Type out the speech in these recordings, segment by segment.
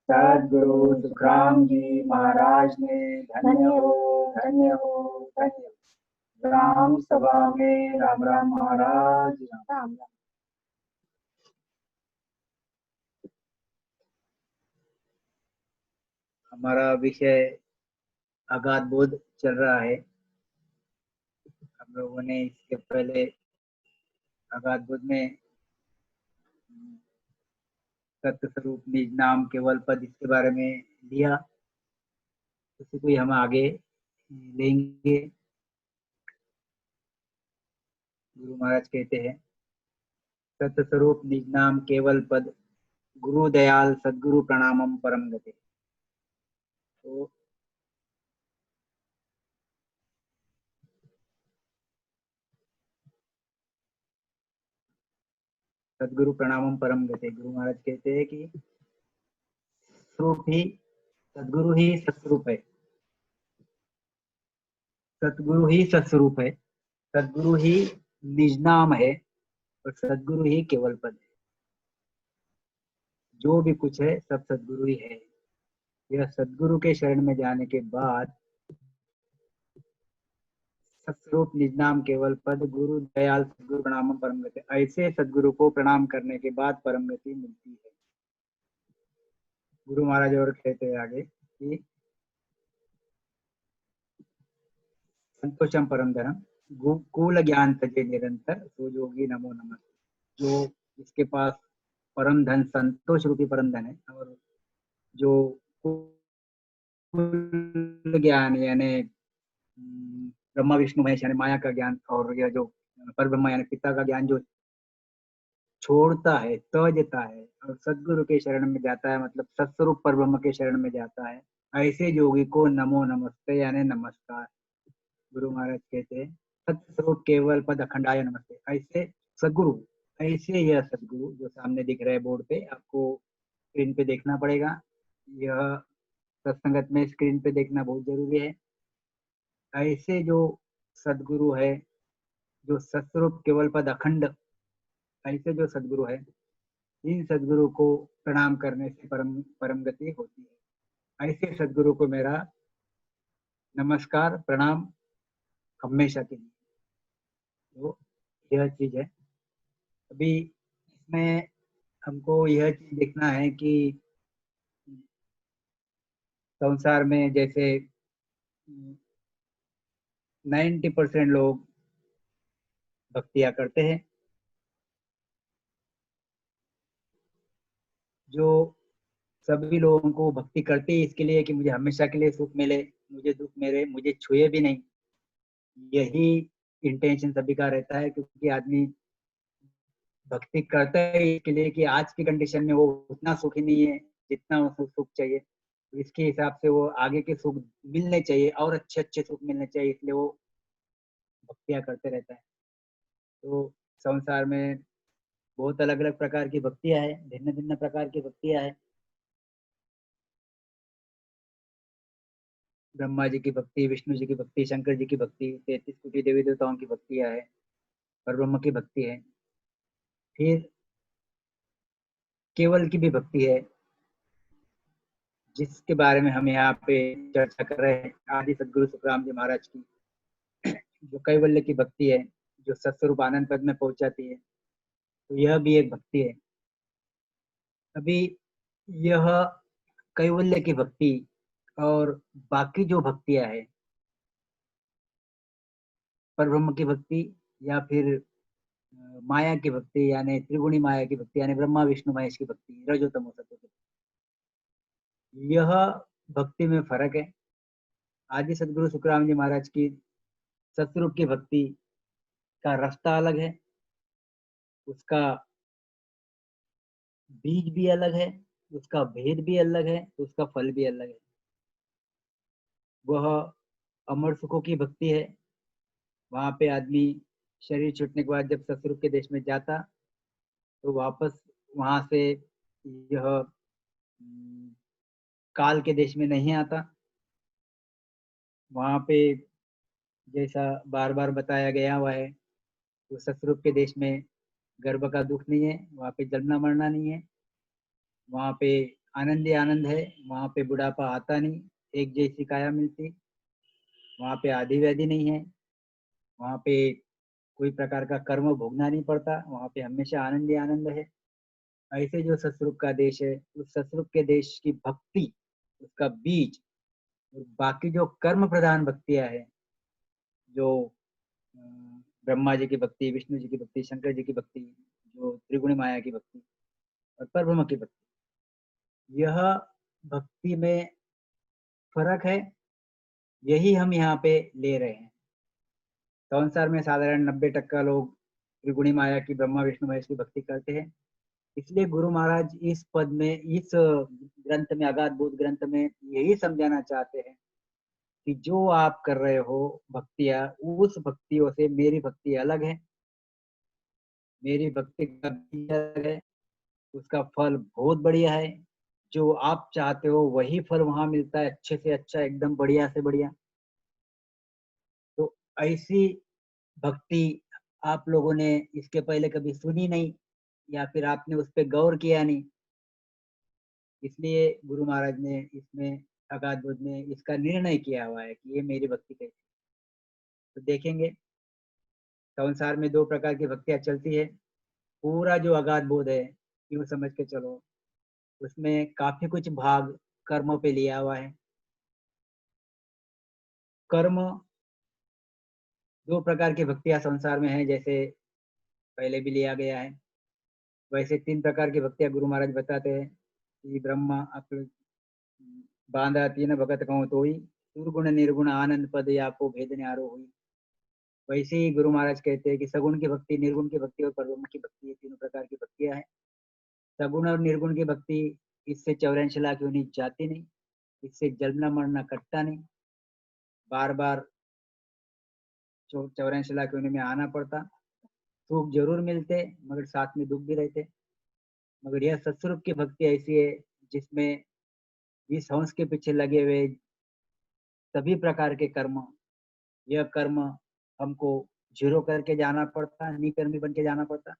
सद्गुरु सुखराम जी महाराज ने धन्य हो, धन्य हो, धन्य हो। राम सभा में राम राम महाराज राम राम। हमारा विषय अगाध बोध चल रहा है। हम लोगों ने इसके पहले अगाध बोध में सत्य स्वरूप निज नाम केवल पद इसके बारे में लिया, उसी को ही हम आगे लेंगे। गुरु महाराज कहते हैं, सत्य स्वरूप निज नाम केवल पद, गुरु दयाल सद्गुरु प्रणामम परम गते। तो सद्गुरु प्रणामम परम गते, गुरु महाराज कहते हैं कि सद्गुरु ही सत्स्वरूप है, सतगुरु ही सत्स्वरूप है, सद्गुरु ही निज नाम है और सद्गुरु ही केवल पद है। जो भी कुछ है सब सद्गुरु ही है। यह सद्गुरु के शरण में जाने के बाद सत्स्वरूप निज नाम केवल पद, गुरु दयाल सद्गुरु प्रणाम परम गति, ऐसे सद्गुरु को प्रणाम करने के बाद परम गति मिलती है। गुरु महाराज और कहते हैं आगे कि संतोषम परम धनम, कूल ज्ञान तजे निरंतर, सो योगी नमो नमः। जो जिसके पास परम धन संतोष रूपी परम धन है, और जो कुल ज्ञान यानी ब्रह्मा विष्णु महेश यानी माया का ज्ञान, और यह जो पर ब्रह्मा यानी पिता का ज्ञान जो छोड़ता है, त्यजता है और सदगुरु के शरण में जाता है, मतलब सत्स्वरूप पर ब्रह्म के शरण में जाता है, ऐसे योगी को नमो नमस्ते यानी नमस्कार। गुरु महाराज कहते हैं, सत्स्वरूप केवल पद अखंडाय नमस्ते। ऐसे सदगुरु, ऐसे यह सदगुरु जो सामने दिख रहे बोर्ड पे, आपको स्क्रीन पे देखना पड़ेगा। यह सत्संगत में स्क्रीन पे देखना बहुत जरूरी है। ऐसे जो सदगुरु है, जो सत्स्वरूप केवल पद अखंड, ऐसे जो सदगुरु है, इन सदगुरु को प्रणाम करने से परम गति होती है। ऐसे सदगुरु को मेरा नमस्कार प्रणाम हमेशा के लिए। तो यह चीज है। अभी इसमें हमको यह चीज देखना है कि संसार में जैसे 90% लोग भक्तियां करते हैं, जो सभी लोगों को भक्ति करते ही इसके लिए कि मुझे हमेशा के लिए सुख मिले, मुझे दुख मिले, मुझे छुए भी नहीं, यही इंटेंशन सभी का रहता है। क्योंकि आदमी भक्ति करता है इसके लिए कि आज की कंडीशन में वो उतना सुखी नहीं है जितना उसको सुख चाहिए, तो इसके हिसाब से वो आगे के सुख मिलने चाहिए और अच्छे अच्छे सुख मिलने चाहिए, इसलिए वो भक्तियां करते रहता है। तो संसार में बहुत अलग अलग प्रकार की भक्तियां है, भिन्न भिन्न प्रकार की भक्तियां है। ब्रह्मा जी की भक्ति, विष्णु जी की भक्ति, शंकर जी की भक्ति, 33 कोटि देवी देवताओं की भक्तियां है, पर ब्रह्म की भक्ति है। फिर केवल की भी भक्ति है, जिसके बारे में हम यहाँ पे चर्चा कर रहे हैं, आदि सदगुरु सुखराम जी महाराज की जो कैवल्य की भक्ति है, जो सत्स्वरूप आनंद पद में पहुंचाती है, तो यह भी एक भक्ति है। अभी यह कैवल्य की भक्ति और बाकी जो भक्तियां है, पर ब्रह्म की भक्ति या फिर माया की भक्ति यानी त्रिगुणी माया की भक्ति यानी ब्रह्मा विष्णु महेश की भक्ति, रजोतमो सत्व, यह भक्ति में फर्क है। आदि सदगुरु सुखराम जी महाराज की सतरूप की भक्ति का रास्ता अलग है, उसका बीज भी अलग है, उसका भेद भी अलग है, उसका फल भी अलग है। वह अमर सुखों की भक्ति है। वहां पे आदमी शरीर छूटने के बाद जब सतरूप के देश में जाता, तो वापस वहां से यह काल के देश में नहीं आता। वहां पे जैसा बार बार बताया गया हुआ है, तो सतरूप के देश में गर्भ का दुख नहीं है, वहां पे जन्मना मरना नहीं है, वहां पे आनंद ही आनंद है, वहाँ पे बुढ़ापा आता नहीं, एक जैसी काया मिलती, वहाँ पे आदि व्याधि नहीं है, वहाँ पे कोई प्रकार का कर्म भोगना नहीं पड़ता, वहाँ पे हमेशा आनंद ही आनंद है। ऐसे जो ससुरुप का देश है, उस ससुरुप के देश की भक्ति, उसका बीज, और बाकी जो कर्म प्रधान भक्तियां है, जो अ, ब्रह्मा जी की भक्ति, विष्णु जी की भक्ति, शंकर जी की भक्ति, जो त्रिगुणी माया की भक्ति और परब्रह्म की भक्ति, यह भक्ति में फर्क है, यही हम यहाँ पे ले रहे हैं। संसार में साधारण 90% लोग त्रिगुणी माया की, ब्रह्मा विष्णु महेश की भक्ति करते हैं। इसलिए गुरु महाराज इस पद में, इस ग्रंथ में, अगाध बोध ग्रंथ में यही समझाना चाहते हैं कि जो आप कर रहे हो भक्तियां, उस भक्तियों से मेरी भक्ति अलग है, मेरी भक्ति का बीज अलग है, उसका फल बहुत बढ़िया है। जो आप चाहते हो वही फल वहां मिलता है, अच्छे से अच्छा, एकदम बढ़िया से बढ़िया। तो ऐसी भक्ति आप लोगों ने इसके पहले कभी सुनी नहीं, या फिर आपने उस पर गौर किया नहीं, इसलिए गुरु महाराज ने इसमें अगाध बोध में इसका निर्णय किया हुआ है कि ये मेरी भक्ति कैसी। तो देखेंगे, संसार में 2 प्रकार की भक्तियां चलती है। पूरा जो अगाध बोध है, यूं समझ के चलो, उसमें काफी कुछ भाग कर्मों पे लिया हुआ है। कर्म, 2 प्रकार की भक्तियां संसार में है, जैसे पहले भी लिया गया है। वैसे 3 प्रकार की भक्तियां गुरु महाराज बताते हैं कि ब्रह्मा अप बांधा तीन भगत कहूँ तो ही, दुर्गुण निर्गुण आनंद पद या को भेद न्यारो हुई। वैसे ही गुरु महाराज कहते हैं कि सगुण की भक्ति, निर्गुण की भक्ति और परब्रह्म की भक्ति, ये 3 प्रकार की भक्तियां हैं। सगुण और निर्गुण की भक्ति, इससे 84 लाख योनि जाती नहीं, इससे जन्मना मरना कटता नहीं, बार बार 84 लाख योनि में आना पड़ता, सुख जरूर मिलते मगर साथ में दुख भी रहते। मगर यह सत्स्वरूप की भक्ति ऐसी है जिसमें इस हंस के पीछे लगे हुए सभी प्रकार के कर्म, यह कर्म हमको जीरो करके जाना पड़ता, निकर्मी बन के जाना पड़ता।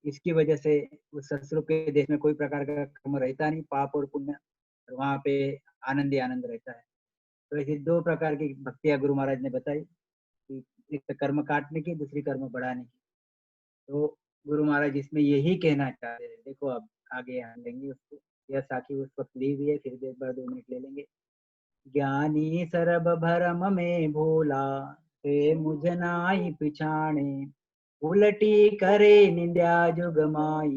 इसकी वजह से उस सत्स्वरूप के देश में कोई प्रकार का कर्म रहता नहीं, पाप और पुण्य, और वहाँ पे आनंद ही आनंद रहता है। तो ऐसी 2 प्रकार की भक्तियां गुरु महाराज ने बताई कि एक तो कर्म काटने की, दूसरी कर्म बढ़ाने की। तो गुरु महाराज इसमें यही कहना चाहते हैं। देखो अब आगे हम लेंगे उसको, यह साखी उस वक्त ली हुई है, फिर भी एक बार 2 मिनट ले लेंगे। ज्ञानी सरब भरम में भोला, ते मुझ नाई पिछाणे, उलटी करे निंद्या जुग माई,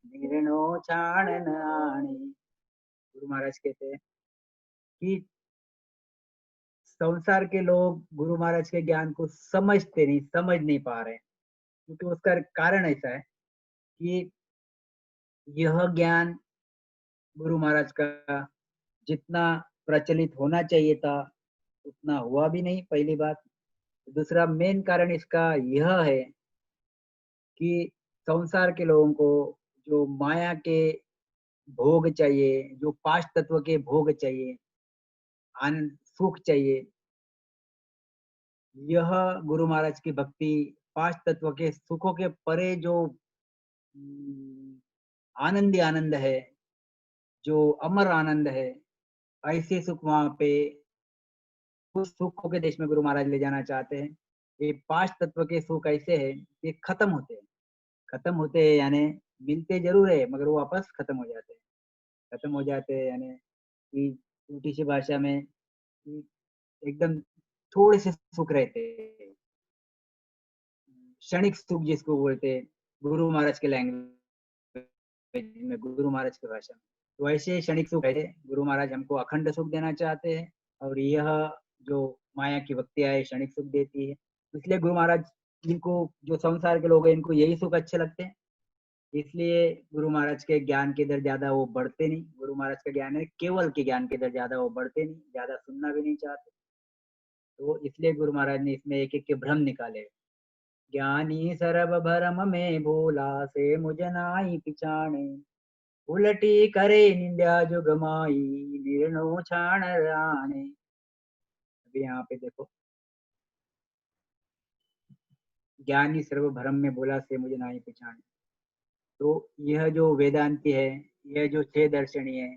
निर्णो छाण न आणे। गुरु महाराज कहते हैं कि संसार के लोग गुरु महाराज के ज्ञान को समझते नहीं, समझ नहीं पा रहे हैं, क्योंकि उसका कारण ऐसा है कि यह ज्ञान गुरु महाराज का जितना प्रचलित होना चाहिए था उतना हुआ भी नहीं, पहली बात। दूसरा मेन कारण इसका यह है कि संसार के लोगों को जो माया के भोग चाहिए, जो 5 तत्व के भोग चाहिए, आनंद सुख चाहिए, यह गुरु महाराज की भक्ति 5 तत्व के सुखों के परे जो आनंद ही आनंद है, जो अमर आनंद है, ऐसे सुख वहां पे उस सुखों के देश में गुरु महाराज ले जाना चाहते हैं। ये 5 तत्व के सुख ऐसे हैं, ये खत्म होते हैं, खत्म होते हैं यानी मिलते जरूर है मगर वो वापस खत्म हो जाते हैं। खत्म हो जाते हैं यानी कि छोटी सी भाषा में कि एकदम थोड़े से सुख रहते हैं, क्षणिक सुख जिसको बोलते हैं गुरु महाराज के लैंग्वेज में, गुरु महाराज की भाषा में। तो ऐसे क्षणिक सुख है, गुरु महाराज हमको अखंड सुख देना चाहते हैं, और यह जो माया की भक्तियां है क्षणिक सुख देती है। इसलिए गुरु महाराज, इनको जो संसार के लोग हैं इनको यही सुख अच्छे लगते हैं, इसलिए गुरु महाराज के ज्ञान के इधर ज्यादा वो बढ़ते नहीं। गुरु महाराज का ज्ञान है केवल के ज्ञान के इधर ज्यादा वो बढ़ते नहीं, ज्यादा सुनना भी नहीं चाहते। तो इसलिए गुरु महाराज ने इसमें एक एक के भ्रम निकाले। ज्ञानी सरब भरम में भोला, से मुझ नाई पिछाणे, उलटी करे निंद्या जुग माई, निर्णो छाण राणे। अभी यहाँ पे देखो, ज्ञानी सर्व भरम में बोला, से मुझे नाई पिछाणे। तो यह जो वेदांती है, ये जो 6 दर्शनी है,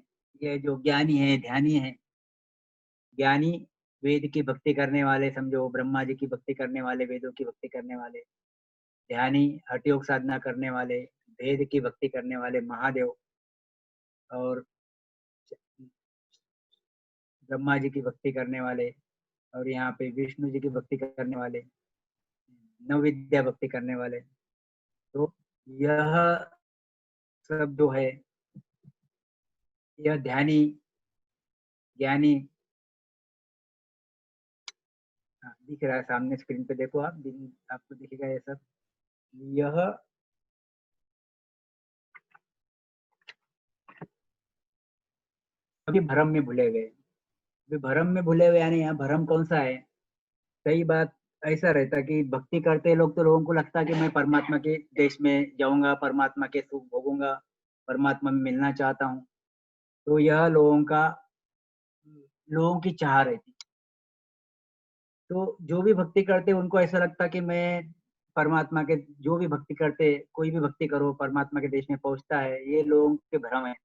ये जो ज्ञानी है, ध्यानी है, ज्ञानी वेद की भक्ति करने वाले, समझो ब्रह्मा जी की भक्ति करने वाले, वेदों की भक्ति करने वाले, ध्यानी हठ योग साधना करने वाले, वेद की भक्ति करने वाले महादेव, और ब्रह्मा जी की भक्ति करने वाले, और यहाँ पे विष्णु जी की भक्ति करने वाले, नवविद्या भक्ति करने वाले। तो यह सब जो है, यह ध्यानी ज्ञानी, हाँ, दिख रहा है सामने स्क्रीन पे, देखो आप, आपको दिखेगा ये सब। यह अभी भ्रम में भूले हुए, अभी भ्रम में भूले हुए, यानी यहाँ भ्रम कौन सा है? कई बात ऐसा रहता है कि भक्ति करते लोग, तो लोगों को लगता है कि मैं परमात्मा के देश में जाऊंगा, परमात्मा के सुख भोगूंगा, परमात्मा में मिलना चाहता हूँ। तो यह लोगों की चाह रहती। तो जो भी भक्ति करते उनको ऐसा लगता कि मैं परमात्मा के, जो भी भक्ति करते, कोई भी भक्ति करो परमात्मा के देश में पहुंचता है, ये लोगों के भ्रम है।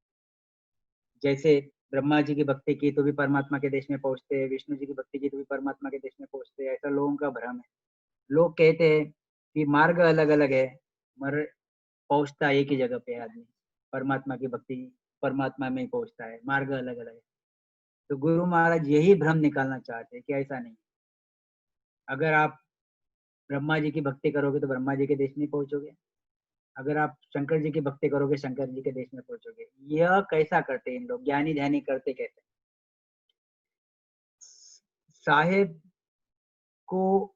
जैसे ब्रह्मा जी की भक्ति की तो भी परमात्मा के देश में पहुंचते हैं, विष्णु जी की भक्ति की तो भी परमात्मा के देश में पहुंचते हैं, ऐसा लोगों का भ्रम है। लोग कहते हैं कि मार्ग अलग अलग है, मगर पहुंचता एक ही जगह पे है आदमी, परमात्मा की भक्ति, परमात्मा में ही पहुंचता है, मार्ग अलग अलग है। तो गुरु महाराज यही भ्रम निकालना चाहते हैं कि ऐसा नहीं। अगर आप ब्रह्मा जी की भक्ति करोगे तो ब्रह्मा जी के देश में पहुंचोगे, अगर आप शंकर जी की भक्ति करोगे शंकर जी के देश में पहुंचोगे। यह कैसा करते हैं इन लोग, ज्ञानी ध्यानी करते कैसे? साहेब को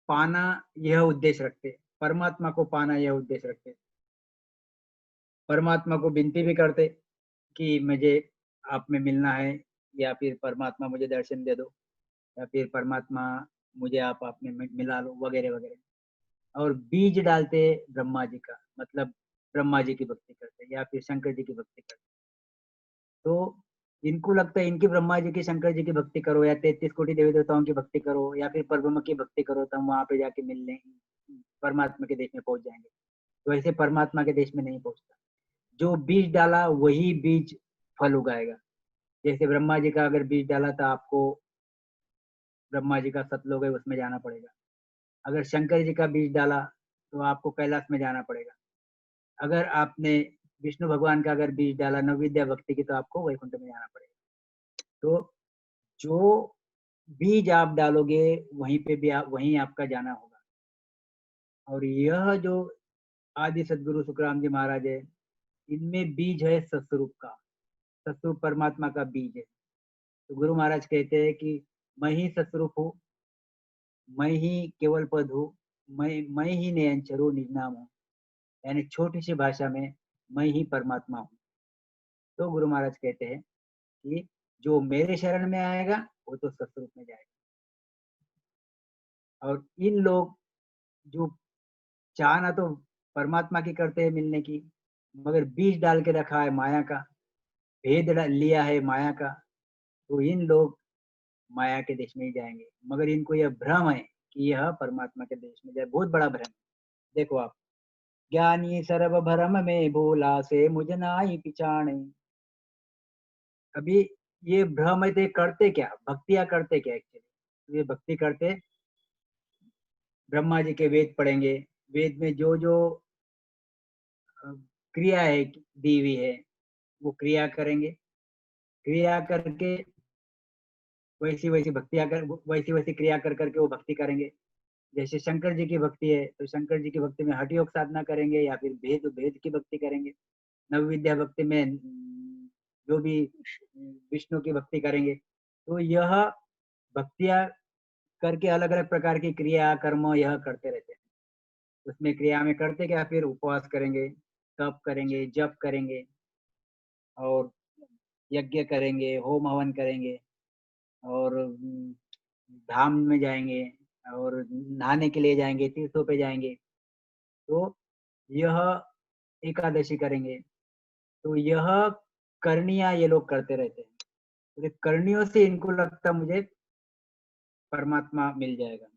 पाना यह उद्देश्य रखते, परमात्मा को पाना यह उद्देश्य रखते, परमात्मा को विनती भी करते कि मुझे आप में मिलना है, या फिर परमात्मा मुझे दर्शन दे दो, या फिर परमात्मा मुझे आप में मिला लो, वगैरह वगैरह। और बीज डालते ब्रह्मा जी का, मतलब ब्रह्मा जी की भक्ति करते या फिर शंकर जी की भक्ति करते। तो इनको लगता है इनकी ब्रह्मा जी की, शंकर जी की भक्ति करो, या 33 कोटि देवी देवताओं की भक्ति करो, या फिर परब्रह्म की भक्ति करो, तो हम वहां पे जाके मिल लेंगे, परमात्मा के देश में पहुंच जाएंगे। तो ऐसे परमात्मा के देश में नहीं पहुंचता। जो बीज डाला वही बीज फल उगाएगा। जैसे ब्रह्मा जी का अगर बीज डाला तो आपको ब्रह्मा जी का सतलोक है उसमें जाना पड़ेगा। अगर शंकर जी का बीज डाला तो आपको कैलाश में जाना पड़ेगा। अगर आपने विष्णु भगवान का अगर बीज डाला नवविद्या भक्ति की, तो आपको वैकुंठ में जाना पड़ेगा। तो जो बीज आप डालोगे वहीं पे भी वहीं आपका जाना होगा। और यह जो आदि सदगुरु सुखराम जी महाराज है, इनमें बीज है सतस्वरूप का, सतस्वरूप परमात्मा का बीज है। तो गुरु महाराज कहते हैं कि मैं ही सतस्वरूप हूँ, मैं ही केवल पद हूँ, मैं ही निरंतर हूँ, निज नाम हूँ। यानी छोटी सी भाषा में मैं ही परमात्मा हूँ। तो गुरु महाराज कहते हैं कि जो मेरे शरण में आएगा वो तो सतस्वरूप में जाएगा। और इन लोग जो चाहना तो परमात्मा की करते हैं मिलने की, मगर बीज डाल के रखा है माया का, भेद लिया है माया का, तो इन लोग माया के देश में ही जाएंगे। मगर इनको यह भ्रम है कि यह परमात्मा के देश में जाए, बहुत बड़ा भ्रम है। देखो आप, ज्ञानी सर्व भरम में भोला से मुझ नाई पिछाणे। अभी ये भ्रम है, तो करते क्या, भक्तियां करते क्या एक्चुअली? ये भक्ति करते, ब्रह्मा जी के वेद पढ़ेंगे, वेद में जो जो क्रिया है दी हुई है वो क्रिया करेंगे, क्रिया करके वैसी वैसी भक्तियां कर, वैसी वैसी क्रिया कर करके वो भक्ति करेंगे। जैसे शंकर जी की भक्ति है तो शंकर जी की भक्ति में हठ योग साधना करेंगे, या फिर भेद भेद की भक्ति करेंगे। नव विद्या भक्ति में जो भी विष्णु की भक्ति करेंगे। तो यह भक्तियां करके अलग अलग प्रकार की क्रिया कर्म यह करते रहते हैं। उसमें क्रिया में करते क्या, फिर उपवास करेंगे, तप करेंगे, जप करेंगे, और यज्ञ करेंगे, होम हवन करेंगे, और धाम में जाएंगे, और नहाने के लिए जाएंगे, तीर्थों पे जाएंगे। तो यह एकादशी करेंगे। तो यह करनिया ये लोग करते रहते हैं। तो करनियों से इनको लगता मुझे परमात्मा मिल जाएगा।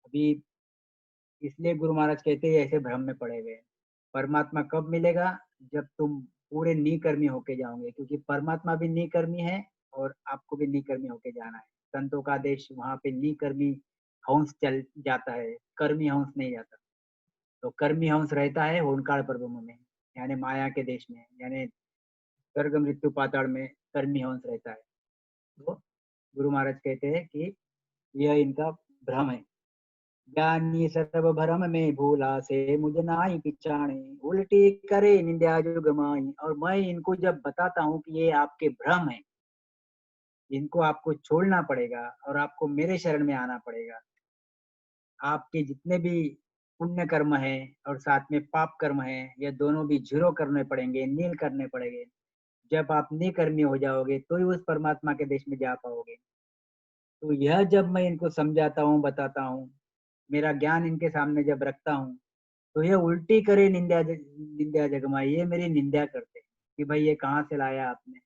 अभी इसलिए गुरु महाराज कहते हैं ऐसे भ्रम में पड़े हुए। परमात्मा कब मिलेगा? जब तुम पूरे निकर्मी होके जाओगे, क्योंकि परमात्मा भी निकर्मी है और आपको भी निकर्मी होके जाना है। संतों का देश वहां पे निकर्मी हंस चल जाता है, कर्मी हंस नहीं जाता। तो कर्मी हंस रहता है ओंकार ब्रह्म में, यानी माया के देश में, यानी स्वर्ग मृत्यु पाताल में कर्मी हंस रहता है। तो गुरु महाराज कहते हैं कि यह इनका भ्रम है। ज्ञानी सर्व भरम में भूला से मुझ नाई पिछाणे, उल्टी करे निंदा जो गमाई। और मैं इनको जब बताता हूँ कि ये आपके भ्रम है, इनको आपको छोड़ना पड़ेगा और आपको मेरे शरण में आना पड़ेगा। आपके जितने भी पुण्य कर्म है और साथ में पाप कर्म है, ये दोनों भी जीरो करने पड़ेंगे, नील करने पड़ेंगे। जब आप निकर्मी हो जाओगे तो ही उस परमात्मा के देश में जा पाओगे। तो यह जब मैं इनको समझाता हूँ, बताता हूँ, मेरा ज्ञान इनके सामने जब रखता हूँ, तो ये उल्टी करे निंदा जगमाई, ये मेरी निंदा करते हैं कि भाई ये कहाँ से लाया आपने,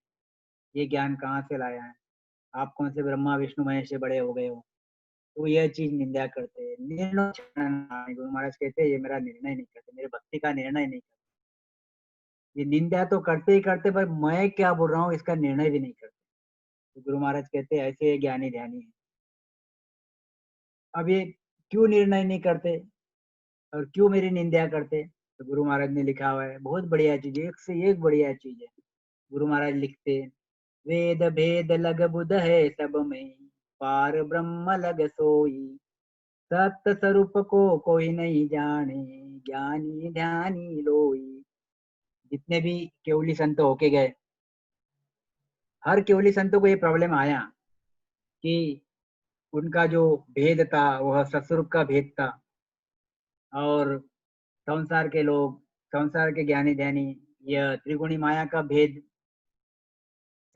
ये ज्ञान कहाँ से लाया है, आप कौन से ब्रह्मा विष्णु महेश से बड़े हो गए हो। तो यह चीज निंदा करते हैं। निर्णय गुरु महाराज कहते हैं ये मेरा निर्णय नहीं करते, मेरे भक्ति का निर्णय नहीं करते। ये निंदा तो करते ही करते, पर मैं क्या बोल रहा हूँ इसका निर्णय भी नहीं करते। तो गुरु महाराज कहते हैं ऐसे ये ज्ञानी ध्यानी है। अब ये क्यों निर्णय नहीं करते और क्यों मेरी निंदा करते, तो गुरु महाराज ने लिखा हुआ है, बहुत बढ़िया चीज है, एक से एक बढ़िया चीज है। गुरु महाराज लिखते हैं, वेद भेद लग बुध है सब में, पार ब्रह्म लग सोई, सत्य स्वरूप को कोई नहीं जाने, ज्ञानी ध्यानी लोई। जितने भी केवली संत होके गए, हर केवली संतों को ये प्रॉब्लम आया कि उनका जो भेद था वह सत्स्वरूप का भेद था, और संसार के लोग, संसार के ज्ञानी ध्यानी यह त्रिगुणी माया का भेद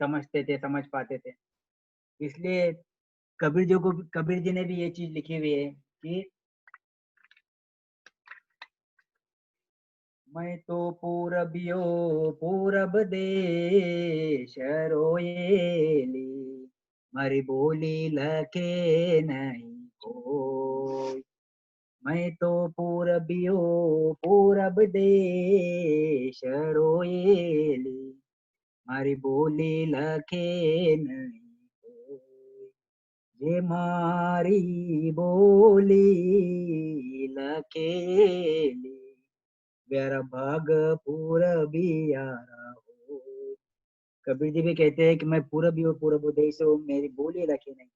समझते थे, समझ पाते थे। इसलिए कबीर जी ने भी ये चीज लिखी हुई है कि मैं तो पूरबियो पूरब देश रोएली, मरी बोली लखे नहीं कोई। मैं तो पूरबियो पूरब देश रोएली, मारी बोली लखे नहीं कोई। जे मारी बोली लखेली, प्यारा भाग पूरबियारा हो। कबीर जी भी कहते हैं कि मैं पूरबी और पूरब देश हूँ, मेरी बोली लखी नहीं।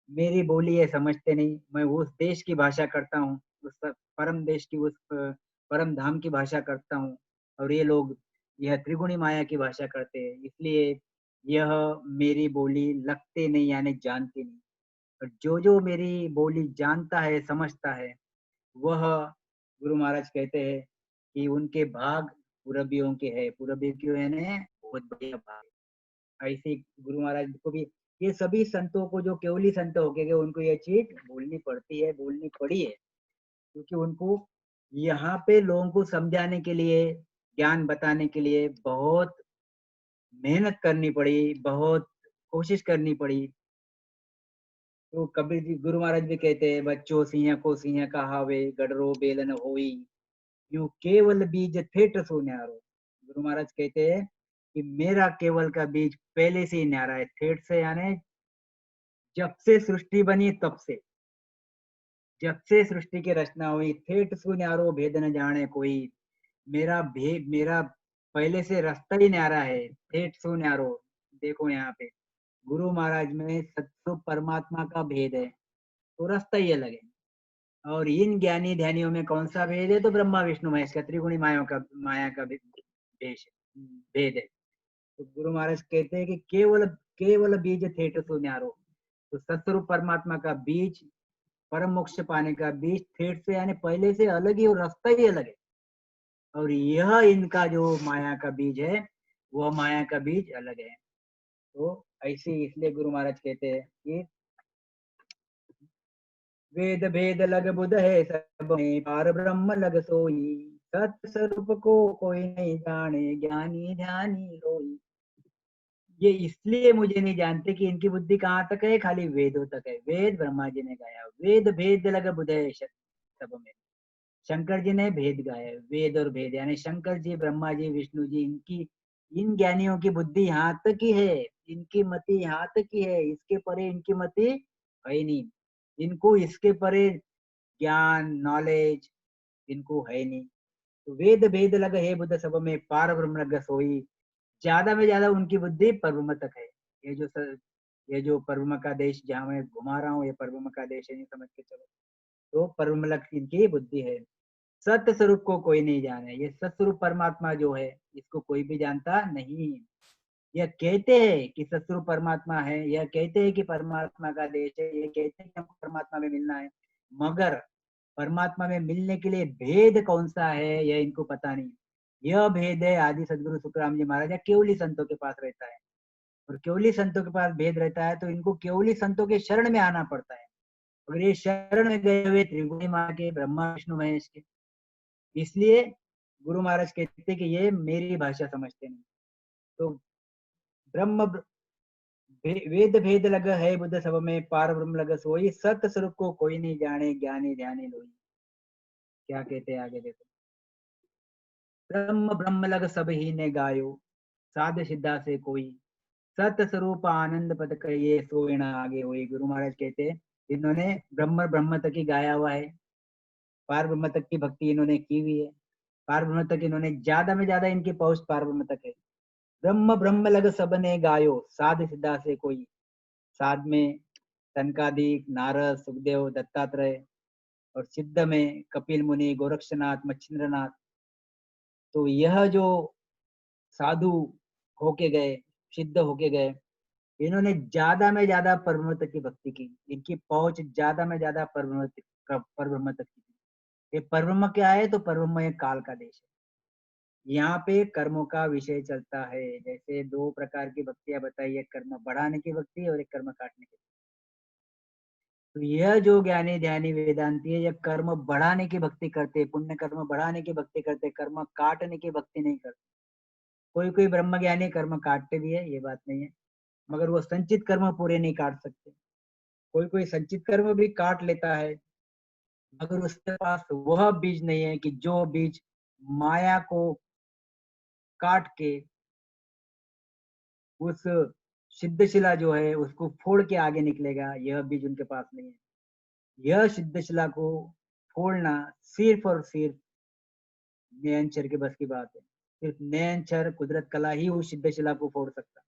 मेरी बोली है समझते नहीं, मैं उस देश की भाषा करता हूँ, उस परम देश की, उस परम धाम की भाषा करता हूँ, और ये लोग यह त्रिगुणी माया की भाषा करते हैं। इसलिए यह मेरी बोली लगते नहीं, यानी जानते नहीं। और जो जो मेरी बोली जानता है, समझता है, वह गुरु महाराज कहते हैं कि उनके भाग पूरबियों के है। पूरबी क्यों है ने बहुत बढ़िया भाग। ऐसे ही गुरु महाराज को भी, ये सभी संतों को, जो केवली संत हो गए, उनको ये चीज बोलनी पड़ती है, बोलनी पड़ी है, क्योंकि उनको यहाँ पे लोगों को समझाने के लिए, ज्ञान बताने के लिए बहुत मेहनत करनी पड़ी, बहुत कोशिश करनी पड़ी। तो कबीर जी, गुरु महाराज भी कहते हैं, बच्चों सिंह को सिंह कहावे, गडरो बेलन होई, यूं केवल बीज ठेठ सो न्यारो। गुरु महाराज कहते हैं कि मेरा केवल का बीज पहले से ही न्यारा है। ठेठ से यानी जब से सृष्टि बनी तब से, जब से सृष्टि की रचना हुई, ठेठ सु न्यारो भेद न जाने कोई। मेरा भेद, मेरा पहले से रास्ता ही न्यारा है, ठेठ सु न्यारो। देखो यहाँ पे गुरु महाराज में सत्य परमात्मा का भेद है, तो रास्ता ही अलग है। और इन ज्ञानी ध्यानियों में कौन सा भेद है, तो ब्रह्मा विष्णु महेश का, त्रिगुणी माया का भेष भेद है। तो गुरु महाराज कहते हैं कि केवल केवल बीज ठेठ सो न्यारो। तो सत्स्वरूप परमात्मा का बीज, परम मोक्ष पाने का बीज ठेठ से यानी पहले से अलग ही, और रास्ता ही अलग है। और यह इनका जो माया का बीज है, वह माया का बीज अलग है। तो ऐसे इसलिए गुरु महाराज कहते हैं कि वेद भेद लग बुध है सब में, पार ब्रह्म लग सोई, सत्य स्वरूप को कोई नहीं जाने, ज्ञानी ध्यानी लोई। ये इसलिए मुझे नहीं जानते कि इनकी बुद्धि कहाँ तक है, खाली वेदों तक है। वेद ब्रह्मा जी ने गाया, वेद भेद लग बुध है सब में, शंकर जी ने भेद गाए, वेद और भेद, यानी शंकर जी, ब्रह्मा जी, विष्णु जी, इनकी, इन ज्ञानियों की बुद्धि यहाँ तक ही है, इनकी मति यहाँ तक ही है, इसके परे इनकी मति है ही नहीं। इनको इसके परे ज्ञान, नॉलेज इनको है नहीं। तो वेद भेद लग है बुद्ध सब में, पार ब्रह्म लग सोई। ज्यादा में ज्यादा उनकी बुद्धि परब्रह्म तक है। ये जो परब्रह्म का देश जहाँ मैं घुमा रहा हूँ, ये परब्रह्म का देश है, नहीं समझ के चलो। तो परब्रह्म लग इनकी बुद्धि है। सत्य स्वरूप को कोई नहीं जाने, ये सत्य स्वरूप परमात्मा जो है इसको कोई भी जानता नहीं। यह कहते हैं कि सत्य स्वरूप परमात्मा है, यह कहते हैं कि परमात्मा का देश है, ये कहते हैं कि हमको परमात्मा में मिलना है, मगर परमात्मा में मिलने के लिए भेद कौन सा है यह इनको पता नहीं। यह भेद है आदि सदगुरु सुखराम जी महाराज या केवली संतों के पास रहता है। और केवली संतों के पास भेद रहता है तो इनको केवली संतों के शरण में आना पड़ता है। अगर ये शरण में गए हुए त्रिगुणी माँ के, ब्रह्मा विष्णु महेश के, इसलिए गुरु महाराज कहते हैं कि ये मेरी भाषा समझते नहीं। तो ब्रह्म वेद भेद लग है बुद्ध सब में, पार ब्रह्म लग सोई, सत्य स्वरूप को कोई नहीं जाने, ज्ञानी ध्यानी लोई। क्या कहते हैं आगे देखो। ब्रह्म ब्रह्म लग सब ही ने गायो, साध सिद्धा से कोई, सत्य स्वरूप आनंद पद कहिए सोई ना आगे हुई। गुरु महाराज कहते हैं इन्होंने ब्रह्म ब्रह्म तक ही गाया हुआ है, पार ब्रह्म तक की भक्ति इन्होंने की हुई है, पार ब्रह्म तक इन्होंने ज्यादा में ज्यादा इनकी पहुंच पार ब्रह्म तक है। ब्रह्म ब्रह्म लग सबने गायो, साध सिद्धा से कोई, साध में सनकादिक, नारद, सुखदेव, दत्तात्रेय, और सिद्ध में कपिल मुनि, गोरक्षनाथ, मच्छिंद्रनाथ। तो यह जो साधु होके गए, सिद्ध होके गए, इन्होंने ज्यादा में ज्यादा परब्रह्म तक की भक्ति की, इनकी पहुंच ज्यादा में ज्यादा परब्रह्म तक की। ये परब्रह्म क्या है, तो परब्रह्म एक काल का देश है। यहाँ पे कर्मों का विषय चलता है। जैसे दो प्रकार की भक्तियां बताई, एक कर्म बढ़ाने की भक्ति और एक कर्म काटने की। तो यह जो ज्ञानी ध्यानी वेदांती है, यह कर्म बढ़ाने की भक्ति करते, पुण्य कर्म बढ़ाने की भक्ति करते, कर्म काटने की भक्ति नहीं करते। कोई कोई ब्रह्म ज्ञानी कर्म काटते भी है, ये बात नहीं है, मगर वो संचित कर्म पूरे नहीं काट सकते। कोई कोई संचित कर्म भी काट लेता है, मगर उसके पास वह बीज नहीं है कि जो बीज माया को काट के उस सिद्धशिला जो है उसको फोड़ के आगे निकलेगा, यह बीज उनके पास नहीं है। यह सिद्धशिला को फोड़ना सिर्फ और सिर्फ नयनचर के बस की बात है। सिर्फ नयनचर कुदरत कला ही उस सिद्धशिला को फोड़ सकता है,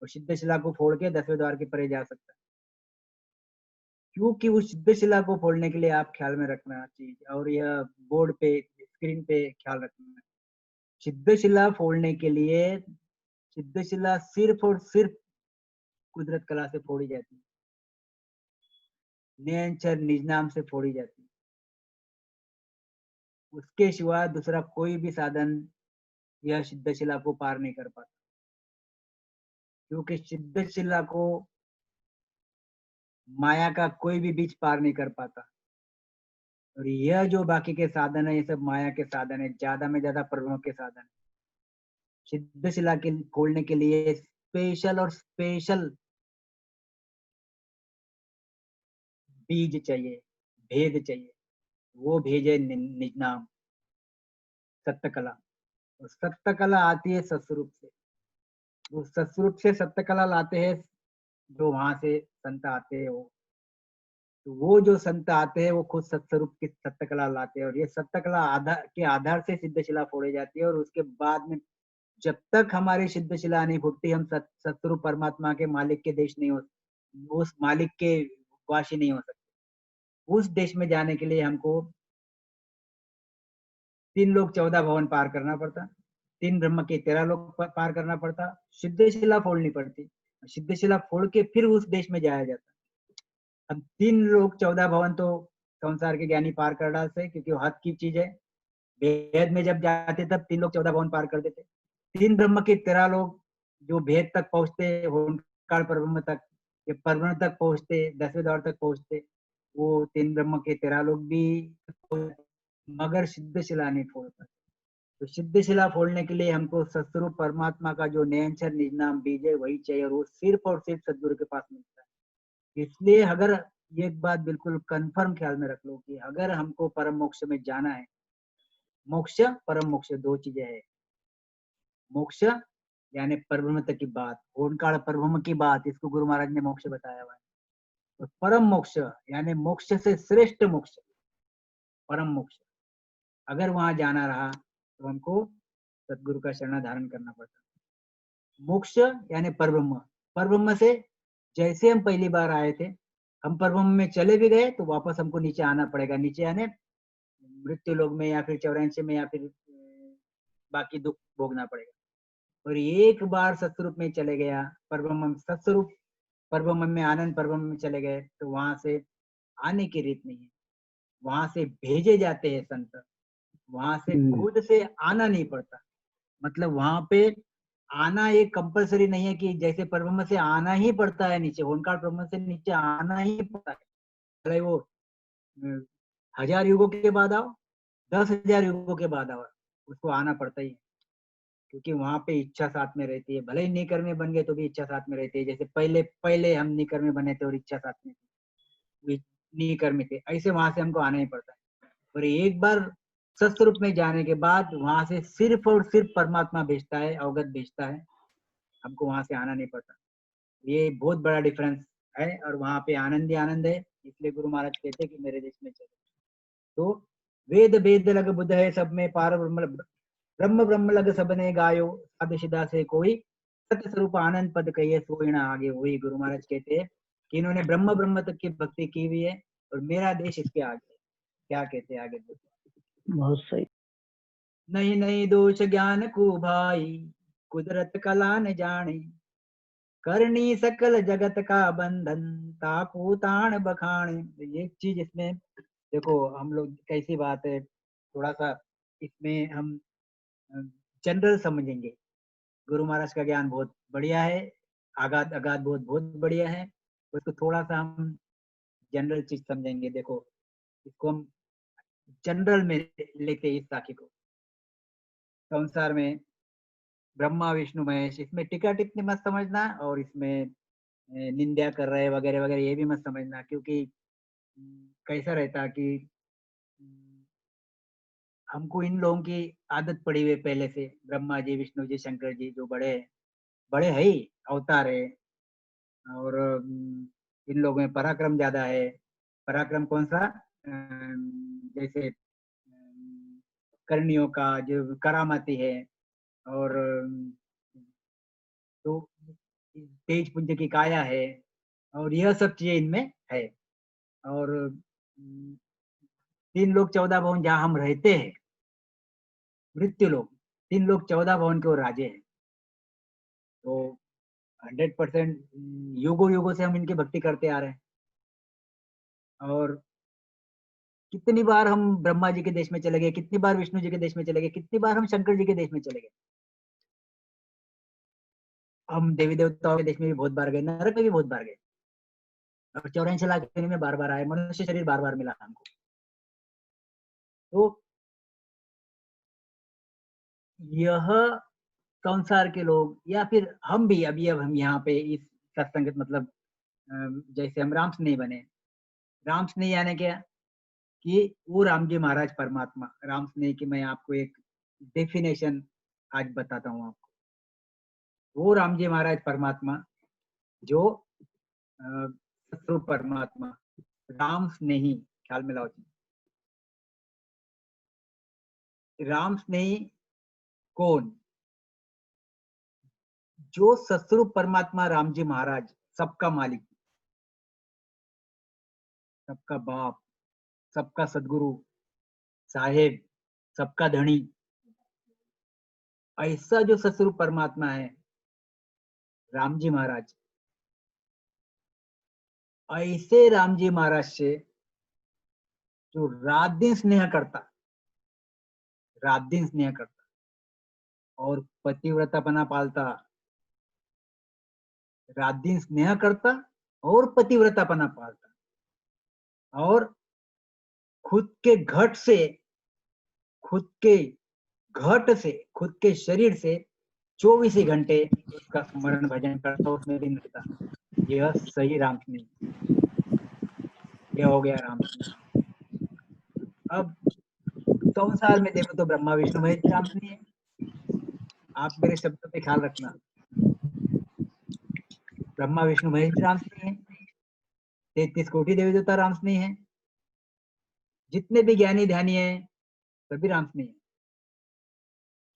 और सिद्धशिला को फोड़ के 10वें द्वार के परे जा सकता है। क्योंकि उस सिद्धशिला को फोड़ने के लिए आप ख्याल में रखना चीज, और यह बोर्ड पे स्क्रीन पे ख्याल रखना, सिद्धशिला फोड़ने के लिए सिद्धशिला सिर्फ और सिर्फ कुदरत कला से फोड़ी जाती है, नयनचर निज नाम से फोड़ी जाती है। उसके सिवा दूसरा कोई भी साधन यह सिद्धशिला को पार नहीं कर पाता, क्योंकि सिद्धशिला को माया का कोई भी बीज पार नहीं कर पाता। और यह जो बाकी के साधन है, ये सब माया के साधन है, ज्यादा में ज्यादा प्रभुओं के साधन है। सिद्धशिला के खोलने के लिए स्पेशल और स्पेशल बीज चाहिए, भेद चाहिए। वो भेज है निज नाम, सत्य कला। और सत्य कला आती है सत्स्वरूप से, वो सत्स्वरूप से सत्य कला लाते हैं जो वहां से संत आते हैं। वो तो वो जो संत आते हैं वो खुद सत्स्वरूप की सत्य कला लाते हैं, और ये सत्य कला आधार के आधार से सिद्धशिला फोड़ी जाती है। और उसके बाद में जब तक हमारी सिद्धशिला नहीं फूटती, हम सतरूप परमात्मा के मालिक के देश नहीं हो, उस मालिक के वासी नहीं हो सकते। उस देश में जाने के लिए हमको 3 लोक 14 भवन पार करना पड़ता, 3 ब्रह्म के 13 लोक पार करना पड़ता, सिद्धशिला फोड़नी पड़ती, सिद्धशिला फोड़ के फिर उस देश में जाया जाता। अब 3 लोक 14 भवन तो संसार के ज्ञानी पार कर डालते, क्योंकि वो हद की चीज है। वेद में जब जाते तब 3 लोक 14 भवन पार कर देते। 3 ब्रह्म के 13 लोग जो भेद तक पहुंचते, ओंकार परब्रह्म तक, ये परब्रह्म तक पहुंचते, 10वें द्वार तक पहुंचते, वो 3 ब्रह्म के 13 लोग भी, मगर सिद्धशिला नहीं फोड़ पाते। तो सिद्धशिला फोड़ने के लिए हमको सत्स्वरूप परमात्मा का जो नयनचर निज नाम बीज है वही चाहिए, और वो सिर्फ और सिर्फ सदगुरु के पास मिलता है। इसलिए अगर एक बात बिल्कुल कंफर्म ख्याल में रख लो कि अगर हमको परम मोक्ष में जाना है, मोक्ष परम मोक्ष दो चीजें है। मोक्ष यानी परब्रह्म तक की बात, ओंकार परब्रह्म की बात, इसको गुरु महाराज ने मोक्ष बताया हुआ है। और परम मोक्ष यानी मोक्ष से श्रेष्ठ मोक्ष, परम मोक्ष, अगर वहां जाना रहा तो हमको सदगुरु का शरण धारण करना पड़ता। मोक्ष यानी परब्रह्म, परब्रह्म से जैसे हम पहली बार आए थे, हम परब्रह्म में चले भी गए तो वापस हमको नीचे आना पड़ेगा। नीचे आने मृत्यु लोक में या फिर 84 में या फिर बाकी दुख भोगना पड़ेगा। और एक बार सत्स्वरूप में चले गया, परब्रह्म सत्स्वरूप परब्रह्म में आनंद परब्रह्म में चले गए तो वहां से आने की रीत नहीं है, वहां से भेजे जाते हैं संत, वहां से खुद से आना नहीं पड़ता। मतलब वहां पे आना एक कंपलसरी नहीं है कि जैसे परब्रह्म से आना ही पड़ता है नीचे, ओंकार ब्रह्म से नीचे आना ही पड़ता है, भले वो 1000 युगों के बाद आओ, 10,000 युगों के बाद आओ, उसको आना पड़ता ही है। क्योंकि वहां पे इच्छा साथ में रहती है, भले ही निकर में बन गए तो भी इच्छा साथ में रहती है। जैसे पहले पहले हम निकर में बने थे और इच्छा साथ में थी, निकर में थे, ऐसे वहां से हमको आना ही पड़ता है। और एक बार सत्स्वरूप में जाने के बाद वहां से सिर्फ और सिर्फ परमात्मा भेजता है, अवगत भेजता है, हमको वहां से आना नहीं पड़ता। ये बहुत बड़ा डिफरेंस है। और वहां पे आनंद ही आनंद है, इसलिए गुरु महाराज कहते हैं कि मेरे देश में चलो। तो वेद वेद लग बुद्ध है सब में पार ब्रह्म, ब्रह्म ब्रह्म लग सबने गायो, साध सिदा से कोई सत्य स्वरूप आनंद पद कहिए सोई ना आगे। वही गुरु महाराज कहते हैं कि इन्होंने ब्रह्म ब्रह्म तक की भक्ति की हुई है और मेरा देश इसके आगे। क्या कहते हैं आगे? बहुत सही। नहीं नहीं दोष ज्ञान को भाई, कुदरत कला न जाने, करनी सकल जगत का बंधन, ताकू ताण बखाने। ये चीज इसमें देखो, हम लोग कैसी बात है, थोड़ा सा इसमें हम जनरल समझेंगे। गुरु महाराज का ज्ञान बहुत बढ़िया है, आगाध अगाध बहुत बहुत बढ़िया है, उसको थोड़ा सा हम जनरल चीज समझेंगे। देखो इसको हम जनरल में लेते इस साखी को। संसार में ब्रह्मा विष्णु महेश, इसमें टिका टिप्पणी मत समझना, और इसमें निंदा कर रहे वगैरह वगैरह ये भी मत समझना। क्योंकि कैसा रहता कि हमको इन लोगों की आदत पड़ी हुई पहले से, ब्रह्मा जी विष्णु जी शंकर जी जो बड़े बड़े है ही अवतार है, और इन लोगों में पराक्रम ज्यादा है। पराक्रम कौन सा? जैसे करनियों का जो करामाती है, और तो तेज पुंज की काया है, और यह सब चीजें इनमें है। और 3 लोग 14 भवन जहाँ हम रहते हैं, मृत्यु लोग, 3 लोग 14 भवन के वो राजे हैं। तो 100% युगों युगों से हम इनकी भक्ति करते आ रहे हैं। और कितनी बार हम ब्रह्मा जी के देश में चले गए, कितनी बार विष्णु जी के देश में चले गए, कितनी बार हम शंकर जी के देश में चले गए। हम देवी देवताओं के देश में भी बहुत बार गए, नरक में भी बहुत बार गए, और 84 लाख योनि में बार बार आए, मनुष्य शरीर बार बार मिला हमको। तो यह संसार के लोग या फिर हम भी अभी, अब हम यहाँ पे इस सत्संगत मतलब जैसे हम राम स्नेही बने। राम स्नेही यानी क्या? कि वो राम जी महाराज परमात्मा, राम स्नेही की मैं आपको एक डेफिनेशन आज बताता हूँ आपको। वो राम जी महाराज परमात्मा जो स्वरूप परमात्मा, राम स्नेही, ख्याल में लाओ। राम स्नेही कौन? जो सतरूप परमात्मा राम जी महाराज, सबका मालिक, सबका बाप, सबका सदगुरु साहेब, सबका धनी, ऐसा जो सतरूप परमात्मा है राम जी महाराज, ऐसे राम जी महाराज से जो रात दिन स्नेह करता, रात दिन स्नेह करता और पतिव्रतापना पालता, रात दिन स्नेह करता और पतिव्रतापना पालता, और खुद के घट से, खुद के घट से, खुद के शरीर से 24 घंटे उसका स्मरण भजन करता, उसमें दिन रहता। यह सही राम स्नेही। ये हो गया राम स्नेह। अब संसार में देखो तो ब्रह्मा विष्णु महेश राम स्नेह है। आप मेरे शब्दों पे ख्याल रखना, ब्रह्मा विष्णु महेश राम स्नेह है, 33 कोटि देवी देवता राम स्नेह है, जितने भी ज्ञानी ध्यानी है सभी राम स्नेह है,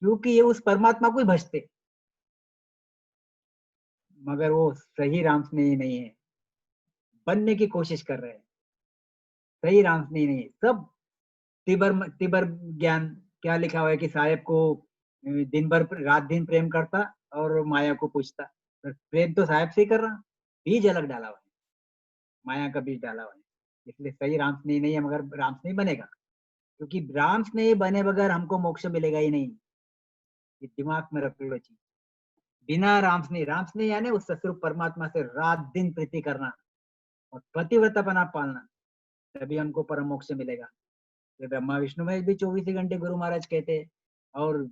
क्योंकि ये उस परमात्मा को ही भजते, मगर वो सही राम स्नेही नहीं है, बनने की कोशिश कर रहे हैं, सही राम स्नेही नहीं है। सब तिबर तिबर ज्ञान, क्या लिखा हुआ है कि साहेब को दिन भर रात दिन प्रेम करता और माया को पूछता, पर प्रेम तो साहेब से ही कर रहा, बीज अलग डाला हुआ है, माया का बीज डाला हुआ है, इसलिए सही राम स्नेही नहीं है, मगर राम स्नेही बनेगा, क्योंकि राम स्नेही बने बगैर हमको मोक्ष मिलेगा ही नहीं, ये दिमाग में रख लो चीज। बिना राम स्नेही यानी उस सस्वरूप परमात्मा से रात दिन प्रीति करना और पतिव्रतापना पालना, तभी हमको परम मोक्ष मिलेगा। ये ब्रह्मा विष्णु में भी 24 घंटे गुरु महाराज कहते, और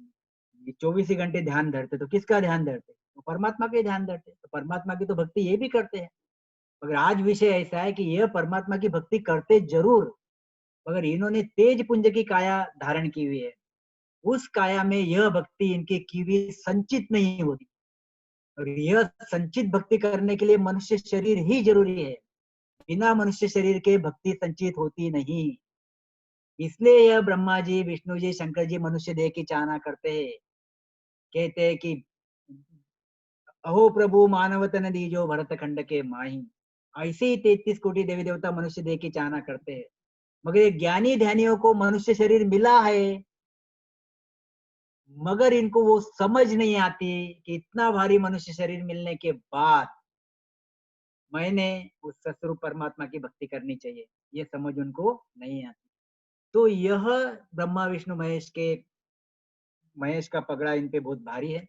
24 घंटे ध्यान धरते, तो किसका ध्यान धरते? तो परमात्मा के ध्यान धरते, तो परमात्मा की तो भक्ति ये भी करते हैं। मगर आज विषय ऐसा है कि यह परमात्मा की भक्ति करते जरूर, मगर इन्होंने तेज पुंज की काया धारण की हुई है, उस काया में यह भक्ति इनकी की हुई संचित नहीं होती, और यह संचित भक्ति करने के लिए मनुष्य शरीर ही जरूरी है, बिना मनुष्य शरीर के भक्ति संचित होती नहीं। इसलिए यह ब्रह्मा जी, विष्णु जी, शंकर जी मनुष्य देह की चाहना करते हैं, कहते हैं कि अहो प्रभु मानव तन दीजो भरत खंड के माही। ऐसे ही 33 कोटि देवी देवता मनुष्य देह की चाहना करते हैं, मगर ये ज्ञानी ध्यानियों को मनुष्य शरीर मिला है, मगर इनको वो समझ नहीं आती कि इतना भारी मनुष्य शरीर मिलने के बाद मैंने उस सस्वरूप परमात्मा की भक्ति करनी चाहिए, ये समझ उनको नहीं आती। तो यह ब्रह्मा विष्णु महेश का पगड़ा इन पे बहुत भारी है,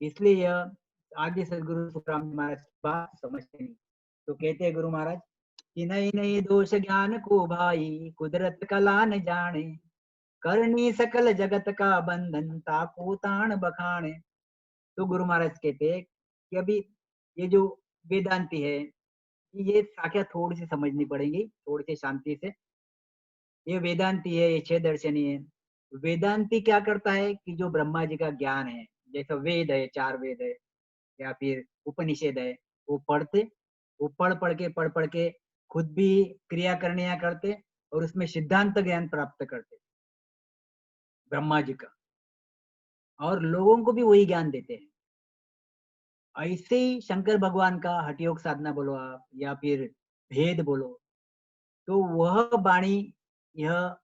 इसलिए यह आगे सदगुरु सुखराम जी महाराज की बात समझते नहीं। तो कहते हैं गुरु महाराज कि नहीं नहीं दोष ज्ञान को भाई, कुदरत कला न जाने, करनी सकल जगत का बंधन, ताको ताण बखाने। तो गुरु महाराज कहते हैं कि अभी ये जो वेदांती है, ये साख्या थोड़ी सी समझनी पड़ेगी, थोड़ी सी शांति से। ये वेदांती है, ये 6 दर्शनी है। वेदांती क्या करता है कि जो ब्रह्मा जी का ज्ञान है, जैसे वेद है, 4 वेद है, या फिर उपनिषद है, वो पढ़ते, वो पढ़ पढ़ के खुद भी क्रिया करने करते, और उसमें सिद्धांत ज्ञान प्राप्त करते ब्रह्मा जी का, और लोगों को भी वही ज्ञान देते हैं। ऐसे ही शंकर भगवान का हठयोग साधना बोलो आप, या फिर भेद बोलो, तो वह वाणी, यह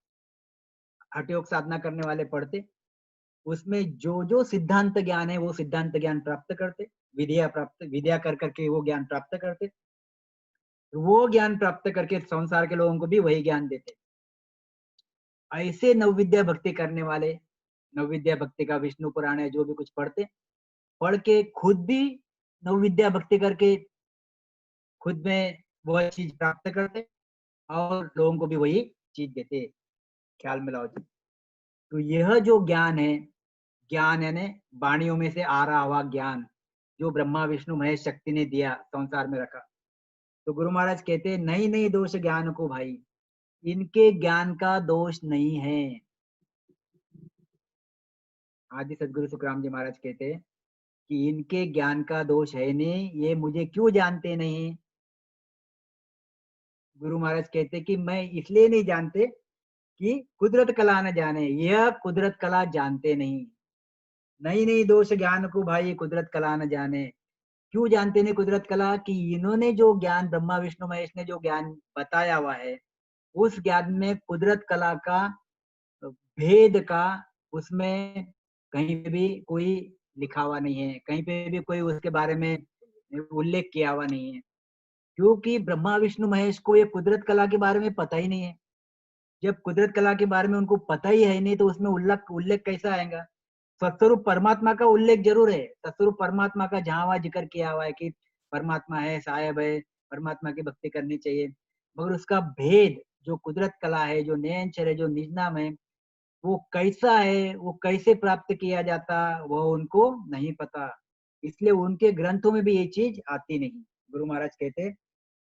हठयोग साधना करने वाले पढ़ते, उसमें जो जो सिद्धांत ज्ञान है वो सिद्धांत ज्ञान प्राप्त करते, विद्या कर करके वो ज्ञान प्राप्त करते, वो ज्ञान प्राप्त करके संसार के लोगों को भी वही ज्ञान देते। ऐसे नवविद्या भक्ति करने वाले, नवविद्या भक्ति का विष्णु पुराण है, जो भी कुछ पढ़ते, पढ़ के खुद भी नवविद्या भक्ति करके खुद में वह चीज प्राप्त करते, और लोगों को भी वही चीज देते। ख्याल में लाओ जी। तो यह जो ज्ञान है, ज्ञान यानी वाणियों में से आ रहा हुआ ज्ञान, जो ब्रह्मा विष्णु महेश शक्ति ने दिया, संसार में रखा, तो गुरु महाराज कहते हैं नहीं नहीं दोष ज्ञान को भाई, इनके ज्ञान का दोष नहीं है। आदि सदगुरु सुखराम जी महाराज कहते हैं कि इनके ज्ञान का दोष है नहीं, ये मुझे क्यों जानते नहीं। गुरु महाराज कहते कि मैं इसलिए नहीं जानते कि कुदरत कला न जाने, यह कुदरत कला जानते नहीं। नहीं नहीं दोष ज्ञान को भाई, कुदरत कला न जाने। क्यों जानते नहीं कुदरत कला? कि इन्होंने जो ज्ञान, ब्रह्मा विष्णु महेश ने जो ज्ञान बताया हुआ है, उस ज्ञान में कुदरत कला का भेद का, उसमें कहीं पे भी कोई लिखा हुआ नहीं है, कहीं पे भी कोई उसके बारे में उल्लेख किया हुआ नहीं है, क्योंकि ब्रह्मा विष्णु महेश को ये कुदरत कला के बारे में पता ही नहीं है। जब कुदरत कला के बारे में उनको पता ही है नहीं, तो उसमें उल्लेख उल्लेख कैसा आएगा? सत्स्वरूप परमात्मा का उल्लेख जरूर है, सत्स्वरूप परमात्मा का जहां वहां जिक्र किया हुआ है कि परमात्मा है, साहेब है, परमात्मा की भक्ति करनी चाहिए, मगर उसका भेद, जो कुदरत कला है, जो नयनचर है, जो निज नाम है, वो कैसा है, वो कैसे प्राप्त किया जाता, वो उनको नहीं पता। इसलिए उनके ग्रंथों में भी ये चीज आती नहीं। गुरु महाराज कहते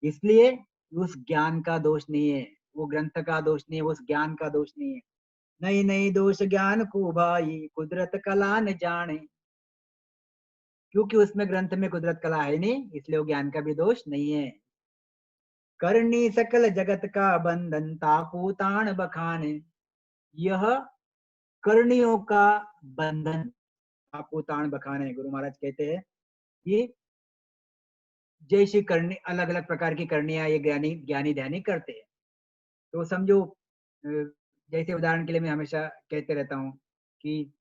इसलिए उस ज्ञान का दोष नहीं है, वो ग्रंथ का दोष नहीं है, उस ज्ञान का दोष नहीं है। नहीं नहीं दोष ज्ञान को भाई, कुदरत कला न जाने। क्योंकि उसमें ग्रंथ में कुदरत कला है नहीं, इसलिए वो ज्ञान का भी दोष नहीं है। करनी सकल जगत का बंधन, ताकू ताण बखाने। यह करनियों का बंधन, ताकू ताण बखाने। गुरु महाराज कहते हैं कि जैसी करनी, अलग अलग प्रकार की करनियां ये ज्ञानी ज्ञानी ध्यानी करते हैं। तो समझो जैसे उदाहरण के लिए मैं हमेशा कहते रहता हूँ कि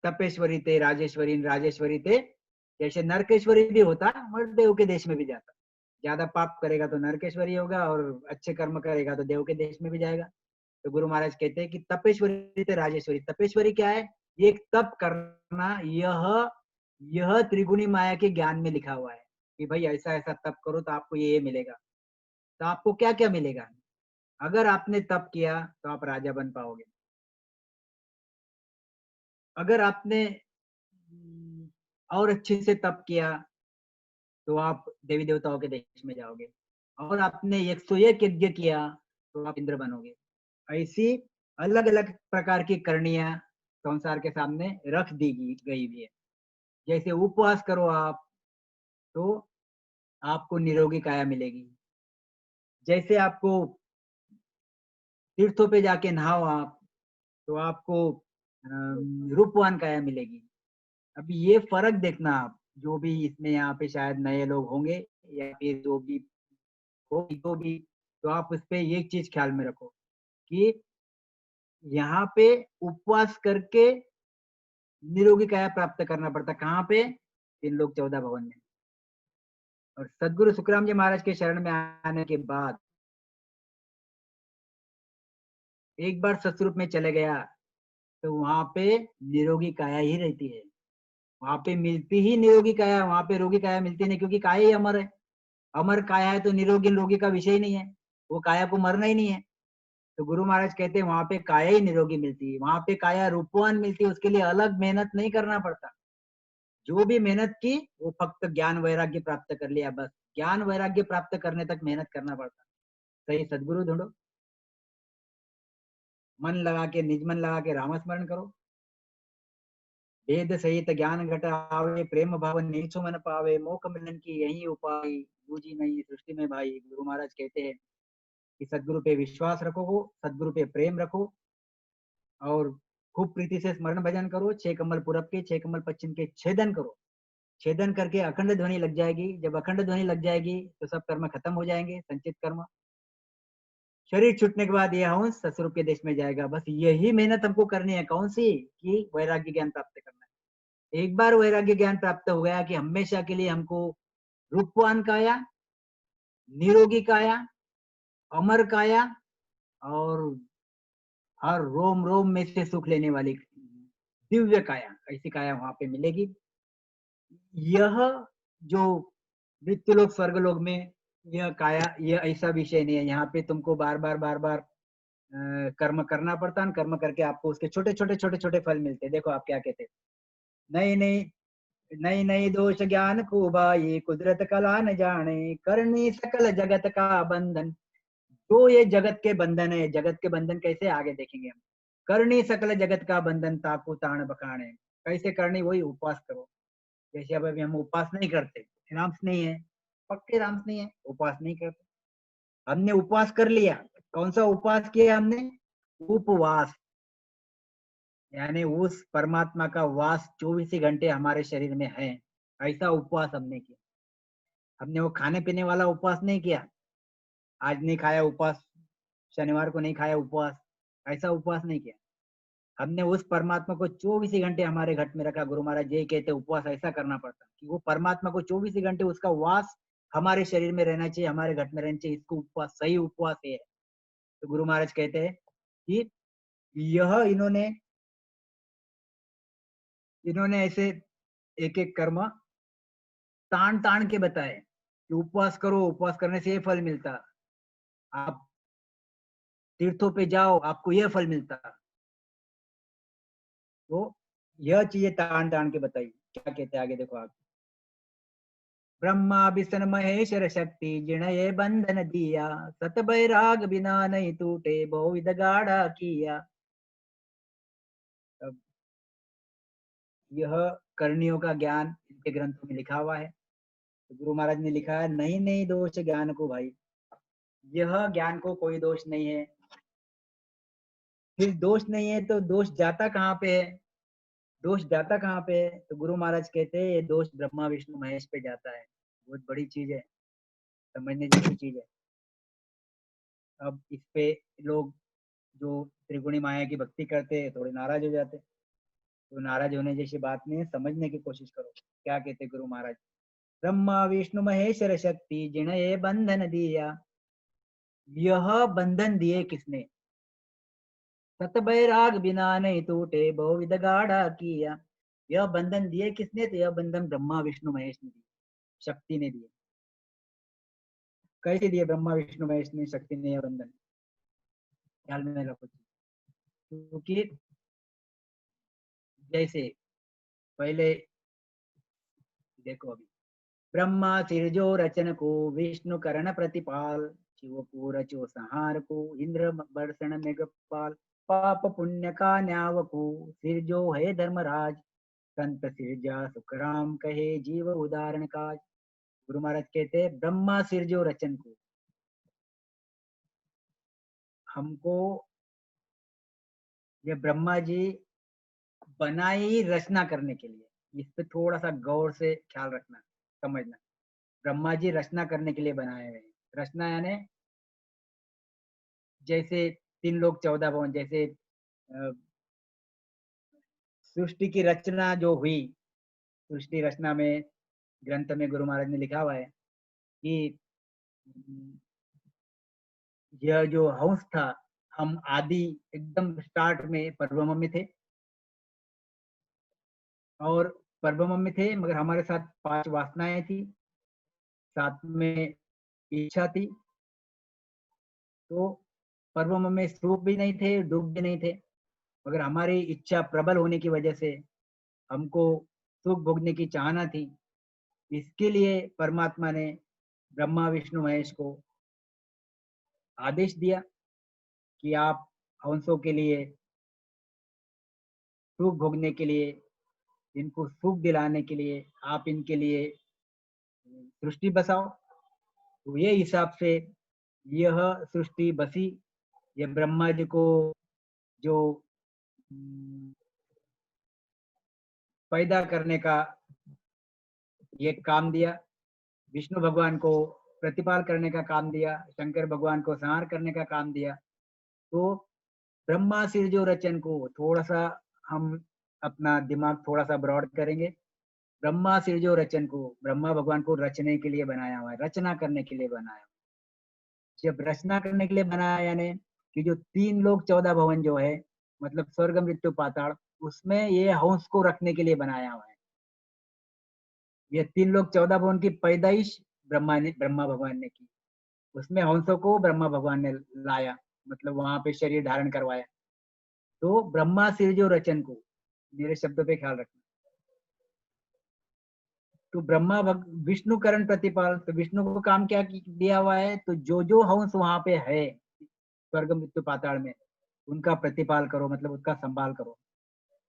तपेश्वरी थे राजेश्वरी, राजेश्वरी थे। जैसे नरकेश्वरी भी होता, मगर देव के देश में भी जाता। ज्यादा पाप करेगा तो नरकेश्वरी होगा, और अच्छे कर्म करेगा तो देव के देश में भी जाएगा। तो गुरु महाराज कहते हैं कि तपेश्वरी थे राजेश्वरी। तपेश्वरी क्या है? एक तप करना। यह त्रिगुणी माया के ज्ञान में लिखा हुआ है कि भाई ऐसा ऐसा तप करो तो आपको ये मिलेगा। तो आपको क्या क्या मिलेगा? अगर आपने तप किया तो आप राजा बन पाओगे। अगर आपने और अच्छे से तप किया तो आप देवी देवताओं के देश में जाओगे। और आपने 101 यज्ञ किया तो आप इंद्र बनोगे। ऐसी अलग अलग प्रकार की करणियां संसार के सामने रख दी गई भी है। जैसे उपवास करो आप तो आपको निरोगी काया मिलेगी। जैसे आपको तीर्थों पे जाके नहाओ आप तो आपको रूपवान काया मिलेगी। अभी ये फर्क देखना आप, जो भी इसमें यहाँ पे शायद नए लोग होंगे या फिर जो भी हो, जो भी, तो आप उस पे एक चीज ख्याल में रखो कि यहाँ पे उपवास करके निरोगी काया प्राप्त करना पड़ता। कहाँ पे? 3 लोक 14 भवन में। और सदगुरु सुखराम जी महाराज के शरण में आने के बाद एक बार सतरूप में चले गया तो वहां पे निरोगी काया ही रहती है। वहां पे मिलती ही निरोगी काया, वहां पे रोगी काया मिलती नहीं, क्योंकि काया ही अमर है। अमर काया है तो निरोगी रोगी का विषय ही नहीं है, वो काया को मरना ही नहीं है। तो गुरु महाराज कहते हैं वहां पे काया ही निरोगी मिलती है, वहां पे काया रूपवान मिलती है। उसके लिए अलग मेहनत नहीं करना पड़ता। जो भी मेहनत की वो फक्त ज्ञान वैराग्य प्राप्त कर लिया, बस। ज्ञान वैराग्य प्राप्त करने तक मेहनत करना पड़ता। सही सदगुरु ढूंढो, मन लगा के, निज मन लगा के राम स्मरण करो। वेद सहित ज्ञान घट आवे, प्रेम भाव नीचो मन पावे। मोक्ष मिलन की यही उपाय, दूजी नहीं सृष्टि में भाई। गुरु महाराज कहते हैं कि सदगुरु पे विश्वास रखो, सदगुरु पे प्रेम रखो, और खूब प्रीति से स्मरण भजन करो। 6 कमल पूरब के, 6 कमल पश्चिम के छेदन करो। छेदन करके अखंड ध्वनि लग जाएगी। जब अखंड ध्वनि लग जाएगी तो सब कर्म खत्म हो जाएंगे, संचित कर्म। शरीर छूटने के बाद यह हंस ससुर के देश में जाएगा। बस यही मेहनत हमको करनी है। कौन सी? कि वैराग्य ज्ञान प्राप्त करना है। एक बार वैराग्य ज्ञान प्राप्त हो गया कि हमेशा के लिए हमको रूपवान काया, निरोगी काया, अमर काया, और हर रोम रोम में से सुख लेने वाली दिव्य काया, ऐसी काया वहां पे मिलेगी। यह जो मृत्यु लोक स्वर्ग लोक में यह काया, यह ऐसा विषय नहीं है। यहाँ पे तुमको बार बार बार बार कर्म करना पड़ता है। कर्म करके आपको उसके छोटे छोटे छोटे छोटे फल मिलते हैं। देखो आप क्या कहते हैं, नहीं नहीं नहीं नहीं दोष ज्ञान को भाई, कुदरत कला न जाने। करनी सकल जगत का बंधन। तो ये जगत के बंधन है। जगत के बंधन कैसे, आगे देखेंगे हम। करनी सकल जगत का बंधन, ताकू ताण बखाने। कैसे करनी? वही उपवास करो। जैसे अब अभी हम उपवास नहीं करते, राम्स नहीं है, पक्के राम्स नहीं है, उपवास नहीं करते। हमने उपवास कर लिया। कौन सा उपवास किया हमने? उपवास, यानी उस परमात्मा का वास 24 घंटे हमारे शरीर में है, ऐसा उपवास हमने किया। हमने वो खाने पीने वाला उपवास नहीं किया, आज नहीं खाया उपवास, शनिवार को नहीं खाया उपवास, ऐसा उपवास नहीं किया। हमने उस परमात्मा को 24 घंटे हमारे घट में रखा। गुरु महाराज यही कहते उपवास ऐसा करना पड़ता कि वो परमात्मा को 24 घंटे उसका वास हमारे शरीर में रहना चाहिए, हमारे घट में रहना चाहिए। इसको उपवास, सही उपवास है। तो गुरु महाराज कहते हैं कि यह इन्होंने इन्होंने ऐसे एक एक कर्म तान तान के बताए कि उपवास करो, उपवास करने से ये फल मिलता। आप तीर्थों पे जाओ, आपको यह फल मिलता। तो यह चीजें तान तान के बताई। क्या कहते हैं आगे देखो आप। ब्रह्मा विष्णु महेश्वर शक्ति जिणये बंधन दिया, सत बैराग बिना नहीं टूटे बहुविध गाढ़ा किया। अब यह करणियों का ज्ञान इनके ग्रंथों में लिखा हुआ है। तो गुरु महाराज ने लिखा है, नहीं नहीं दोष ज्ञान को भाई, यह ज्ञान को कोई दोष नहीं है। फिर दोष नहीं है तो दोष जाता कहाँ पे है? दोष जाता कहाँ पे है? तो गुरु महाराज कहते हैं ये दोष ब्रह्मा विष्णु महेश पे जाता है। बहुत बड़ी चीज है, समझने जैसी चीज है। अब इस पे लोग जो त्रिगुणी माया की भक्ति करते हैं थोड़े नाराज हो जाते हैं। तो नाराज होने जैसी बात नहीं है, समझने की कोशिश करो क्या कहते गुरु महाराज। ब्रह्मा विष्णु महेश्वर शक्ति जिन्हें बंधन दिया, यह बंधन दिए किसने? सत बैराग बिना नहीं टूटे बहुविध गाढ़ा किया। यह बंधन दिए किसने? तो यह बंधन ब्रह्मा विष्णु महेश ने दिए, शक्ति ने दिए। कैसे दिए ब्रह्मा विष्णु महेश ने, शक्ति ने यह बंधन? ख्याल में रखो। क्योंकि जैसे पहले देखो, अभी ब्रह्मा सिरजो रचन को, विष्णु करण प्रतिपाल, शिव को रचो संहार को, इंद्र बर्षण मेघपाल, पाप पुण्य का न्याव को, सिरजो है धर्मराज, संत सिरजा सुखराम कहे जीव उदाहरण काज। गुरु महाराज कहते हैं ब्रह्मा सिरजो रचन को, हमको ये ब्रह्मा जी बनाई रचना करने के लिए। इस पे थोड़ा सा गौर से ख्याल रखना, समझना। ब्रह्मा जी रचना करने के लिए बनाए हुए हैं। रचना यानी जैसे 3 लोग 14 भवन, जैसे सृष्टि की रचना जो हुई, सृष्टि रचना में ग्रंथ में गुरु महाराज ने लिखा हुआ है कि यह जो हंस था, हम आदि एकदम स्टार्ट में परब्रह्म में थे, और परब्रह्म में थे, मगर हमारे साथ 5 वासनाएं थी, साथ में इच्छा थी। तो परब्रह्म में सुख भी नहीं थे, दुख भी नहीं थे, मगर हमारी इच्छा प्रबल होने की वजह से हमको सुख भोगने की चाहना थी। इसके लिए परमात्मा ने ब्रह्मा विष्णु महेश को आदेश दिया कि आप हंसों के लिए, सुख भोगने के लिए, इनको सुख दिलाने के लिए आप इनके लिए सृष्टि बसाओ। तो ये हिसाब से यह सृष्टि बसी। ये ब्रह्मा जी को जो पैदा करने का ये काम दिया, विष्णु भगवान को प्रतिपाल करने का काम दिया, शंकर भगवान को संहार करने का काम दिया। तो ब्रह्मा सिरजो रचन को थोड़ा सा हम अपना दिमाग थोड़ा सा ब्रॉड करेंगे। ब्रह्मा सिरजो रचन को, ब्रह्मा भगवान को रचने के लिए बनाया हुआ है, रचना करने के लिए बनाया। जब रचना करने के लिए बनाया यानी कि जो 3 लोग 14 भवन जो है, मतलब स्वर्ग मृत्यु पाताल, उसमें ये हंस को रखने के लिए बनाया हुआ है। ये 3 लोग 14 भवन की पैदाइश ब्रह्मा भगवान ने की। उसमें हंसों को ब्रह्मा भगवान ने लाया, मतलब वहां पे शरीर धारण करवाया। तो ब्रह्मा सिरजो रचन को, मेरे शब्दों पे ख्याल रखना। तो ब्रह्मा विष्णु करण प्रतिपाल, तो विष्णु को काम क्या दिया हुआ है? तो जो हंस वहां पे है स्वर्ग मृत्यु पाताल में, उनका प्रतिपाल करो, मतलब उसका संभाल करो।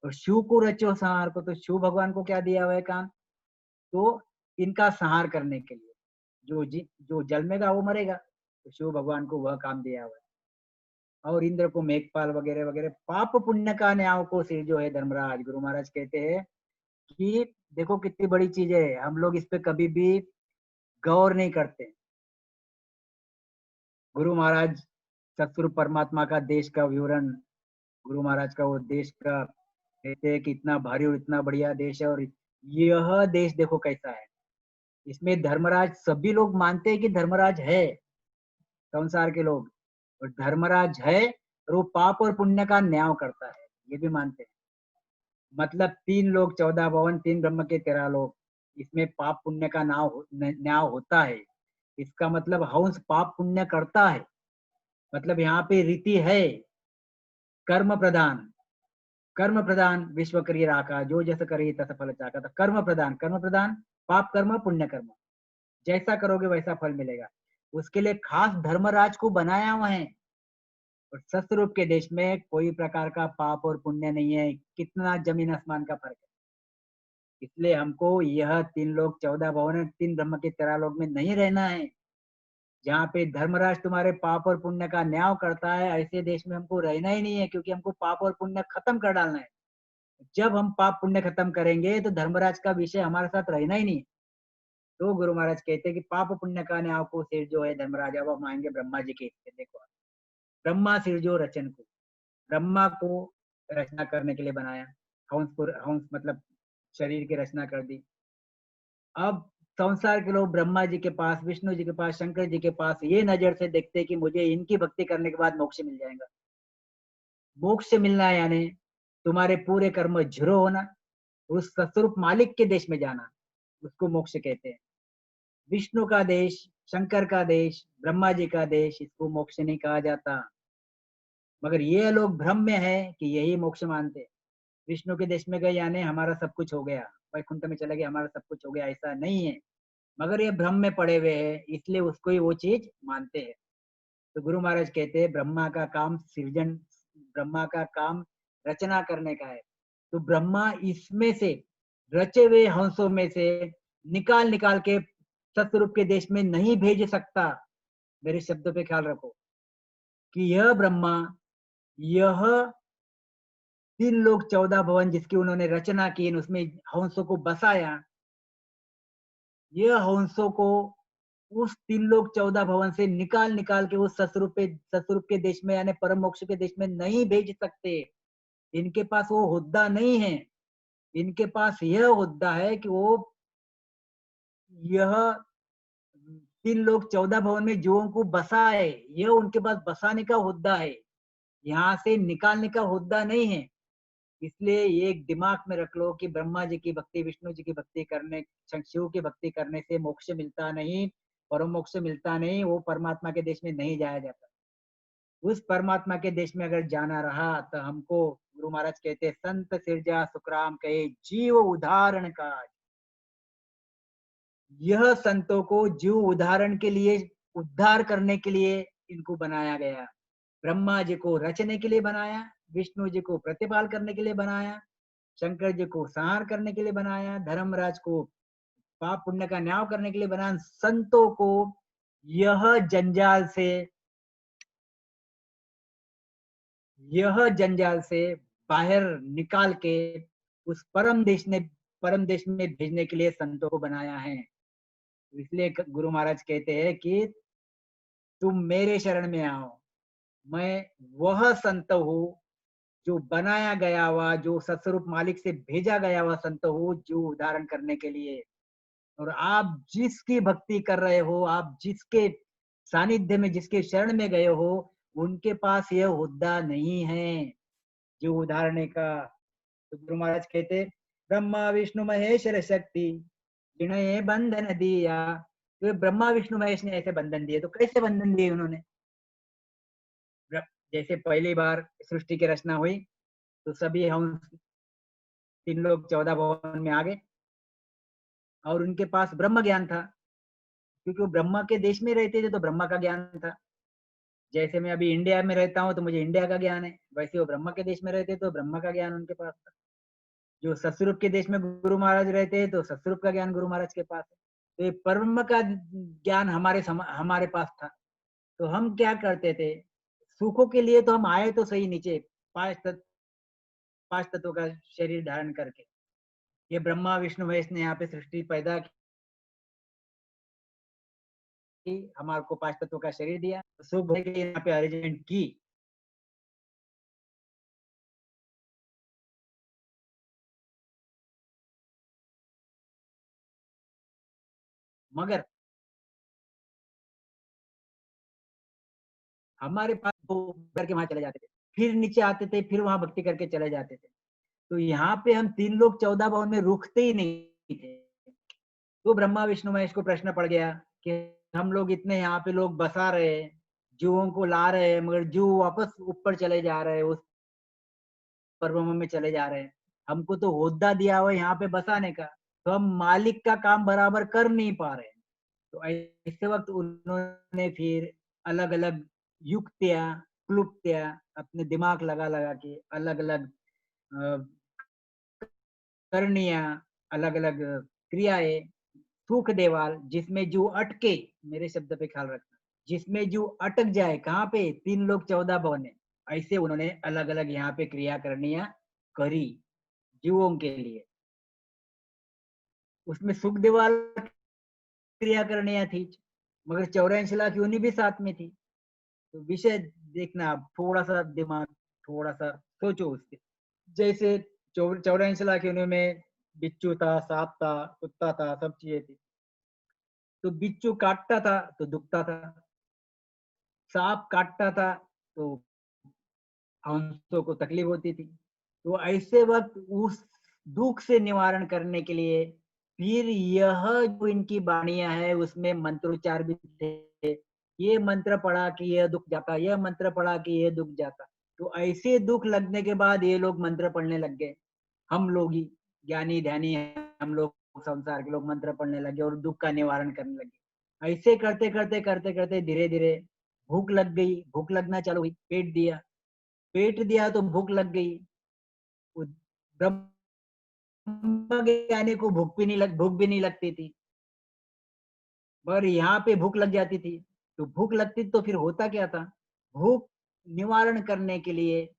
और शिव को रचो संहार को, तो शिव भगवान को क्या दिया हुआ है काम? तो इनका संहार करने के लिए, जो जन्मेगा वो मरेगा, तो शिव भगवान को वह काम दिया हुआ है। और इंद्र को मेघपाल वगैरह वगैरह। पाप पुण्य का न्याय को सिर जो है धर्मराज। गुरु महाराज कहते हैं कि देखो कितनी बड़ी चीज है, हम लोग इस पे कभी भी गौर नहीं करते। गुरु महाराज सतगुरु परमात्मा का देश का विवरण, गुरु महाराज का वो देश का कहते हैं कि इतना भारी और इतना बढ़िया देश है, और यह देश देखो कैसा है। इसमें धर्मराज, सभी लोग मानते हैं कि धर्मराज है, संसार के लोग, और धर्मराज है और वो पाप और पुण्य का न्याय करता है, ये भी मानते हैं। मतलब 3 लोग 14 भवन, 3 ब्रह्म के 13 लोग, इसमें पाप पुण्य का न्याय होता है। इसका मतलब हंस पाप पुण्य करता है, मतलब यहाँ पे रीति है कर्म प्रधान। कर्म प्रधान विश्व करिए राखा, जो जैसे करिए तस फल चाका। तो कर्म प्रधान, कर्म प्रधान, पाप कर्म पुण्य कर्म। जैसा करोगे वैसा फल मिलेगा। उसके लिए खास धर्मराज को बनाया हुआ है। और सतरूप के देश में कोई प्रकार का पाप और पुण्य नहीं है, कितना जमीन आसमान का फर्क है। इसलिए हमको यह 3 लोक 14 भवन 3 ब्रह्म के 13 लोक में नहीं रहना है। जहाँ पे धर्मराज तुम्हारे पाप और पुण्य का न्याय करता है, ऐसे देश में हमको रहना ही नहीं है, क्योंकि हमको पाप और पुण्य खत्म कर डालना है। जब हम पाप पुण्य खत्म करेंगे तो धर्मराज का विषय हमारे साथ रहना ही नहीं है। तो गुरु महाराज कहते हैं कि पाप पुण्य का न्याय को सिर जो है धर्मराज, अब हम आएंगे ब्रह्मा जी के हिस्से। देखो, ब्रह्मा सिर जो रचन को, ब्रह्मा को रचना करने के लिए बनाया। हंस मतलब शरीर की रचना कर दी। अब संसार के लोग ब्रह्मा जी के पास, विष्णु जी के पास, शंकर जी के पास ये नजर से देखते कि मुझे इनकी भक्ति करने के बाद मोक्ष मिल जाएगा। मोक्ष मिलना यानी तुम्हारे पूरे कर्म झीरो होना, उस सतरूप मालिक के देश में जाना, उसको मोक्ष कहते हैं। विष्णु का देश, शंकर का देश, ब्रह्मा जी का देश, इसको मोक्ष नहीं कहा जाता। मगर ये लोग भ्रम में है कि यही मोक्ष मानते हैं। विष्णु के देश में गए यानी हमारा सब कुछ हो गया, वैकुंठ में चले गए हमारा सब कुछ हो गया, ऐसा नहीं है। मगर ये भ्रम में पड़े हुए हैं, इसलिए उसको ही वो चीज मानते हैं। तो गुरु महाराज कहते हैं ब्रह्मा का काम सृजन, ब्रह्मा का काम रचना करने का है। तो ब्रह्मा इसमें से रचे हुए हंसों में से निकाल निकाल के सतरूप के देश में नहीं भेज सकता। मेरे शब्दों पे ख्याल रखो कि यह ब्रह्मा, यह 3 लोक 14 भवन जिसकी उन्होंने रचना की, उसमें हंसों को बसाया, यह हंसों को उस 3 लोक 14 भवन से निकाल निकाल के उस सतरूप के देश में यानी परम मोक्ष के देश में नहीं भेज सकते। इनके पास वो हुद्दा नहीं है। इनके पास यह हुद्दा है कि वो यह 3 लोक 14 भवन में जीवों को बसाए, यह उनके पास बसाने का हुद्दा है, यहाँ से निकालने का हुद्दा नहीं है। इसलिए ये एक दिमाग में रख लो कि ब्रह्मा जी की भक्ति, विष्णु जी की भक्ति करने, शिव की भक्ति करने से मोक्ष मिलता नहीं, परम मोक्ष मिलता नहीं, वो परमात्मा के देश में नहीं जाया जाता। उस परमात्मा के देश में अगर जाना रहा तो हमको गुरु महाराज कहते संत सिरजा सुखराम कहे जीव उदाहरण का। यह संतों को जीव उदाहरण के लिए, उद्धार करने के लिए इनको बनाया गया। ब्रह्मा जी को रचने के लिए बनाया, विष्णु जी को प्रतिपाल करने के लिए बनाया, शंकर जी को संहार करने के लिए बनाया, धर्मराज को पाप पुण्य का न्याय करने के लिए बनाया, संतों को यह जंजाल से, यह जंजाल से बाहर निकाल के उस परम देश में भेजने के लिए संतों को बनाया है। इसलिए गुरु महाराज कहते हैं कि तुम मेरे शरण में आओ, मैं वह संत हूँ जो बनाया गया हुआ, जो सतस्वरूप मालिक से भेजा गया हुआ संत हूँ, जो उदाहरण करने के लिए। और आप जिसकी भक्ति कर रहे हो, आप जिसके सानिध्य में, जिसके शरण में गए हो, उनके पास यह हुद्दा नहीं है जो उदाहरण का। तो गुरु महाराज कहते ब्रह्मा विष्णु महेश्वर शक्ति जिन्हें बंधन दिया। तो ब्रह्मा विष्णु महेश ने ऐसे बंधन दिए, तो कैसे बंधन दिए उन्होंने? जैसे पहली बार सृष्टि की रचना हुई तो सभी हम 3 लोक 14 भवन में आ गए और उनके पास ब्रह्म ज्ञान था, क्योंकि वो ब्रह्मा के देश में रहते थे तो ब्रह्मा का ज्ञान था। जैसे मैं अभी इंडिया में रहता हूँ तो मुझे इंडिया का ज्ञान है, वैसे वो ब्रह्मा के देश में रहते तो ब्रह्मा का ज्ञान उनके पास था। जो सतस्वरूप के देश में गुरु महाराज रहते हैं तो सतस्वरूप का ज्ञान गुरु महाराज के पास है। तो ये ब्रह्म का ज्ञान हमारे पास था। तो हम क्या करते थे, सुखों के लिए तो हम आए तो सही नीचे, 5 तत्वों का शरीर धारण करके। ये ब्रह्मा विष्णु महेश ने यहाँ पे सृष्टि पैदा की, हमारे को 5 तत्वों का शरीर दिया, सुख भोगने के लिए यहाँ पे अरेंजमेंट की। मगर हमारे पास वो करके वहां चले जाते थे, फिर नीचे आते थे, फिर वहां भक्ति करके चले जाते थे। तो यहाँ पे हम 3 लोक 14 भवन में रुकते ही नहीं थे। तो ब्रह्मा विष्णु महेश को प्रश्न पड़ गया कि हम लोग इतने यहाँ पे लोग बसा रहे, जीवों को ला रहे हैं, मगर जीव वापस ऊपर चले जा रहे हैं, उस परब्रह्म में चले जा रहे हैं। हमको तो होद्दा दिया हुआ यहाँ पे बसाने का, तो हम मालिक का काम बराबर कर नहीं पा रहे हैं। तो ऐसे वक्त उन्होंने फिर अलग अलग युक्तियां क्लुप्तियां अपने दिमाग लगा लगा के अलग अलग करणियां अलग अलग क्रियाएं सूख देवाल जिसमें जो अटके, मेरे शब्द पे ख्याल रखना, जिसमें जो अटक जाए, कहाँ पे 3 लोक 14 भवन है, ऐसे उन्होंने अलग अलग यहाँ पे क्रिया करणियां करी जीवों के लिए। उसमें सुख देवाल क्रिया करणियां थी, मगर 84 लाख योनि भी साथ में थी। तो विषय देखना आप, थोड़ा सा दिमाग थोड़ा सा सोचो उसके। जैसे 84 लाख योनि में बिच्छू था, सांप था, कुत्ता था, सब चीजें थी। तो बिच्छू काटता था तो दुखता था, सांप काटता था तो हंसों को तकलीफ होती थी। तो ऐसे वक्त उस दुख से निवारण करने के लिए फिर यह जो इनकी वाणियां है उसमें मंत्रोच्चार भी थे। ये मंत्र पढ़ा कि यह दुख जाता, यह मंत्र पढ़ा कि यह दुख जाता। तो ऐसे दुख लगने के बाद ये लोग मंत्र पढ़ने लग गए। हम लोग ही ज्ञानी ध्यानी हम लोग संसार के लोग मंत्र पढ़ने लगे और दुख का निवारण करने लगे। ऐसे करते करते करते करते धीरे धीरे भूख लग गई, भूख लगना चालू हुई, पेट दिया, पेट दिया तो भूख लग गई। ब्रह्म ज्ञानी को भूख भी नहीं लगती थी, पर यहाँ पे भूख लग जाती थी। तो भूख लगती तो फिर होता क्या था, भूख निवारण करने के लिए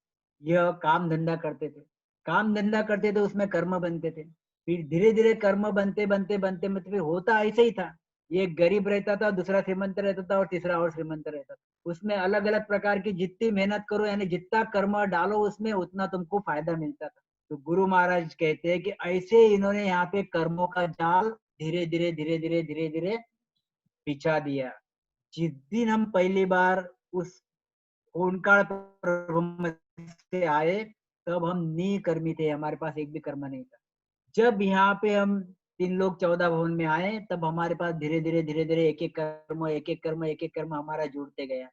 यह काम धंधा करते थे, काम धंधा करते थे, उसमें कर्म बनते थे। फिर धीरे धीरे कर्म बनते बनते बनते मतलब फिर होता ऐसे ही था। ये गरीब रहता था, दूसरा श्रीमंत रहता था और तीसरा और श्रीमंत रहता था। उसमें अलग अलग प्रकार की जितनी मेहनत करो यानी जितना कर्म डालो उसमें उतना तुमको फायदा मिलता था। तो गुरु महाराज कहते हैं कि ऐसे इन्होंने यहाँ पे कर्मों का जाल धीरे धीरे धीरे धीरे धीरे धीरे बिछा दिया। जिस दिन हम पहली बार उस ओंकार ब्रह्म से आए तब हम निकर्मी थे, हमारे पास एक भी कर्म नहीं था। जब यहाँ पे हम 3 लोक 14 भवन में आए तब हमारे पास धीरे धीरे धीरे धीरे एक एक कर्म एक एक कर्म एक एक कर्म हमारा जुड़ते गया।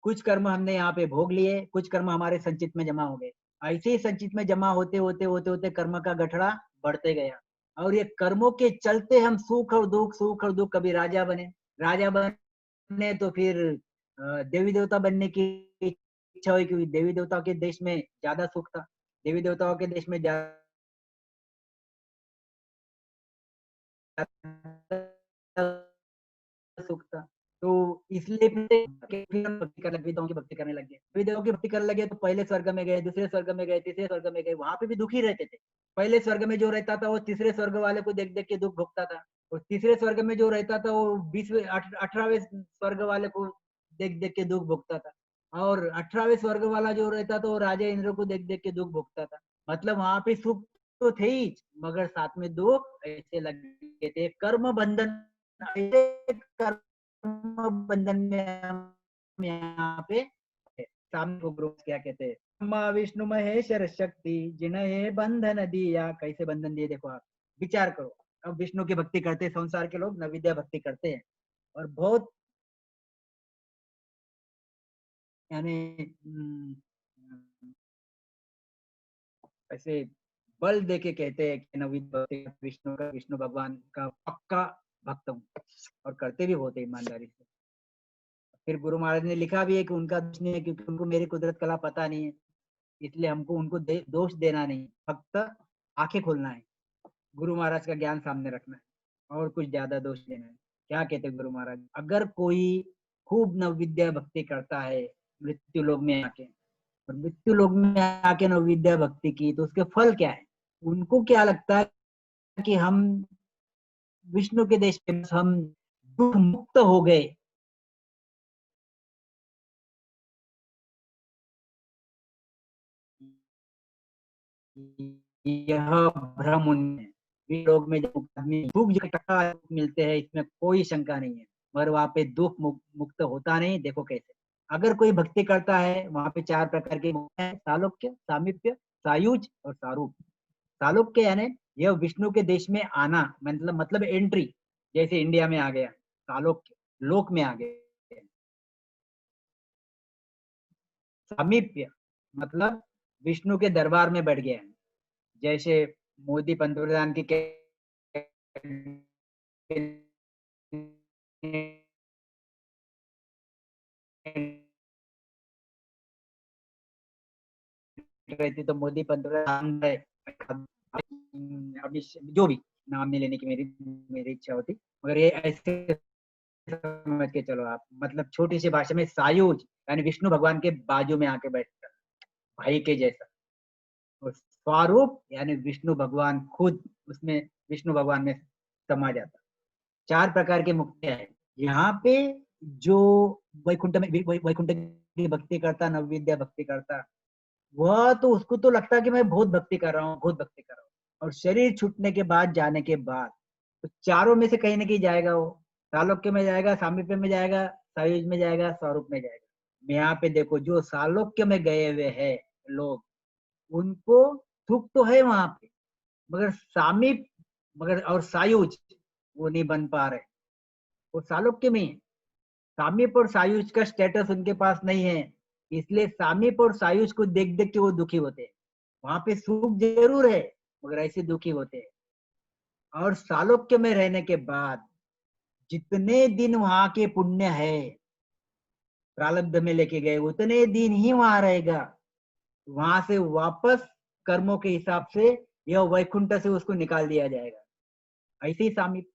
कुछ कर्म हमने यहाँ पे भोग लिए, कुछ कर्म हमारे संचित में जमा हो गए। ऐसे ही संचित में जमा होते होते होते होते कर्म का गठड़ा बढ़ते गया। और ये कर्मों के चलते हम सुख और दुख, कभी राजा बने, राजा बने तो फिर देवी देवता बनने की इच्छा हुई, क्योंकि देवी देवताओं के देश में ज्यादा सुख था, देवी देवताओं के देश में ज्यादा सुख था। तो इसलिए फिर हम भक्ति करने लगे, की भक्ति करने लगे, देवों की भक्ति करने लगे। तो पहले स्वर्ग में गए, दूसरे स्वर्ग में गए, तीसरे स्वर्ग में गए, वहां पे भी दुखी रहते थे। पहले स्वर्ग में जो रहता था वो तीसरे स्वर्ग वाले को देख देख के दुख भोगता था, और तीसरे स्वर्ग में जो रहता था वो 18वें स्वर्ग वाले को देख देख के दुख भोगता था, और 18वें स्वर्ग वाला जो रहता था वो राजा इंद्र को देख देख के दुख भोगता था। मतलब वहां पे सुख तो थे ही मगर साथ में दुख ऐसे लगे थे। कर्म बंधन, ऐसे कर्म बंधन में हम यहाँ पे सामने को ग्रुप क्या कहते हैं, ब्रह्मा विष्णु महेश्वर शक्ति जिन्हें बंधन दिया। कैसे बंधन दिए देखो आप, विचार करो। अब विष्णु की भक्ति करते हैं संसार के लोग, नवविद्या भक्ति करते हैं और बहुत यानी ऐसे बल दे के कहते हैं कि नवविद्या भक्ति विष्णु भगवान का पक्का भक्त हूँ, और करते भी बहुत ईमानदारी से। फिर गुरु महाराज ने लिखा भी है कि उनका दोष नहीं है, क्योंकि उनको मेरी कुदरत कला पता नहीं है, इसलिए हमको उनको दोष देना नहीं, फक्त आंखें खोलना है, गुरु महाराज का ज्ञान सामने रखना है और कुछ ज्यादा दोष देना है। क्या कहते गुरु महाराज, अगर कोई खूब नवविद्या भक्ति करता है मृत्यु लोक में आके, और मृत्यु लोक में आके नवविद्या भक्ति की, तो उसके फल क्या है? उनको क्या लगता है कि हम विष्णु के देश में हम दुख मुक्त हो गए। यह भ्रम उनमें, लोग में जब आदमी दुख टका मिलते हैं इसमें कोई शंका नहीं है, मगर वहां पे दुख मुक्त होता नहीं। देखो कैसे, अगर कोई भक्ति करता है वहां पे 4 प्रकार के मुक्त है, सालोक्य, सामीप्य, सायुज और सारूप। सालोक्य यानी यह विष्णु के देश में आना, मतलब एंट्री, जैसे इंडिया में आ गया सालोक्य, लोक में आ गया। सामीप्य मतलब विष्णु के दरबार में बैठ गया है, जैसे मोदी पंतप्रधान की रहती तो मोदी पंतप्रधान है, अभी जो भी नाम नहीं लेने की मेरी मेरी इच्छा होती, मगर ये ऐसे समझ के चलो आप, मतलब छोटी सी भाषा में सायुज यानी विष्णु भगवान के बाजू में आके बैठता, भाई के जैसा। और स्वरूप यानी विष्णु भगवान खुद उसमें, विष्णु भगवान में समा जाता। चार प्रकार के मुक्तियां हैं यहाँ पे। जो वैकुंठ में वैकुंठ की भक्ति करता, नवविद्या भक्ति करता, वह तो उसको तो लगता है कि मैं बहुत भक्ति कर रहा हूँ, बहुत भक्ति कर रहा हूँ। और शरीर छूटने के बाद, जाने के बाद, तो चारों में से कहीं ना कहीं जाएगा वो। सालोक्य में जाएगा, सामीप्य में जाएगा, सायुज में जाएगा, स्वरूप में जाएगा। यहाँ पे देखो, जो सालोक्य में गए हुए हैं लोग, उनको सुख तो है वहां पे, मगर सामीप, मगर और सायुज वो नहीं बन पा रहे। वो सालोक्य में, सामीप और सायुज का स्टेटस उनके पास नहीं है, इसलिए सामीप और सायुज को देख देख के वो दुखी होते हैं। वहां पे सुख जरूर है, मगर ऐसे दुखी होते हैं। और सालोक्य में रहने के बाद जितने दिन वहां के पुण्य है, प्रारब्ध में लेके गए, उतने दिन ही वहां रहेगा। वहां से वापस कर्मों के हिसाब से यह वैकुंठ से उसको निकाल दिया जाएगा। ऐसे ही सामीप,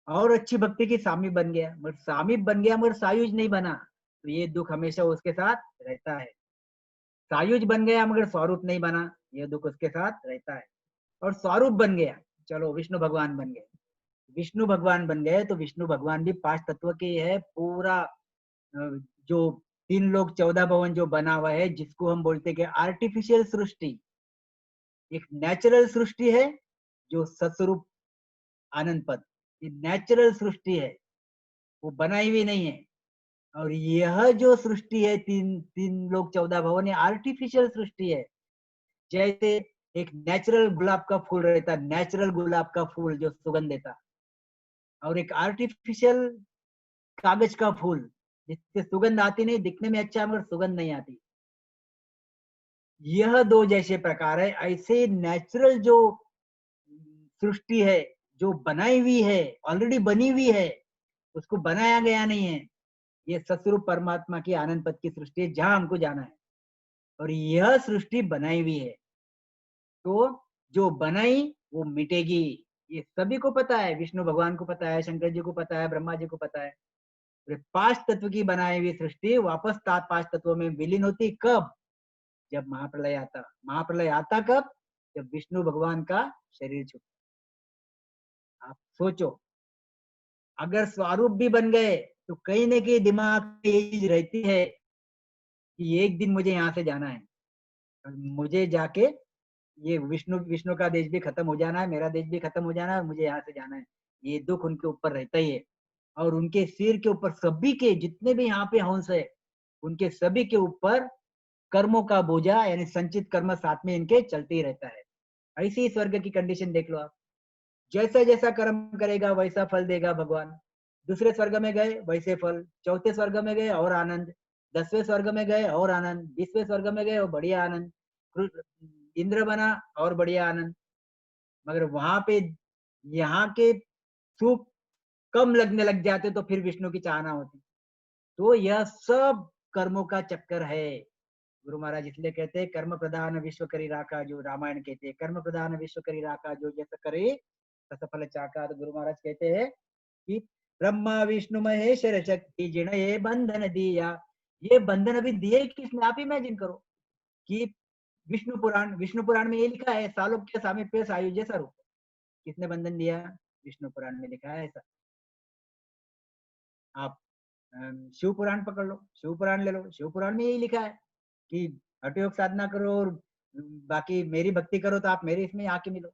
और अच्छी भक्ति की सामीप बन गया, मगर सामीप बन गया मगर सायुज नहीं बना, तो ये दुख हमेशा उसके साथ रहता है। सायुज बन गया मगर स्वरूप नहीं बना, यह दुख उसके साथ रहता है। और स्वरूप बन गया, चलो विष्णु भगवान बन गए। विष्णु भगवान बन गए तो विष्णु भगवान भी पांच तत्व के है पूरा। जो तीन लोग 14 भवन जो बना हुआ है, जिसको हम बोलते हैं कि आर्टिफिशियल सृष्टि, एक नेचुरल सृष्टि है जो सस्वरूप आनंद पद, ये नेचुरल सृष्टि है, वो बनाई हुई नहीं है। और यह जो सृष्टि है, तीन तीन लोग 14 भवन, ये आर्टिफिशियल सृष्टि है। जैसे एक नेचुरल गुलाब का फूल रहता, नेचुरल गुलाब का फूल जो सुगंध देता, और एक आर्टिफिशियल कागज का फूल जिससे सुगंध आती नहीं, दिखने में अच्छा मगर सुगंध नहीं आती। यह दो जैसे प्रकार है, ऐसे नेचुरल जो सृष्टि है, जो बनाई हुई है, ऑलरेडी बनी हुई है, उसको बनाया गया नहीं है। ये सस्वरूप परमात्मा की आनंद पद की सृष्टि है, जहां हमको जाना है। और यह सृष्टि बनाई हुई है, तो जो बनाई वो मिटेगी। ये सभी को पता है, विष्णु भगवान को पता है, शंकर जी को पता है, ब्रह्मा जी को पता है। पांच तत्व की बनाई हुई सृष्टि वापस पांच तत्वों में विलीन होती कब? जब महाप्रलय आता। महाप्रलय आता कब? जब विष्णु भगवान का शरीर छूटा। आप सोचो, अगर स्वरूप भी बन गए तो कहीं ना कहीं दिमाग में ये चीज रहती है कि एक दिन मुझे यहाँ से जाना है, और मुझे जाके ये विष्णु विष्णु का देश भी खत्म हो जाना है, मेरा देश भी खत्म हो जाना है, मुझे यहाँ से जाना है। ये दुख उनके ऊपर रहता ही है। और उनके सिर के ऊपर सभी के जितने भी यहाँ पे हंस है, उनके सभी के ऊपर कर्मों का बोझा, यानी संचित कर्म साथ में इनके चलते ही रहता है। ऐसी ही स्वर्ग की कंडीशन देख लो आप, जैसा जैसा कर्म करेगा वैसा फल देगा भगवान। दूसरे स्वर्ग में गए वैसे फल, चौथे स्वर्ग में गए और आनंद, 10वें स्वर्ग में गए और आनंद, 20वें स्वर्ग में गए और बढ़िया आनंद, इंद्र बना और बढ़िया आनंद। मगर वहां पे यहाँ के सुख कम लगने लग जाते तो फिर विष्णु की चाहना होती। तो यह सब कर्मों का चक्कर है। गुरु महाराज इसलिए कहते हैं कर्म प्रधान विश्व करी राका, जो रामायण कहते हैं कर्म प्रधान विश्व करी राका, जो जैसा करे सफल चाका। तो गुरु महाराज कहते हैं कि ब्रह्मा विष्णु महेश्वर शक्ति जिण ये बंधन दिया। ये बंधन अभी दिए किसने? आप इमेजिन करो कि विष्णु पुराण में ये लिखा है सालोक्य सामीप्य सायुज्य स्वरूप, किसने बंधन दिया? विष्णु पुराण में लिखा है ऐसा। आप शिव पुराण पकड़ लो, शिव पुराण ले लो, शिव पुराण में यही लिखा है कि हठयोग साधना करो और बाकी मेरी भक्ति करो तो आप मेरे इसमें आके मिलो।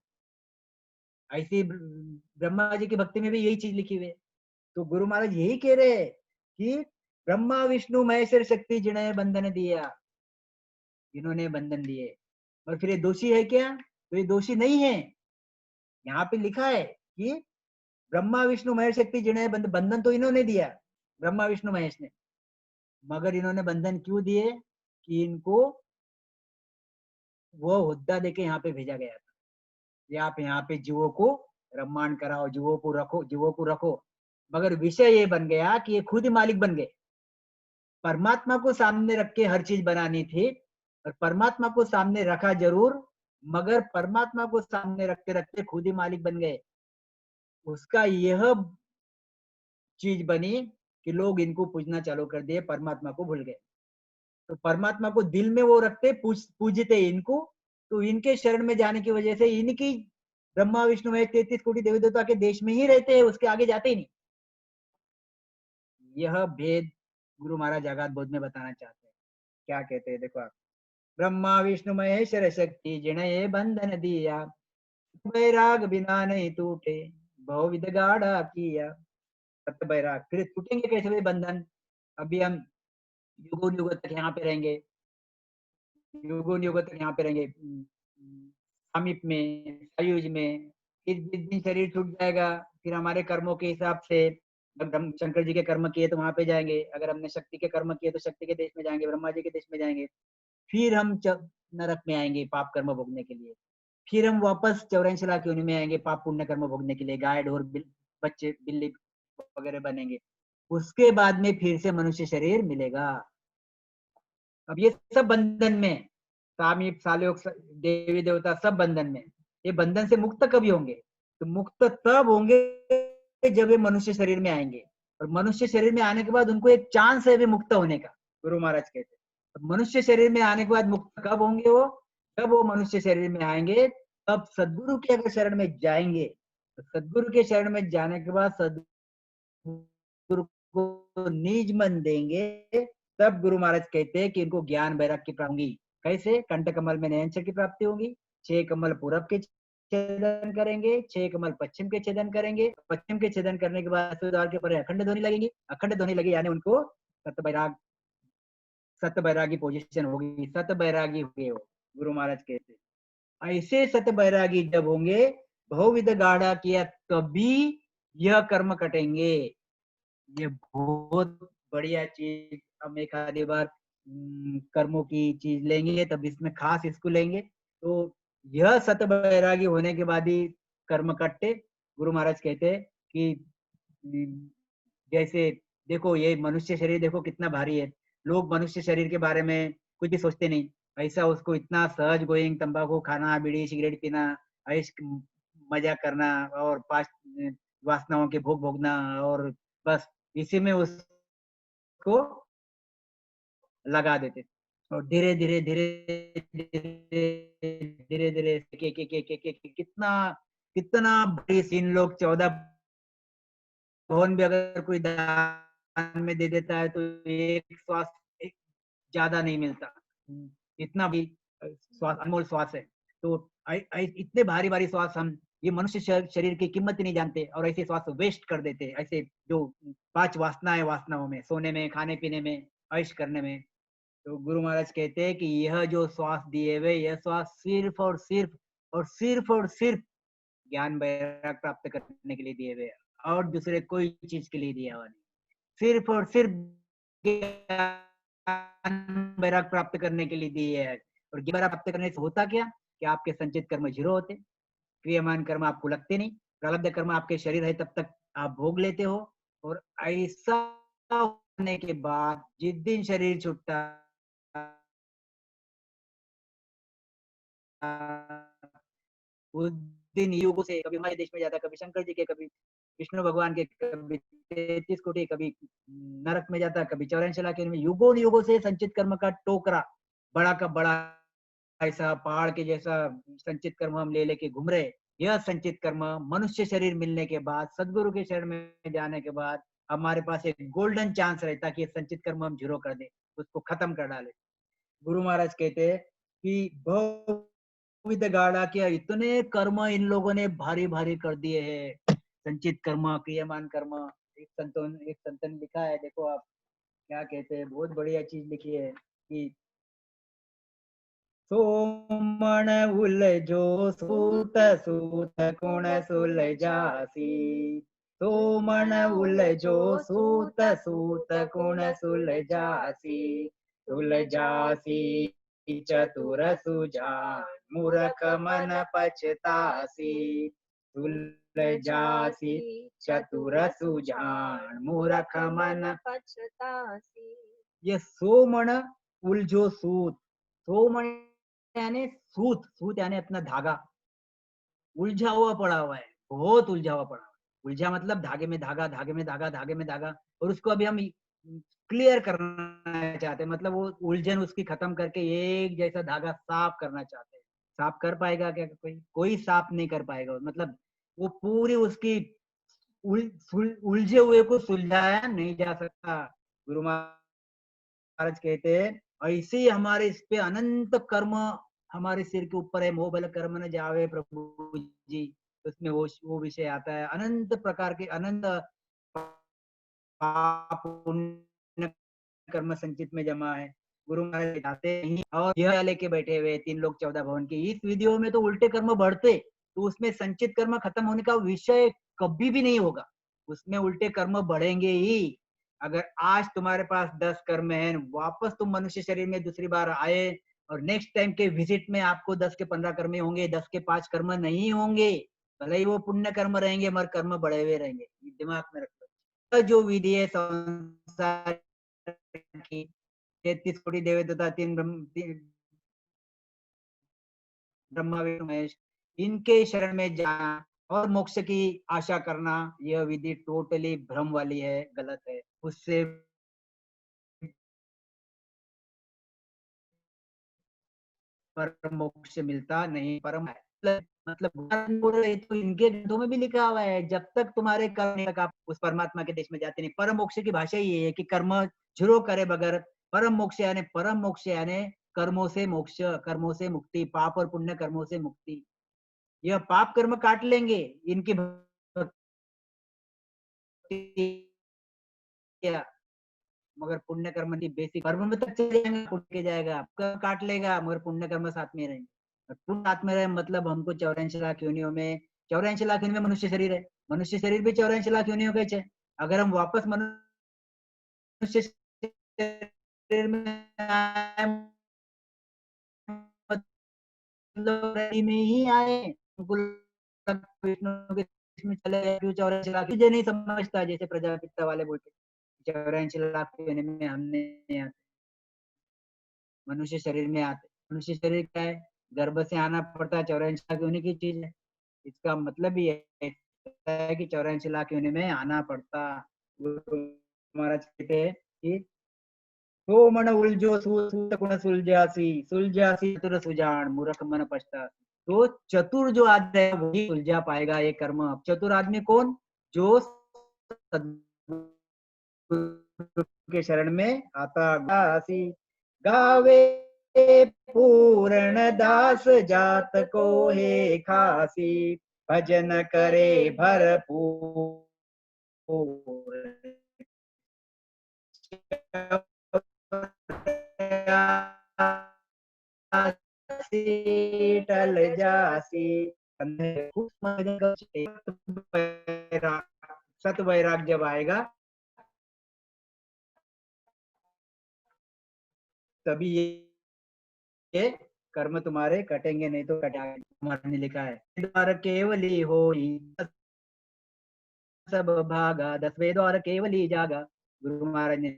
ऐसी ब्रह्मा जी की भक्ति में भी यही चीज लिखी हुई है। तो गुरु महाराज यही कह रहे हैं कि ब्रह्मा विष्णु महेश्वर शक्ति जिन्हें बंधन दिया, इन्होंने बंधन दिए। और फिर ये दोषी है क्या? तो ये दोषी नहीं है। यहाँ पे लिखा है कि ब्रह्मा विष्णु महेश शक्ति जिन्हें बंधन तो इन्होंने दिया, ब्रह्मा विष्णु महेश ने, मगर इन्होंने बंधन क्यों दिए? कि इनको वो हुद्दा देके यहाँ पे भेजा गया था, या आप यहाँ पे जीवों को रमान कराओ, जीवों को रखो, जीवों को रखो। मगर विषय ये बन गया कि ये खुद ही मालिक बन गए। परमात्मा को सामने रख के हर चीज बनानी थी, और परमात्मा को सामने रखा जरूर, मगर परमात्मा को सामने रखते रखते खुद ही मालिक बन गए। उसका यह चीज बनी कि लोग इनको पूजना चालू कर दिए, परमात्मा को भूल गए। तो परमात्मा को दिल में वो रखते, पूजते इनको, तो इनके शरण में जाने की वजह से इनकी ब्रह्मा विष्णु महेश 33 कोटि देवी देवता के देश में ही रहते हैं, उसके आगे जाते ही नहीं। यह भेद गुरु महाराज जागात बोध में बताना चाहते हैं। क्या कहते हैं देखो आप, ब्रह्मा विष्णु महेश्वर शक्ति जिन्हें बंधन दिया, बैराग बिना नहीं टूटे, बहुविध गाढ़ा किया। सत्य बैराग, फिर टूटेंगे कैसे वे बंधन? अभी हम युगों युगों तक यहाँ पे रहेंगे, युगों युगों तक यहाँ पे रहेंगे, समीप में, आयुष में। इस दिन शरीर छूट जाएगा, फिर हमारे कर्मों के हिसाब से, अगर हम शंकर जी के कर्म किए तो वहां पे जाएंगे, अगर हमने शक्ति के कर्म किए तो शक्ति के देश में जाएंगे, ब्रह्मा जी के देश में जाएंगे। फिर हम नरक में आएंगे पाप कर्म भोगने के लिए। फिर हम वापस 84 लाख योनि में आएंगे पाप पुण्य कर्म भोगने के लिए, गाय ढोर बच्चे बिल्ली वगैरह बनेंगे। उसके बाद में फिर से मनुष्य शरीर मिलेगा। अब ये सब बंधन में, सामीप सालोक देवी देवता सब बंधन में। ये बंधन से मुक्त कभी होंगे? तो मुक्त तब होंगे जब ये मनुष्य शरीर में आएंगे, और मनुष्य शरीर में आने के बाद उनको एक चांस है भी मुक्त होने का, गुरु महाराज कहते हैं। मनुष्य शरीर में आने के बाद मुक्त कब होंगे वो? जब वो मनुष्य शरीर में आएंगे, तब सदगुरु के अगर शरण में जाएंगे, तो सदगुरु के शरण में जाने के बाद सदगुरु को निज मन देंगे, तब गुरु महाराज कहते हैं कि इनको ज्ञान वैराग्य की प्राप्ति होगी। कैसे? कंठ कमल में नयन की प्राप्ति होगी, 6 कमल पूरब के छेदन करेंगे, 6 कमल पश्चिम के छेदन करेंगे, पश्चिम के छेदन करने के बाद द्वार के पर अखंड ध्वनि लगेगी, अखंड ध्वनि लगी यानी उनको सत बैरागी पोजीशन होगी, सत बैरागी होंगे वो, गुरु महाराज कहते हैं। ऐसे सत बैरागी जब होंगे, बहुविध गाढ़ा किया, तभी यह कर्म कटेंगे। ये बहुत बढ़िया चीज, हम एक आधी बार कर्मों की चीज लेंगे, तब इसमें खास इसको लेंगे। तो यह सत बैरागी होने के बाद ही कर्म कटते। गुरु महाराज कहते हैं कि जैसे देखो ये मनुष्य शरीर देखो कितना भारी है, लोग मनुष्य शरीर के बारे में कुछ भी सोचते नहीं। ऐसा उसको इतना सहज गोइंग, तंबाकू खाना, बीड़ी सिगरेट पीना, ऐश मजा करना, और पांच वासनाओं के भोग भोगना, और बस इसी में उसको लगा देते। और धीरे धीरे धीरे धीरे धीरे कितना कितना बड़ी सीन, लोग 14 भवन भी अगर कोई दान में दे देता है तो एक श्वास ज्यादा नहीं मिलता, इतना भी श्वास अनमोल श्वास है। तो इतने भारी भारी श्वास हम ये मनुष्य शरीर की कीमत ही नहीं जानते, और ऐसे श्वास वेस्ट कर देते, ऐसे जो 5 वासना है, वासनाओं में, सोने में, खाने पीने में, ऐश करने में। तो गुरु महाराज कहते हैं कि यह जो श्वास दिए हुए, यह श्वास सिर्फ और सिर्फ और सिर्फ और सिर्फ ज्ञान वैराग प्राप्त करने के लिए दिए हुए, और दूसरे कोई चीज के लिए दिया हुआ नहीं। सिर्फ और सिर्फ ज्ञान वैराग प्राप्त करने के लिए दिए है। और ज्ञान वैराग प्राप्त करने से होता क्या कि आपके संचित कर्म 0 होते, क्रियमान कर्म आपको लगते नहीं, प्रारब्ध कर्म आपके शरीर है तब तक आप भोग लेते हो। और ऐसा होने के बाद जिस दिन शरीर छूटता, उस दिन युगों से कभी हमारे देश में जाता, कभी शंकर जी के, कभी विष्णु भगवान के, कभी 33 कोटि, कभी नरक में जाता, कभी 84 लाख में, युगों युगों से संचित कर्म का टोकरा बड़ा का बड़ा ऐसा पहाड़ के जैसा संचित कर्म हम ले लेके घूम रहे। यह संचित कर्म मनुष्य शरीर मिलने के बाद, सदगुरु के शरण में जाने के बाद हमारे पास एक गोल्डन चांस रहता कि संचित कर्म हम 0 कर दे, उसको खत्म कर डाले। गुरु महाराज कहते हैं कि बहुविध गाढ़ा किया, इतने कर्म इन लोगों ने भारी भारी कर दिए हैं, संचित कर्म, क्रियमान कर्म। एक संत ने लिखा है, देखो आप क्या कहते हैं, बहुत बढ़िया चीज लिखी है कि सोमण उलझो सूत सूत कुण सुलझासी, सोमण उलझो सूत सूत कुण सुलझासी, सुलझासी चतुर सुजान मूर्ख मन पछतासी, जासी चतुर सुजान मूर्ख मन पछतासी। ये सोमण उलझो सूत, सोमण यानी सूत, सूत यानी अपना धागा उलझा हुआ पड़ा हुआ है, बहुत उलझा हुआ पड़ा हुआ है। उलझा मतलब धागे में धागा, धागे में धागा, धागे में धागा, और उसको अभी हम क्लियर करना चाहते हैं, मतलब वो उलझन उसकी खत्म करके एक जैसा धागा साफ करना चाहते हैं। साफ कर पाएगा क्या कोई? कोई साफ नहीं कर पाएगा, मतलब वो पूरी उसकी उलझे हुए को सुलझाया नहीं जा सकता। गुरु महाराज कहते हैं ऐसे ही हमारे इस पे अनंत कर्म हमारे सिर के ऊपर है, मोह बल कर्म न जावे प्रभु जी, उसमें वो विषय आता है, अनंत प्रकार के अनंत पाप पुण्य कर्म संचित में जमा है। गुरु महाराज जाते नहीं और यह लेके बैठे हुए 3 लोग 14 भवन के। इस वीडियो में तो उल्टे कर्म बढ़ते, तो उसमें संचित कर्म खत्म होने का विषय कभी भी नहीं होगा, उसमें उल्टे कर्म बढ़ेंगे ही। अगर आज तुम्हारे पास 10 कर्म है, वापस तुम मनुष्य शरीर में दूसरी बार आए और नेक्स्ट टाइम के विजिट में आपको 10 के 15 कर्म होंगे, 10 के 5 कर्म नहीं होंगे, भले ही वो पुण्य कर्म रहेंगे मगर कर्म बढ़े हुए रहेंगे, दिमाग में रखो। जो विधि है संसार की, 33 कोटि देवता, 3 ब्रह्मा विष्णु महेश, इनके शरण में जाना और मोक्ष की आशा करना, यह विधि टोटली भ्रम वाली है, गलत है। उससे परम मोक्ष मिलता नहीं। परम मतलब तो इनके ग्रंथों में भी लिखा हुआ है, जब तक तुम्हारे कर्म तक आप उस परमात्मा के देश में जाते नहीं। परम मोक्ष की भाषा ये है कि कर्म शुरू करे बगैर परम मोक्ष यानी, परम मोक्ष यानी कर्मों से मोक्ष, कर्मों से मुक्ति, पाप और पुण्य कर्मों से मुक्ति। यह पाप कर्म काट लेंगे, इनकी क्या, मगर पुण्य कर्म की बेसिक कर्म में तक चले जाएंगे, पुण्य जाएगा, आपका काट लेगा मगर पुण्य कर्म साथ में रहेंगे। पुण्य साथ में रहे मतलब हमको 84 लाख योनियों में, 84 लाख योनियों में मनुष्य शरीर है, मनुष्य शरीर भी 84 लाख योनियों का है। अगर हम वापस मनुष्य शरीर में आए, मतलब में ही आए, विष्णु के इसमें चले गए, 84 लाख ये नहीं समझता, जैसे प्रजापिता वाले बोलते 84 लाख योनि में हमने मनुष्य शरीर में आते। मनुष्य शरीर क्या है, गर्भ से आना पड़ता है, 84 लाख योनि की चीज है। इसका मतलब ये है कि 84 लाख योनि में आना पड़ता। गुरु महाराज कहते हैं कि सोमण उलझो सूत गुण सुलझासी, सुलझासी चतुर सुजान मूर्ख मन पछतासी। तो चतुर जो आदमी है वही सुलझा पाएगा ये कर्म। अब चतुर आदमी कौन? जो के शरण में आता गासी, गावे पूर्ण दास जात को हे खासी, भजन करे भरपूर टल जासी। सत वैराग जब आएगा तभी ये कर्म तुम्हारे कटेंगे, नहीं तो कटेंगे। हमारे ने लिखा है द्वार केवली हो सब भागा, 10वें द्वार केवली जागा। गुरु महाराज ने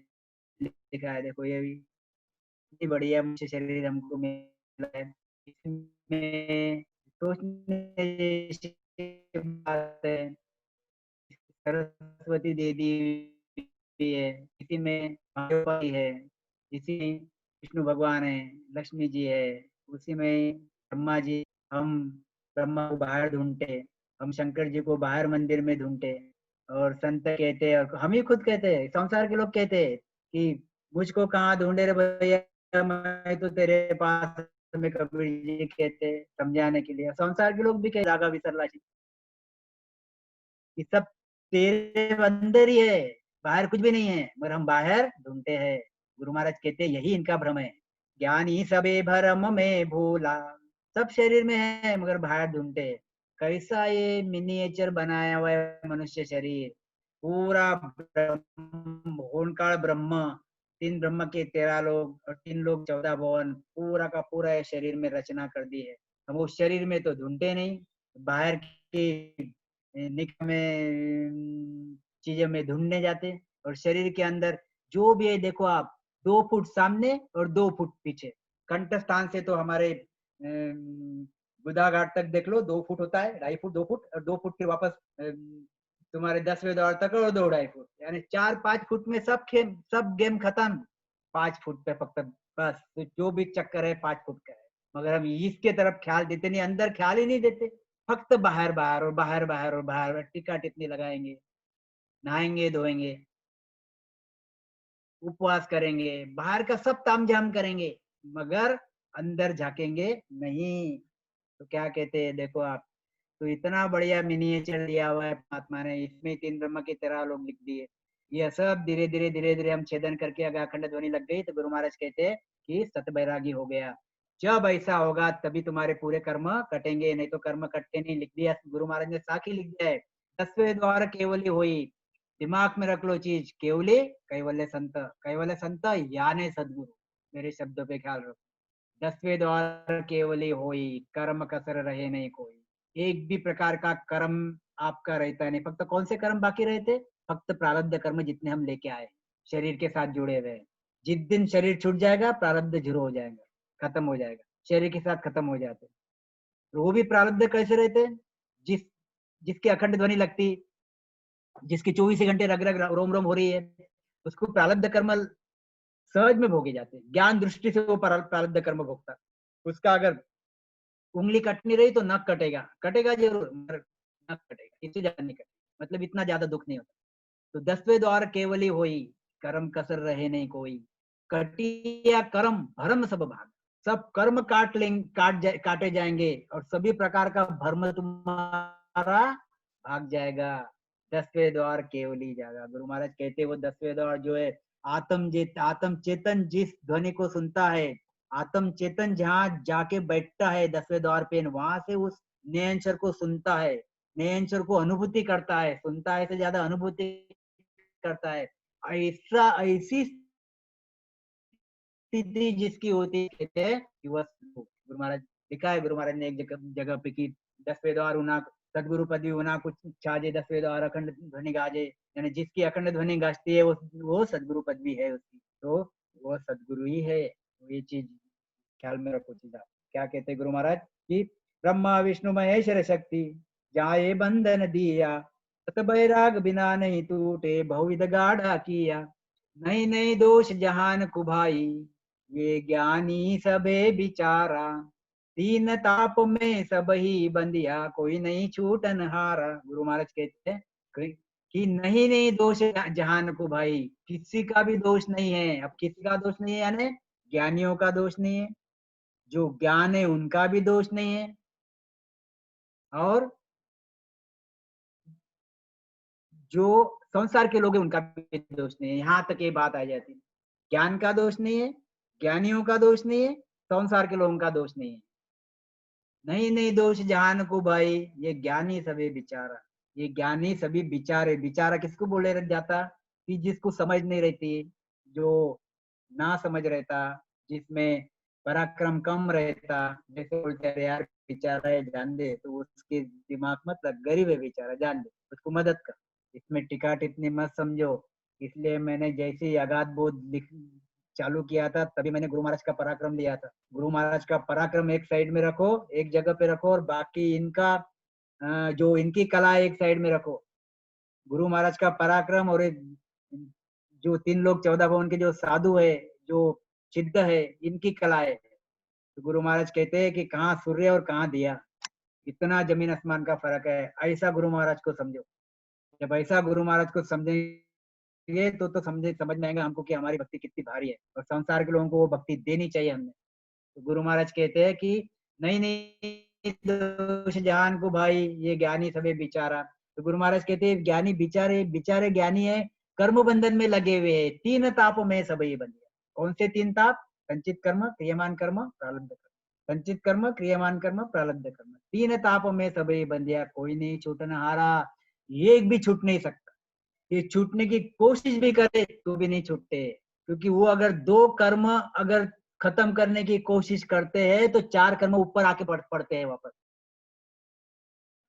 लिखा है, देखो ये भी इतनी बढ़िया मनुष्य शरीर हमको मिला है, इसमें सोचने जैसी बात है। सरस्वती देवी भी है, इसी में महादेव है, इसी में विष्णु भगवान है, लक्ष्मी जी है, उसी में ब्रह्मा जी। हम ब्रह्मा को बाहर ढूंढते, हम शंकर जी को बाहर मंदिर में ढूंढते, और संत कहते हैं और हम ही खुद कहते हैं, संसार के लोग कहते हैं कि मुझको कहाँ ढूंढे रे भैया, मैं तो तेरे पास में। कबीर जी कहते हैं समझाने के लिए, संसार के लोग भी कहते जागा विसरला ये सब तेरे अंदर ही है, बाहर कुछ भी नहीं है, मगर हम बाहर ढूंढते हैं। गुरु महाराज कहते हैं यही इनका भ्रम है। ज्ञानी सबे भरम में भूला, सब शरीर में है मगर बाहर ढूंढते हैं। कैसा ये मिनिएचर बनाया हुआ है मनुष्य शरीर, पूरा ब्रह्म ओंकार ब्रह्म, 3 ब्रह्म के 13 लोग और 3 लोग 14 भवन, पूरा का पूरा ये शरीर में रचना कर दी है। हम उस शरीर में तो ढूंढते नहीं, बाहर की निकम में चीजें में ढूंढने जाते, और शरीर के अंदर जो भी है देखो आप, 2 फुट सामने और 2 फुट पीछे। कंठस्थान से तो हमारे गुदाघाट तक देख लो 2 फुट होता है, 2.5 फुट, 2 फुट, और 2 फुट फिर वापस तुम्हारे 10वें द्वार तक, और 2.5 फुट, यानी 4-5 फुट में सब गेम खत्म। 5 फुट पे फक्त बस, तो जो भी चक्कर है 5 फुट का है, मगर हम इसके तरफ ख्याल देते नहीं, अंदर ख्याल ही नहीं देते, फक्त बाहर बाहर और बाहर बाहर और बाहर टीका टिप्पणी लगाएंगे, नहाएंगे धोएंगे, उपवास करेंगे, बाहर का सब तामझाम करेंगे, मगर अंदर झाकेंगे नहीं। तो क्या कहते हैं देखो आप, तो इतना बढ़िया मिनिएचर दिया हुआ है परमात्मा ने, इसमें 3 ब्रह्म की तरह लोग लिख दिए। ये सब धीरे धीरे हम छेदन करके अगर अखंड ध्वनि लग गई तो गुरु महाराज कहते हैं कि सत बैरागी हो गया। जब ऐसा होगा तभी तुम्हारे पूरे कर्म कटेंगे, नहीं तो कर्म कटते नहीं। लिख दिया गुरु महाराज ने, साथ ही लिख दिया है, 10वें द्वार केवली हुई। दिमाग में रख लो चीज, केवली कैवल्य संत, कैवल्य संत यानी सदगुरु, मेरे शब्दों पे ख्याल रखो। 10वें द्वार केवली होई, कर्म कसर रहे नहीं कोई। एक भी प्रकार का कर्म आपका रहता नहीं, फक्त कौन से कर्म बाकी रहते, फक्त प्रारब्ध कर्म जितने हम लेके आए शरीर के साथ जुड़े हुए। जिस दिन शरीर छूट जाएगा प्रारब्ध जीरो हो जाएगा, खत्म हो जाएगा, शरीर के साथ खत्म हो जाते। तो वो भी प्रारब्ध कैसे रहते, जिस जिसकी अखंड ध्वनि लगती, जिसकी 24 घंटे रग रग रोम रोम हो रही है, उसको प्रारब्ध कर्म सहज में भोगे जाते हैं। ज्ञान दृष्टि से वो प्रारब्ध कर्म भोगता, उसका अगर उंगली कट नहीं रही तो नख कटेगा, कटेगा जरूर मगर नख कटेगा, इससे ज्यादा नहीं कटेगा, मतलब इतना ज्यादा दुख नहीं होता। तो 10वें द्वार केवली होई, कर्म कसर रहे नहीं कोई। कटिया कर्म भरम सब भाग, सब कर्म काटे जाएंगे और सभी प्रकार का भ्रम तुम्हारा भाग जाएगा। 10वें द्वार केवली जाएगा। गुरु महाराज कहते वो 10वें द्वार जो है, आत्म चेतन जिस ध्वनि को सुनता है, आत्म चेतन जहाँ जाके बैठता है 10वें द्वार पे, वहां से उस नयनचर को सुनता है, नयनचर को अनुभूति करता है, सुनता है से ज्यादा अनुभूति करता है। ऐसी स्थिति जिसकी होती कहते हैं कि वह गुरु महाराज, लिखा है गुरु महाराज ने एक जगह पे कि 10वें द्वार उना सदगुरु पदवी उना कुछ छाजे, 10वें द्वार अखंड ध्वनि गाजे, यानी जिसकी अखंड ध्वनि गाजती है वो सदगुरु पदवी है उसकी, तो वो सदगुरु ही है। तो ये चीज ख्याल में रखो चीजा। क्या कहते गुरु महाराज कि ब्रह्मा विष्णु महेश्वर शक्ति जाए बंधन दिया, सत बैराग बिना नहीं टूटे बहुविध गाढ़ा किया। नहीं नहीं दोष जहान कुभाई, ये ज्ञानी सबे बिचारा, तीन ताप में सब ही बंदिया, कोई नहीं छूटन हारा। गुरु महाराज कहते हैं कि नहीं नहीं दोष जहान को भाई, किसी का भी दोष नहीं है। अब किसी का दोष नहीं है यानी ज्ञानियों का दोष नहीं है, जो ज्ञान है उनका भी दोष नहीं है, और जो संसार के लोग हैं उनका भी दोष नहीं है। यहाँ तक ये बात आ जाती है, ज्ञान का दोष नहीं है, ज्ञानियों का दोष नहीं है, संसार के लोगों का दोष नहीं है। नहीं नहीं दोष जहान को भाई, ये ज्ञानी सभी बिचारा, ये ज्ञानी सभी बिचारे। बिचारा किसको बोले रख जाता कि जिसको समझ नहीं रहती, जो ना समझ रहता, जिसमें पराक्रम कम रहता, जैसे बोलते हैं यार बेचारा है जान दे, तो उसके दिमाग मतलब गरीब है बेचारा, जान दे उसको मदद कर, इसमें टिका टिप्पणी मत समझो। इसलिए मैंने जैसे ही अगाध बोध लिख चालू किया था तभी मैंने गुरु महाराज का पराक्रम लिया था। गुरु महाराज का पराक्रम एक साइड में रखो, एक जगह पे रखो, और बाकी इनका जो इनकी कला एक साइड में रखो। गुरु महाराज का पराक्रम और एक जो 3 लोग 14 भवन के जो साधु है, जो सिद्ध है, इनकी कला है। तो गुरु महाराज कहते हैं कि कहाँ सूर्य और कहाँ दिया, इतना जमीन आसमान का फर्क है। ऐसा गुरु महाराज को समझो। जब ऐसा गुरु महाराज को समझेंगे तो समझ में आएगा हमको कि हमारी भक्ति कितनी भारी है, और संसार के लोगों को वो भक्ति देनी चाहिए हमने। तो गुरु महाराज कहते हैं कि नहीं नहीं दोष जहान को भाई, ये ज्ञानी सभी बिचारा। तो गुरु महाराज कहते हैं ज्ञानी बिचारे, बिचारे ज्ञानी है, कर्म बंधन में लगे हुए हैं, 3 तापों में सभी बंधे। कौन से 3 ताप? संचित कर्म, क्रियमान कर्म, प्रारब्ध कर्म। संचित कर्म, क्रियमान कर्म, प्रारब्ध कर्म, 3 तापों में सभी बंधिया, कोई नहीं छूटन हारा। एक भी छूट नहीं सकता, ये छूटने की कोशिश भी करे तो भी नहीं छूटते, क्योंकि वो अगर 2 कर्म अगर खत्म करने की कोशिश करते हैं तो 4 कर्म ऊपर आके पड़ते हैं वापस।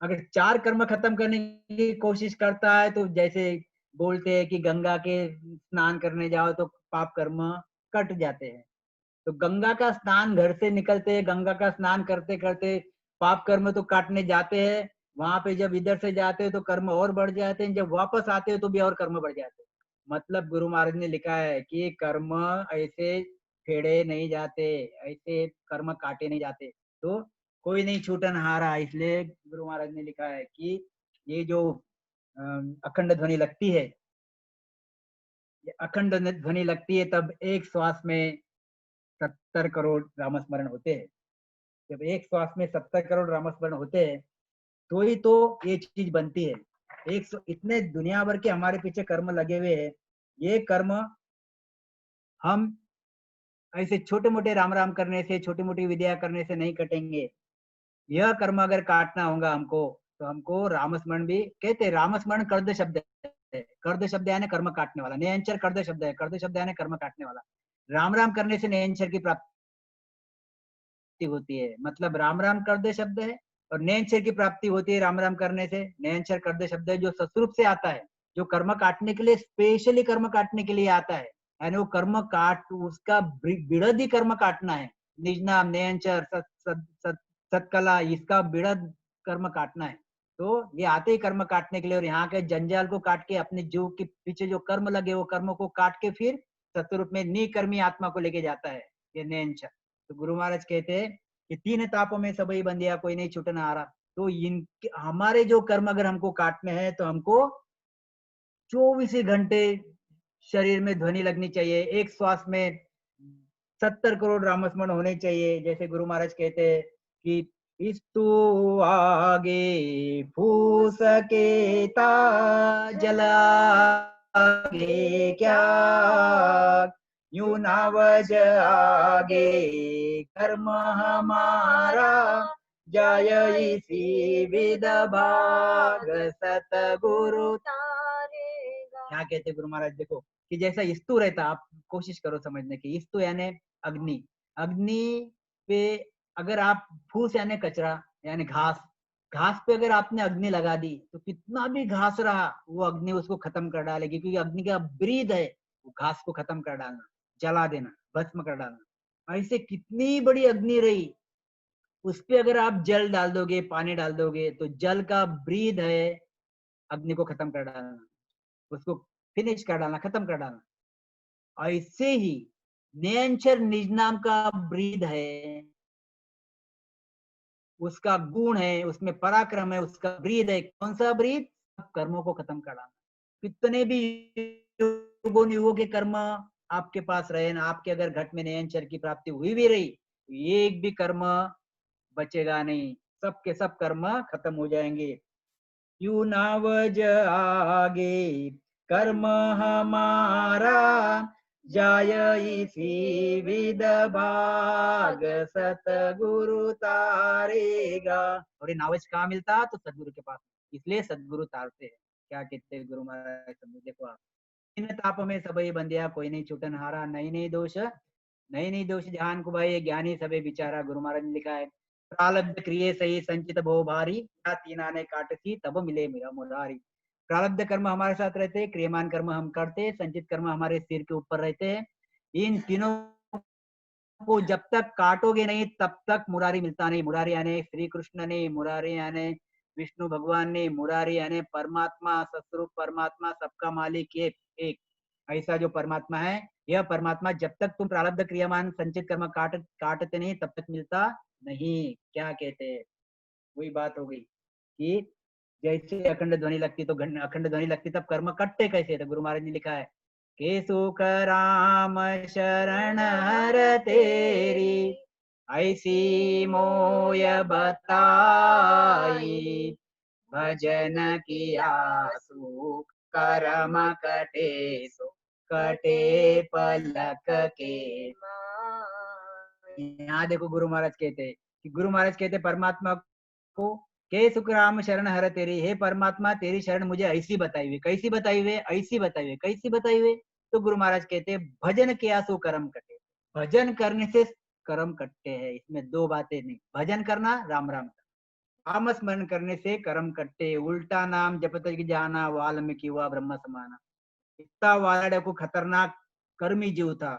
अगर 4 कर्म खत्म करने की कोशिश करता है तो जैसे बोलते हैं कि गंगा के स्नान करने जाओ तो पाप कर्म कट जाते हैं। तो गंगा का स्नान घर से निकलते हैं, गंगा का स्नान करते करते पाप कर्म तो काटने जाते हैं, वहां पे जब इधर से जाते हैं तो कर्म और बढ़ जाते हैं, जब वापस आते हो तो भी और कर्म बढ़ जाते हैं। मतलब गुरु महाराज ने लिखा है कि कर्म ऐसे फेड़े नहीं जाते, ऐसे कर्म काटे नहीं जाते। तो कोई नहीं छूटन हारा, इसलिए गुरु महाराज ने लिखा है कि ये जो अखंड ध्वनि लगती है, ये अखंड ध्वनि लगती है तब एक श्वास में 70 करोड़ रामस्मरण होते हैं। जब एक श्वास में 70 करोड़ रामस्मरण होते हैं तो ही तो ये चीज बनती है। इतने दुनिया भर के हमारे पीछे कर्म लगे हुए हैं, ये कर्म हम ऐसे छोटे मोटे राम राम करने से, छोटी मोटी विद्या करने से नहीं कटेंगे। यह कर्म अगर काटना होगा हमको तो हमको रामस्मरण भी कहते हैं। रामस्मरण कर्द शब्द है, कर्द शब्द यानी कर्म काटने वाला। नयंचर कर्द शब्द है, कर्द शब्द यानी कर्म काटने वाला। राम राम करने से नयंचर की प्राप्ति होती है, मतलब राम राम कर्द शब्द है और नयंचर की प्राप्ति होती है राम राम करने से। नयंचर कर्द शब्द है जो ससुरूप से आता है, जो कर्म काटने के लिए, स्पेशली कर्म काटने के लिए आता है। यानी वो कर्म काट, उसका बिड़द ही कर्म काटना है। निज नाम, नयंचर, सत्कला, इसका बिड़द कर्म काटना है। तो ये आते ही कर्म काटने के लिए, और यहाँ के जंजाल को काट के अपने जीव के पीछे जो कर्म लगे वो कर्म को काट के फिर सत्वरूप में निकर्मी आत्मा को लेके जाता है ये नयंचर। तो गुरु महाराज कहते हैं कि 3 तापों में सबई बंदिया, कोई नहीं छूटन हारा। तो इन हमारे जो कर्म अगर हमको काटने हैं तो हमको 24 घंटे शरीर में ध्वनि लगनी चाहिए, एक श्वास में 70 करोड़ रामस्मरण होने चाहिए। जैसे गुरु महाराज कहते हैं कि इस्तु आगे फूस के ता जला आगे क्या, यूं नावज आगे कर्म हमारा, जय इसी विद भाग सतगुरु तारेगा। क्या कहते गुरु महाराज, देखो कि जैसा स्तु रहता, आप कोशिश करो समझने की। स्तु यानी अग्नि, अग्नि पे अगर आप फूस यानी कचरा यानी घास, घास पे अगर आपने अग्नि लगा दी तो कितना भी घास रहा वो अग्नि उसको खत्म कर डालेगी, क्योंकि अग्नि का ब्रीद है वो घास को खत्म कर डालना, जला देना, भस्म कर डालना। ऐसे कितनी बड़ी अग्नि रही, उस पे अगर आप जल डाल दोगे, पानी डाल दोगे, तो जल का ब्रीद है अग्नि को खत्म कर डालना, उसको फिनिश कर डालना, खत्म कर डालना। ऐसे ही नयंचर निज नाम का ब्रीद है, उसका गुण है, उसमें पराक्रम है, उसका ब्रीद है। कौन सा ब्रीद? कर्मों को खत्म कर डालना। कितने भी युगों के कर्म आपके पास रहे ना, आपके अगर घट में नयंचर की प्राप्ति हुई भी रही, एक भी कर्म बचेगा नहीं, सबके सब कर्म खत्म हो जाएंगे। यू नावज आगे कर्म हमारा, जाय इसी विद भाग सतगुरु तारेगा। और ये नावज कहाँ मिलता? तो सदगुरु के पास, इसलिए सदगुरु तारते हैं। क्या कहते हैं गुरु महाराज? देखो आप, इन ताप में सबई बंदिया, कोई नहीं छूटन हारा, नहीं नहीं दोष, नहीं नहीं दोष जहान को भाई, ज्ञानी सबे बिचारा। गुरु महाराज ने लिखा है प्रारब्ध क्रिय सही संचित बहु भारी, या तीन आने काटती तब मिले मेरा मुरारी। प्रारब्ध कर्म हमारे साथ रहते हैं, क्रियमान कर्म हम करते हैं, संचित कर्म हमारे सिर के ऊपर रहते हैं। इन तीनों को जब तक काटोगे नहीं तब तक मुरारी मिलता नहीं। मुरारी यानी श्री कृष्ण ने, मुरारी यानी विष्णु भगवान ने, मुरारी यानी परमात्मा, सस्वरूप परमात्मा, सबका मालिक एक एक ऐसा जो परमात्मा है, यह परमात्मा जब तक तुम प्रारब्ध क्रियामान संचित कर्म काटते नहीं तब तक मिलता नहीं। क्या कहते हैं? वही बात हो गई कि जैसे अखंड ध्वनि लगती तो अखंड ध्वनि लगती तब कर्म कटते कैसे? तो गुरु महाराज ने लिखा है के सुख राम शरण हर तेरी, ऐसी मोय बताई, भजन किया सुख कर्म कटे, सो कटे पलक के। यहाँ देखो गुरु महाराज कहते हैं कि गुरु महाराज कहते परमात्मा को के सुख राम शरण हर तेरी, हे परमात्मा तेरी शरण मुझे ऐसी बताई हुई। कैसी बताई हुई? ऐसी बताई हुई। कैसी बताई हुई? तो गुरु महाराज कहते हैं भजन किया सो कर्म कटे। भजन करने से कर्म कटते हैं, इसमें दो बातें नहीं। भजन करना, राम राम करना, नाम स्मरण करने से कर्म कट्टे, उल्टा नाम जपत जाना वाल्मीकि हुआ ब्रह्म समाना। इतना वाला को खतरनाक कर्मी जीव था,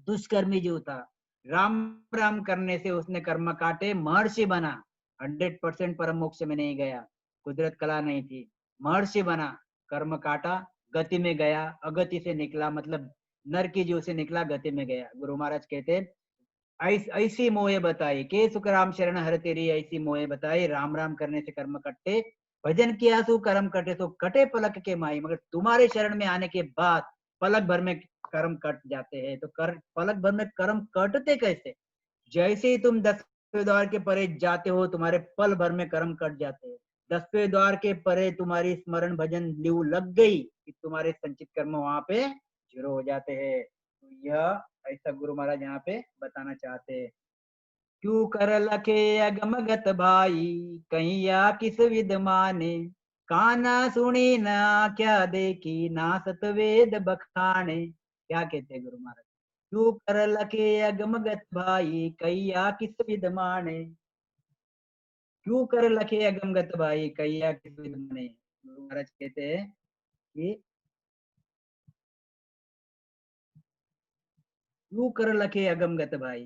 दुष्कर्मी जीव था। राम राम करने से उसने कर्म काटे, महर्षि बना। 100% परम मोक्ष में नहीं गया, कुदरत कला नहीं थी, महर्षि बना, कर्म काटा, गति में गया, अगति से निकला, मतलब नर की जीव से निकला, गति में गया। गुरु महाराज कहते ऐसी मोहे बताई के सुखराम शरण हर तेरी, ऐसी मोहे बताई राम राम करने से कर्म कट्टे, भजन किया सु कर्म कटे, तो कटे पलक के माई। मगर तुम्हारे शरण में आने के बाद पलक भर में कर्म कट जाते हैं। तो पलक भर में कर्म कटते कैसे? जैसे ही तुम 10वें द्वार के परे जाते हो, तुम्हारे पल भर में कर्म कट जाते हैं। 10वें द्वार के परे तुम्हारी स्मरण भजन लीव लग गई कि तुम्हारे संचित कर्म वहां पे जीरो हो जाते हैं। तो यह ऐसा गुरु महाराज यहाँ पे बताना चाहते हैं। क्यों कर लखे अगम गत भाई, कहीं या किस विद माने, काना सुनी ना क्या देखी, ना सतवेद बखाने। क्या कहते हैं गुरु महाराज? क्यों कर लखे अगम गत भाई, कहीं या किस विद माने। क्यों कर लखे अगम गत भाई, कहीं या किस विद माने। गुरु महाराज कहते हैं कि क्यों कर लखे अगम गत भाई।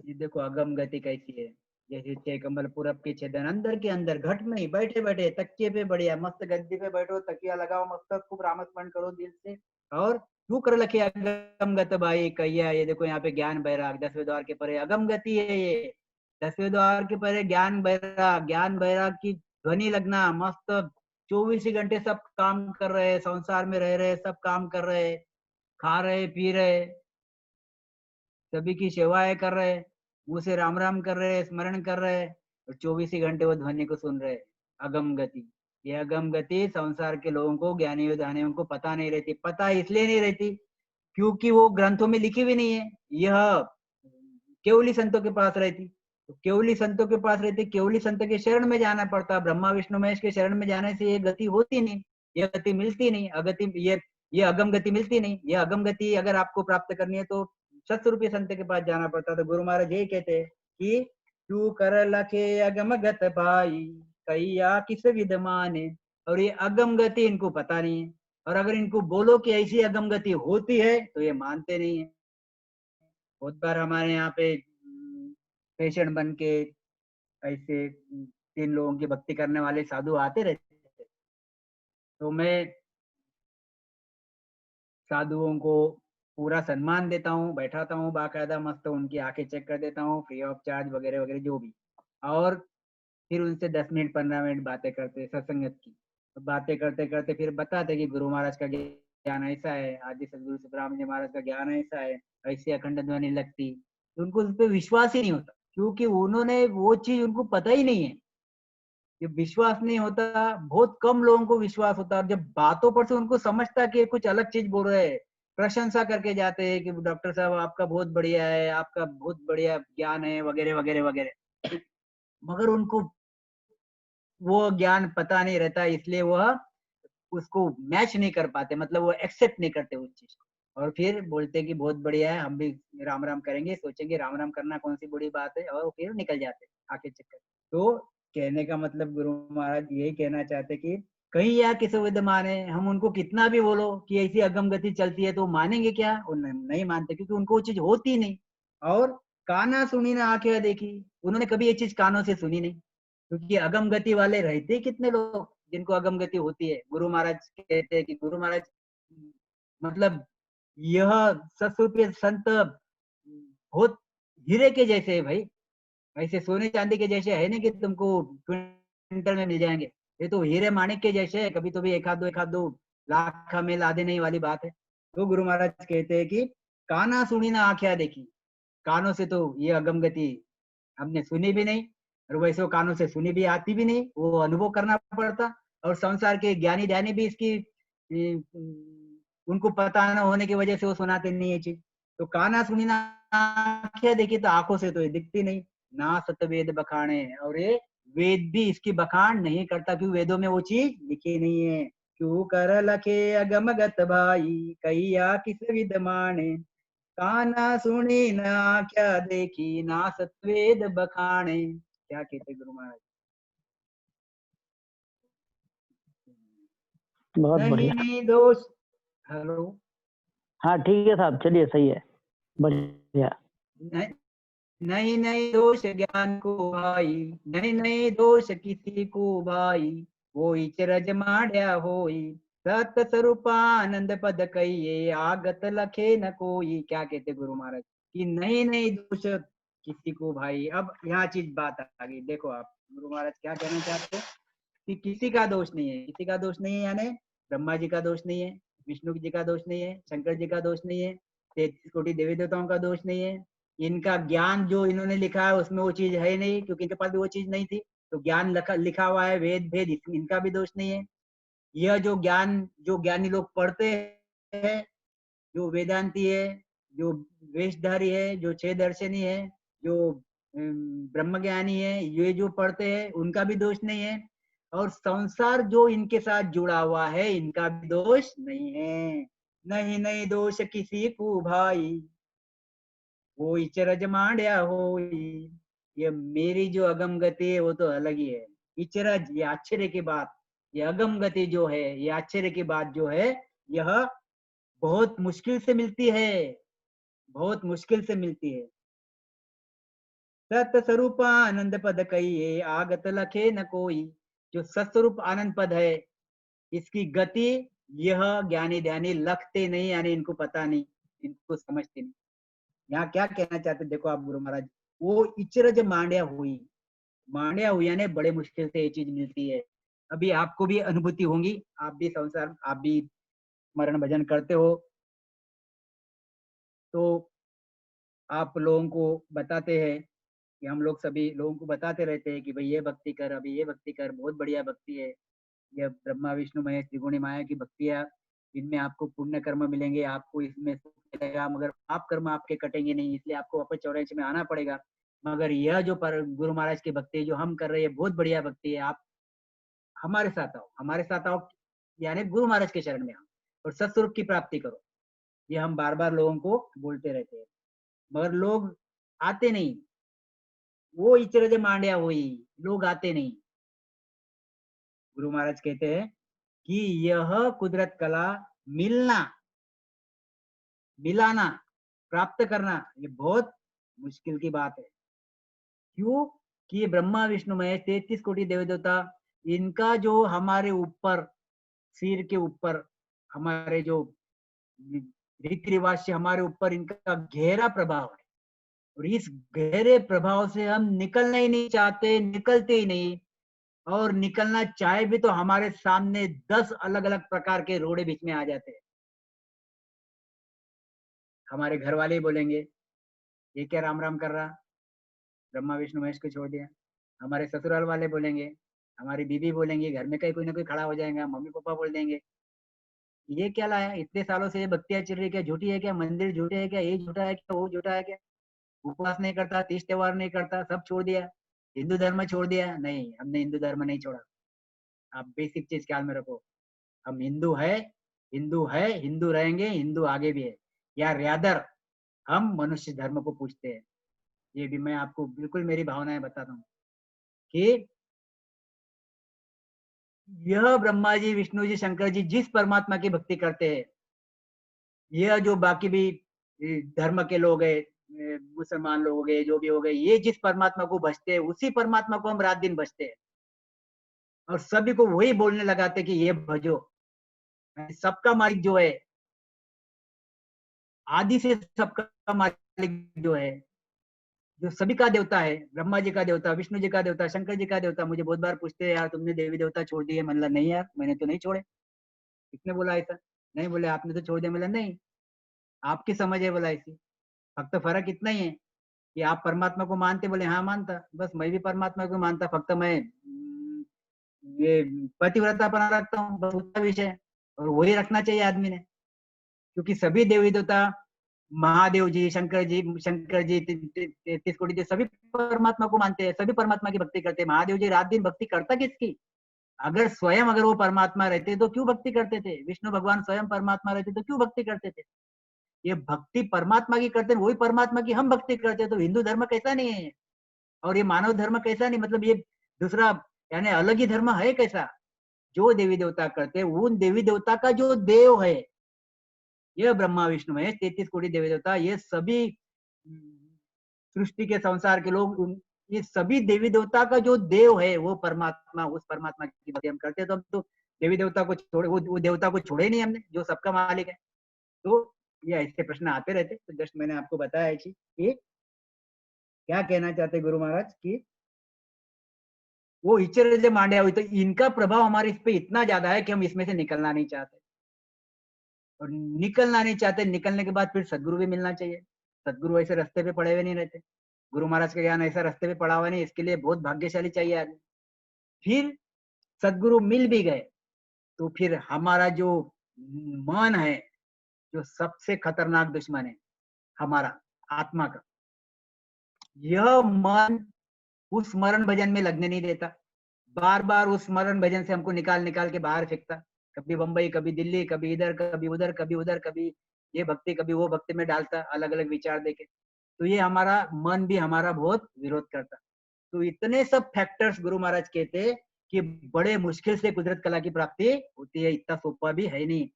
ये देखो अगम गति कैसी है। जैसे छह कमल पूरब के छेदन, अंदर के अंदर, घट में ही बैठे बैठे तकिए पे बढ़िया मस्त गद्दी पे बैठो, तकिया लगाओ, मस्त खूब रामस्मरण करो दिल से। और क्यों कर लखे अगम गत भाई कैया। ये देखो यहाँ पे ज्ञान बैराग 10वें द्वार के परे अगम गति है ये। 10वें द्वार के परे ज्ञान बैराग, ज्ञान बैराग की ध्वनि लगना मस्त। 24 ही घंटे सब काम कर रहे, संसार में रह रहे, सब काम कर रहे, खा रहे पी रहे, सभी की सेवाएं कर रहे, मुंह से राम राम कर रहे, स्मरण कर रहे, और 24 ही घंटे वो ध्वनि को सुन रहे। अगम गति। ये अगम गति संसार के लोगों को, ज्ञानियों दानियों को पता नहीं रहती। पता इसलिए नहीं रहती क्योंकि वो ग्रंथों में लिखी भी नहीं है। यह केवली संतों के पास रहती। तो केवली संतों के पास रहती, केवली संत के शरण में जाना पड़ता। ब्रह्मा विष्णु महेश के शरण में जाने से ये गति होती नहीं, ये गति मिलती नहीं। अगति ये अगम गति मिलती नहीं। ये अगम गति अगर आपको प्राप्त करनी है तो सत्स्वरूपी संत के पास जाना पड़ता। तो गुरु महाराज यही कहते हैं कि तू कर लखे अगम गत भाई, कैया किस विद माने। और ये अगम गति इनको पता नहीं है, और अगर इनको बोलो कि ऐसी अगम गति होती है तो ये मानते नहीं है। बहुत बार हमारे यहाँ पे पेशेंट बन के ऐसे 3 लोगों की भक्ति करने वाले साधु आते रहते थे। तो मैं साधुओं को पूरा सम्मान देता हूँ, बैठाता हूँ बाकायदा, मस्त उनकी आंखें चेक कर देता हूँ फ्री ऑफ चार्ज, वगैरह वगैरह जो भी। और फिर उनसे 10 मिनट 15 मिनट बातें करते सत्संगत की। तो बातें करते करते फिर बताते कि गुरु महाराज का ज्ञान ऐसा है, आदि सदगुरु सुब्रमण्य महाराज का ज्ञान ऐसा है, ऐसी अखंड ध्वनि लगती। तो उनको उस पर विश्वास ही नहीं होता, क्योंकि उन्होंने वो चीज उनको पता ही नहीं है। ये विश्वास नहीं होता, बहुत कम लोगों को विश्वास होता है। और जब बातों पर से उनको समझता कि कुछ अलग चीज बोल रहे हैं, प्रशंसा करके जाते हैं कि डॉक्टर साहब आपका बहुत बढ़िया है, आपका बहुत बढ़िया ज्ञान है, वगैरह वगैरह वगैरह। मगर उनको वो ज्ञान पता नहीं रहता, इसलिए वह उसको मैच नहीं कर पाते, मतलब वो एक्सेप्ट नहीं करते उस चीज को। और फिर बोलते कि बहुत बढ़िया है, हम भी राम राम करेंगे, सोचेंगे राम राम करना कौन सी बड़ी बात है, और फिर निकल जाते आके चक्कर। तो कहने का मतलब गुरु महाराज यही कहना चाहते कि कहीं या किसी विद्यमान है, हम उनको कितना भी बोलो कि ऐसी अगम गति चलती है, तो मानेंगे क्या? वो नहीं मानते, क्योंकि उनको वो चीज होती नहीं। और काना सुनी ना आंखें देखी, उन्होंने कभी ये चीज कानों से सुनी नहीं। क्योंकि अगम गति वाले रहते कितने लोग जिनको अगम गति होती है। गुरु महाराज कहते हैं कि गुरु महाराज मतलब यह सत्स्वरूपी संत बहुत हीरे के जैसे है भाई, ऐसे सोने चांदी के जैसे है नहीं कि तुमको क्विंटल में मिल जाएंगे। ये तो हीरे माणिक के जैसे है, कभी तो भी एक आध दो लाख में ला देने ही वाली बात है। तो गुरु महाराज कहते हैं कि काना सुनी ना आंखें देखी। कानों से तो ये अगम गति हमने सुनी भी नहीं, और वैसे वो कानों से सुनी भी आती भी नहीं, वो अनुभव करना पड़ता। और संसार के ज्ञानी ध्यानी भी इसकी उनको पता न होने की वजह से वो सुनाते नहीं है चीज। तो काना सुनी ना आंखें देखी, तो आंखों से तो ये दिखती नहीं। ना सतवेद बखाने, और ये वेद भी इसकी बखान नहीं करता, क्योंकि वेदों में वो चीज लिखी नहीं है। क्यों कर लखे अगमगत भाई, कैया किस विद माने, काना सुनी ना क्या देखी, ना सतवेद बखाने। क्या कहते गुरु महाराज? बहुत नहीं बढ़िया। नहीं दोष। हेलो। हाँ ठीक है साहब, चलिए सही है, बढ़िया। नहीं नहीं नहीं दोष ज्ञान को भाई, नहीं नहीं दोष किसी को भाई, वो इचरज माढ़या होई, सत स्वरूपानंद पद कहिए, आगत लखे न कोई। क्या कहते गुरु महाराज कि नहीं नहीं दोष किसी को भाई। अब यहाँ चीज बात आ गई, देखो आप गुरु महाराज क्या कहना चाहते हैं कि किसी का दोष नहीं है, किसी का दोष नहीं है, यानी ब्रह्मा जी का दोष नहीं है, विष्णु जी का दोष नहीं है, शंकर जी का दोष नहीं है, 33 कोटि देवी देवताओं का दोष नहीं है। इनका ज्ञान जो इन्होंने लिखा है उसमें वो चीज है नहीं, क्योंकि इनके पास भी वो चीज नहीं थी। तो ज्ञान लिखा हुआ है, वेद भेद, इनका भी दोष नहीं है। यह जो ज्ञान जो ज्ञानी लोग पढ़ते हैं, जो वेदांती है, जो वेशधारी है, जो छह दर्शनी है, जो ब्रह्म ज्ञानी है, ये जो पढ़ते हैं उनका भी दोष नहीं है। और संसार जो इनके साथ जुड़ा हुआ है, इनका भी दोष नहीं है। नहीं नहीं दोष किसी को भाई, वो इचरज मांड्या हो। ये मेरी जो अगम गति है वो तो अलग ही है। इचरज, ये आश्चर्य की बात, ये अगम गति जो है, ये आश्चर्य की बात जो है, यह बहुत मुश्किल से मिलती है, बहुत मुश्किल से मिलती है। सत्स्वरूप आनंद पद कहिए, आगत लखे न कोई। जो सत्स्वरूप आनंद पद है, इसकी गति यह ज्ञानी ध्यानी लखते नहीं, यानी इनको पता नहीं, इनको समझते नहीं। यहाँ क्या कहना चाहते देखो आप गुरु महाराज, वो इचरज मांड्या हुई यानी बड़े मुश्किल से ये चीज मिलती है। अभी आपको भी अनुभूति होंगी, आप भी संसार, आप भी स्मरण भजन करते हो, तो आप लोगों को बताते हैं कि हम लोग सभी लोगों को बताते रहते हैं कि भाई ये भक्ति कर, अभी ये भक्ति कर, बहुत बढ़िया भक्ति है। यह ब्रह्मा विष्णु महेश त्रिगुणी माया की भक्ति है, इनमें आपको पुण्य कर्म मिलेंगे, आपको इसमें सुख मिलेगा, मगर पाप कर्म आपके कटेंगे नहीं, इसलिए आपको वापस 84 में आना पड़ेगा। मगर यह जो पर गुरु महाराज की भक्ति जो हम कर रहे हैं, बहुत बढ़िया भक्ति है, आप हमारे साथ आओ, हमारे साथ आओ, यानी गुरु महाराज के शरण में आओ और सत्स्वरूप की प्राप्ति करो। ये हम बार बार लोगों को बोलते रहते हैं, मगर लोग आते नहीं। वो इचरज मांड्या हुई, लोग आते नहीं। गुरु महाराज कहते हैं कि यह कुदरत कला मिलना, मिलाना, प्राप्त करना, ये बहुत मुश्किल की बात है। क्यों कि ब्रह्मा विष्णु महेश 33 कोटि देवी देवता, इनका जो हमारे ऊपर, सिर के ऊपर, हमारे जो रीति रिवाज से हमारे ऊपर इनका गहरा प्रभाव है, और इस गहरे प्रभाव से हम निकलना ही नहीं चाहते, निकलते ही नहीं। और निकलना चाहे भी तो हमारे सामने 10 अलग अलग प्रकार के रोड़े बीच में आ जाते हैं। हमारे घर वाले ही बोलेंगे ये क्या राम राम कर रहा, ब्रह्मा विष्णु महेश को छोड़ दिया। हमारे ससुराल वाले बोलेंगे, हमारी बीबी बोलेंगे, घर में कहीं कोई ना कोई खड़ा हो जाएगा, मम्मी पापा बोल देंगे ये क्या लाया, इतने सालों से ये भक्तियां चल रही, क्या झूठी है, क्या मंदिर झूठे है, क्या ये झूठा है, क्या वो झूठा है, क्या उपवास नहीं करता, तीज त्योहार नहीं करता, सब छोड़ दिया, हिंदू धर्म छोड़ दिया। नहीं, हमने हिंदू धर्म नहीं छोड़ा। आप बेसिक चीज ख्याल में रखो, हम हिंदू है, हिंदू है, हिंदू रहेंगे, हिंदू आगे भी है, या रैदर हम मनुष्य धर्म को पूछते हैं। ये भी मैं आपको बिल्कुल मेरी भावनाएं बताता हूँ कि यह ब्रह्मा जी, विष्णु जी, शंकर जी जिस परमात्मा की भक्ति करते हैं, यह जो बाकी भी धर्म के लोग हैं, मुसलमान लोग हो गए, जो भी हो गए, ये जिस परमात्मा को भजते हैं, उसी परमात्मा को हम रात दिन भजते हैं, और सभी को वही बोलने लगाते कि ये भजो। सबका मालिक जो है, आदि से सबका मालिक जो है, जो सभी का देवता है, ब्रह्मा जी का देवता, विष्णु जी का देवता, शंकर जी का देवता। मुझे बहुत बार पूछते हैं यार तुमने देवी देवता छोड़ दिए, मतलब नहीं यार मैंने तो नहीं छोड़े। किसने बोला ऐसा? नहीं बोले आपने तो छोड़ दिया। मतलब नहीं, आपकी समझ है बोला ऐसी, फक्त फर्क इतना ही है कि आप परमात्मा को मानते, बोले हाँ मानता, बस मैं भी परमात्मा को मानता, फक्त मैं ये पतिव्रतापना रखता हूँ, बस उसका विषय। और वही रखना चाहिए आदमी ने, क्योंकि सभी देवी देवता, महादेव जी, शंकर जी 33 कोटि देव, सभी परमात्मा को मानते हैं, सभी परमात्मा की भक्ति करते हैं। महादेव जी रात दिन भक्ति करता किसकी? अगर स्वयं अगर वो परमात्मा रहते तो क्यों भक्ति करते थे? विष्णु भगवान स्वयं परमात्मा रहते तो क्यों भक्ति करते थे? ये भक्ति परमात्मा की करते हैं, वही परमात्मा की हम भक्ति करते हैं। तो हिंदू धर्म कैसा नहीं है, और ये मानव धर्म कैसा नहीं, मतलब ये दूसरा यानी अलग ही धर्म है कैसा? जो देवी देवता करते हैं, उन देवी देवता का जो देव है, यह ब्रह्मा विष्णु महेश 33 कोटि देवी देवता, ये सभी सृष्टि के संसार के लोग, ये सभी देवी देवता का जो देव है वो परमात्मा, उस परमात्मा की भक्ति हम करते हैं। तो हम तो देवी देवता को छोड़े, वो देवता को छोड़े नहीं हमने, जो सबका मालिक है। तो ये ऐसे प्रश्न आते रहते, तो जस्ट मैंने आपको बताया कि क्या कहना चाहते गुरु महाराज की वो इचर मांड्या हुई, तो इनका प्रभाव हमारे इस पे इतना ज्यादा है कि हम इसमें से निकलना नहीं चाहते, और निकलना नहीं चाहते, निकलने के बाद फिर सदगुरु भी मिलना चाहिए। सदगुरु ऐसे रास्ते पे पड़े हुए नहीं रहते, गुरु महाराज का ज्ञान ऐसा रास्ते पे पड़ा हुआ नहीं, इसके लिए बहुत भाग्यशाली चाहिए आदमी। फिर सदगुरु मिल भी गए तो फिर हमारा जो मन है, जो सबसे खतरनाक दुश्मन है हमारा आत्मा का, यह मन उस स्मरण भजन में लगने नहीं देता, बार बार उस स्मरण भजन से हमको निकाल निकाल के बाहर फेंकता, कभी बंबई, कभी दिल्ली, कभी इधर, कभी उधर, कभी उधर, कभी ये भक्ति, कभी वो भक्ति में डालता, अलग अलग विचार देके। तो ये हमारा मन भी हमारा बहुत विरोध करता। तो इतने सब फैक्टर्स गुरु महाराज कहते कि बड़े मुश्किल से कुदरत कला की प्राप्ति होती है, इतना सोपा भी है नहीं।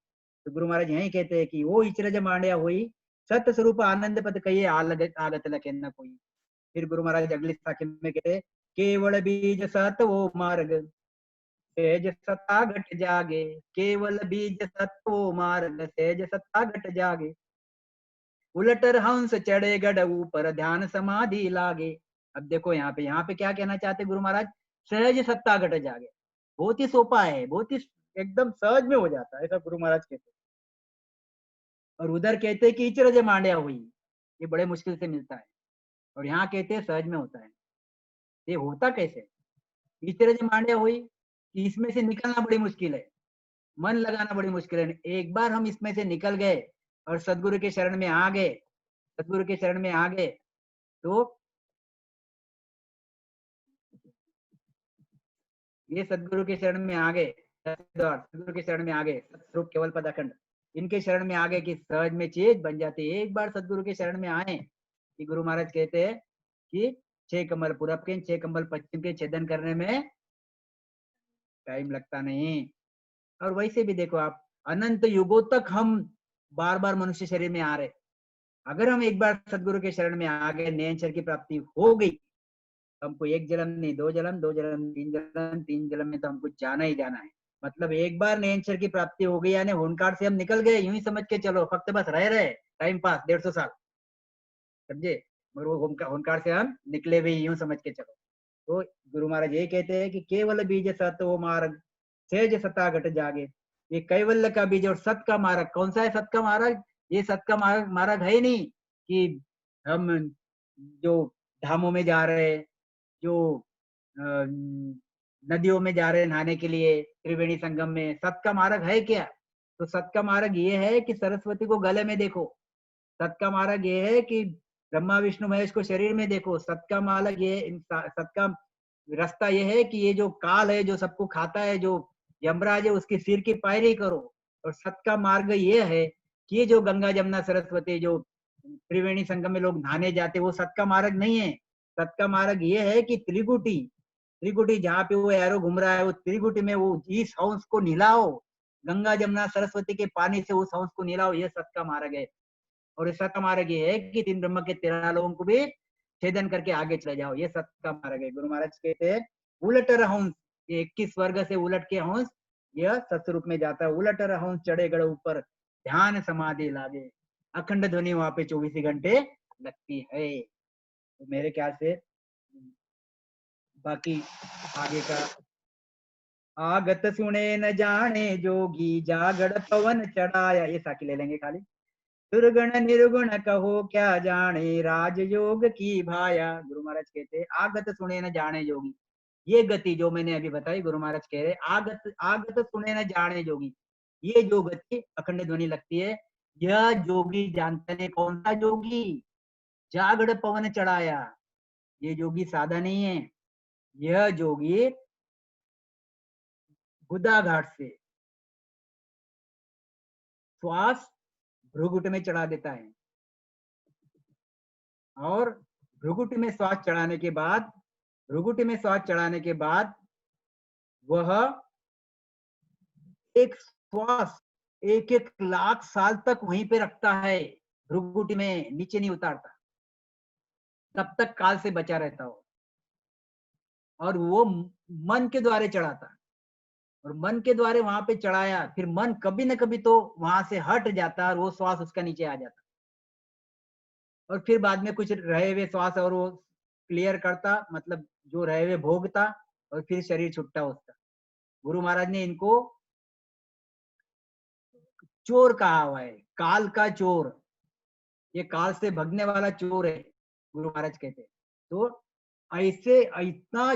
तो गुरु महाराज यही कहते हैं कि वो इचरज मांड्या हुई सत्य स्वरूप आनंद पद कहिए आगत लखे न कोई। फिर गुरु महाराज अगली साखी में कहते केवल बीज सत वो मार्ग सेज सता घट जागे, केवल बीज सत वो मार्ग सेज सता घट जागे, उलटर हंस चढ़े गढ़ ऊपर ध्यान समाधि लागे। अब देखो यहाँ पे क्या कहना चाहते गुरु महाराज, सहज सत्ता घट जागे, बहुत ही सोपा है, बहुत ही एकदम सहज में हो जाता है, ऐसा गुरु महाराज कहते। और उधर कहते कि इचरज मांड्या हुई, ये बड़े मुश्किल से मिलता है, और यहाँ कहते हैं सहज में होता है। ये होता कैसे, इचरज मांड्या हुई कि इसमें से निकलना बड़ी मुश्किल है, मन लगाना बड़ी मुश्किल है। एक बार हम इसमें से निकल गए और सदगुरु के शरण में आ गए, सदगुरु के शरण में आ गए, तो ये सदगुरु के शरण में आ गए, सदगुरु के शरण में आ गए, सतस्वरूप केवल पद अखंड, इनके शरण में आ गए कि सहज में चीज बन जाती है। एक बार सदगुरु के शरण में आए कि गुरु महाराज कहते हैं कि 6 कमल पूरब के 6 कमल पश्चिम के छेदन करने में टाइम लगता नहीं। और वैसे भी देखो आप, अनंत युगों तक हम बार बार मनुष्य शरीर में आ रहे, अगर हम एक बार सदगुरु के शरण में आ गए, नयन शरीर की प्राप्ति हो गई, हमको एक जन्म नहीं, दो जन्म, दो जन्म, तीन जन्म, तीन जन्म में तो हमको जाना ही जाना है। मतलब एक बार नयनचर की प्राप्ति हो गई यानी होनकार से हम निकल गए, यूं ही समझ के चलो, फक्त बस रह रहे टाइम पास 150 साल, समझे, मगर वो होनकार से हम निकले भी यूं समझ के चलो। तो गुरु महाराज ये कहते हैं कि केवल बीज सत वो मार्ग सहज सता घट जागे। ये कैवल्य का बीज और सत का मार्ग, कौन सा है सत का मार्ग, ये सत का मार्ग है नहीं कि हम जो धामों में जा रहे हैं, जो नदियों में जा रहे हैं नहाने के लिए, त्रिवेणी संगम में, सत का मार्ग है क्या, तो सत का मार्ग ये है कि सरस्वती को गले में देखो, सत का मार्ग ये है कि ब्रह्मा विष्णु महेश को शरीर में देखो, सत का मार्ग ये, सत का रास्ता ये है कि ये जो काल है जो सबको खाता है, जो यमराज है, उसकी सिर की पायरी करो। और सत का मार्ग ये है कि ये जो गंगा जमुना सरस्वती जो त्रिवेणी संगम में लोग नहाने जाते, वो सत का मार्ग नहीं है। सत का मार्ग ये है कि त्रिकुटी, त्रिकुटी जहाँ पे वो एरो घूम रहा है, वो त्रिकुटी में वो इस हंस को नहलाओ, गंगा जमुना सरस्वती के पानी से उस हंस को नहलाओ, ये सत का मार्ग है। और इस सत का मार्ग ये है कि तीन ब्रह्म के 13 लोगों को भी छेदन करके आगे चले जाओ, ये सत का मार्ग है। गुरु महाराज कहते हैं उलट रहंस, ये 21 वर्ग से उलट के हंस यह सत्स्वरूप में जाता है। उलट रहंस चढ़े गढ़ ऊपर ध्यान समाधि लागे, अखंड ध्वनि वहां पे 24 घंटे लगती है। तो मेरे ख्याल से बाकी आगे का, आगत सुने न जाने जोगी जागड़ पवन चढ़ाया, ये साकी ले लेंगे खाली। दुर्गुण निर्गुण कहो क्या जाने राजयोग की भाया। गुरु महाराज कहते हैं आगत सुने न जाने जोगी, ये गति जो मैंने अभी बताई, गुरु महाराज कह रहे आगत आगत सुने न जाने जोगी, ये जो गति अखंड ध्वनि लगती है, यह जोगी जानते हैं। कौन सा जोगी, जागड़ पवन चढ़ाया, ये जोगी सादा नहीं है, यह जोगी गुदा घाट से श्वास भ्रुगुट में चढ़ा देता है, और भ्रुगुट में श्वास चढ़ाने के बाद, भ्रुगुट में श्वास चढ़ाने के बाद वह एक श्वास 1-1 लाख साल तक वहीं पे रखता है, भ्रुकुटी में नीचे नहीं उतारता, तब तक काल से बचा रहता हो। और वो मन के द्वारे चढ़ाता, और मन के द्वारे वहां पे चढ़ाया, फिर मन कभी न कभी तो वहां से हट जाता और वो श्वास उसका नीचे आ जाता, और फिर बाद में कुछ रहे हुए श्वास और वो क्लियर करता, मतलब जो रहे हुए भोगता, और फिर शरीर छुट्टा उसका। गुरु महाराज ने इनको चोर कहा हुआ है, काल का चोर, ये काल से भगने वाला चोर है, गुरु महाराज कहते हैं। तो ऐसे इतना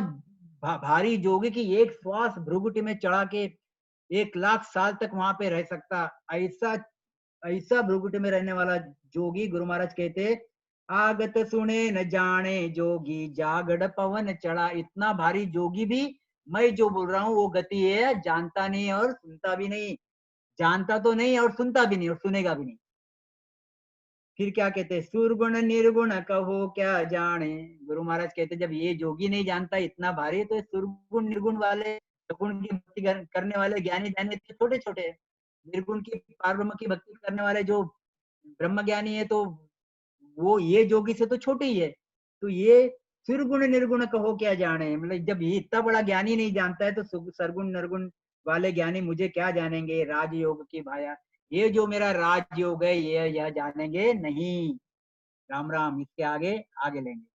भारी जोगी कि एक श्वास भ्रुकुटी में चढ़ा के 1 लाख साल तक वहां पे रह सकता, ऐसा ऐसा भ्रुकुटी में रहने वाला जोगी गुरु महाराज कहते, आगत सुने न जाने जोगी जागड़ पवन चढ़ा। इतना भारी जोगी भी मैं जो बोल रहा हूँ वो गति है, जानता नहीं और सुनता भी नहीं, जानता तो नहीं और सुनता भी नहीं और सुनेगा भी नहीं। फिर क्या कहते, सुरगुण निर्गुण कहो क्या जाने। गुरु महाराज कहते जब ये जोगी नहीं जानता इतना भारी, तो सुरगुण निर्गुण वाले, सगुण की भक्ति करने वाले ज्ञानी ध्यानी तो छोटे छोटे है, निर्गुण की पारब्रह्म की भक्ति करने वाले जो ब्रह्म ज्ञानी है तो वो ये जोगी से तो छोटे ही है। तो ये सुरगुण निर्गुण कहो क्या जाने, मतलब जब ये इतना बड़ा ज्ञानी नहीं जानता है तो सरगुण निर्गुण वाले ज्ञानी मुझे क्या जानेंगे, राजयोग की भाया, ये जो मेरा राजयोग है ये यह जानेंगे नहीं। राम राम, इसके आगे आगे लेंगे।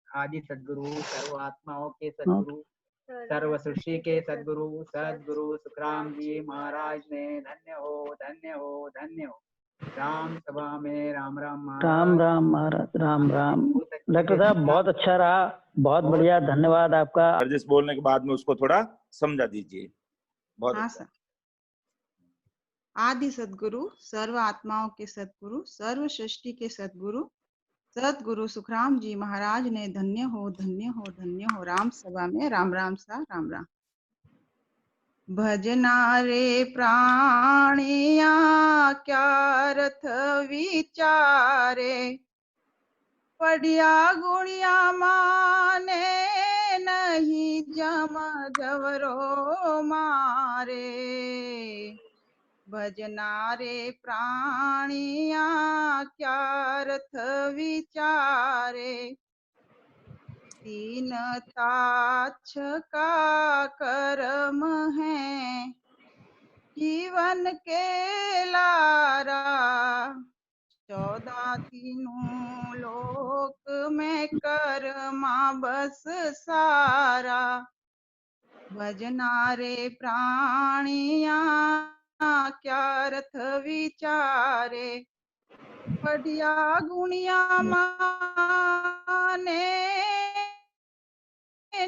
आदि सदगुरु, सर्व आत्माओं के सदगुरु, सर्व सृष्टि के सदगुरु सदगुरु सुखराम जी महाराज ने धन्य हो धन्य हो धन्य हो। राम सभा में राम राम राम महाराज। राम महाराज, राम राम। बहुत अच्छे डॉक्टर से साहब समझा। बहुत अच्छा रहा, बहुत बहुत बढ़िया, धन्यवाद आपका। जिस बोलने के बाद में उसको थोड़ा समझा दीजिए। बहुत हाँ अच्छा। सर। आदि सदगुरु, सर्व आत्माओं के सदगुरु, सर्व सृष्टि के सदगुरु सदगुरु सुखराम जी महाराज ने धन्य हो धन्य हो धन्य हो। राम सभा में राम राम सा राम राम। भजना रे प्राणिया क्या रथ विचारे, पढ़िया गुणिया माने नहीं जम जवरो मारे। भजना रे प्राणिया क्या रथ विचारे, तीन ताछ का कर्म है जीवन के लारा, 14 तीनों लोक में कर्मा बस सारा। भजना रे प्राणिया क्या रथ विचारे, बढ़िया गुणिया माने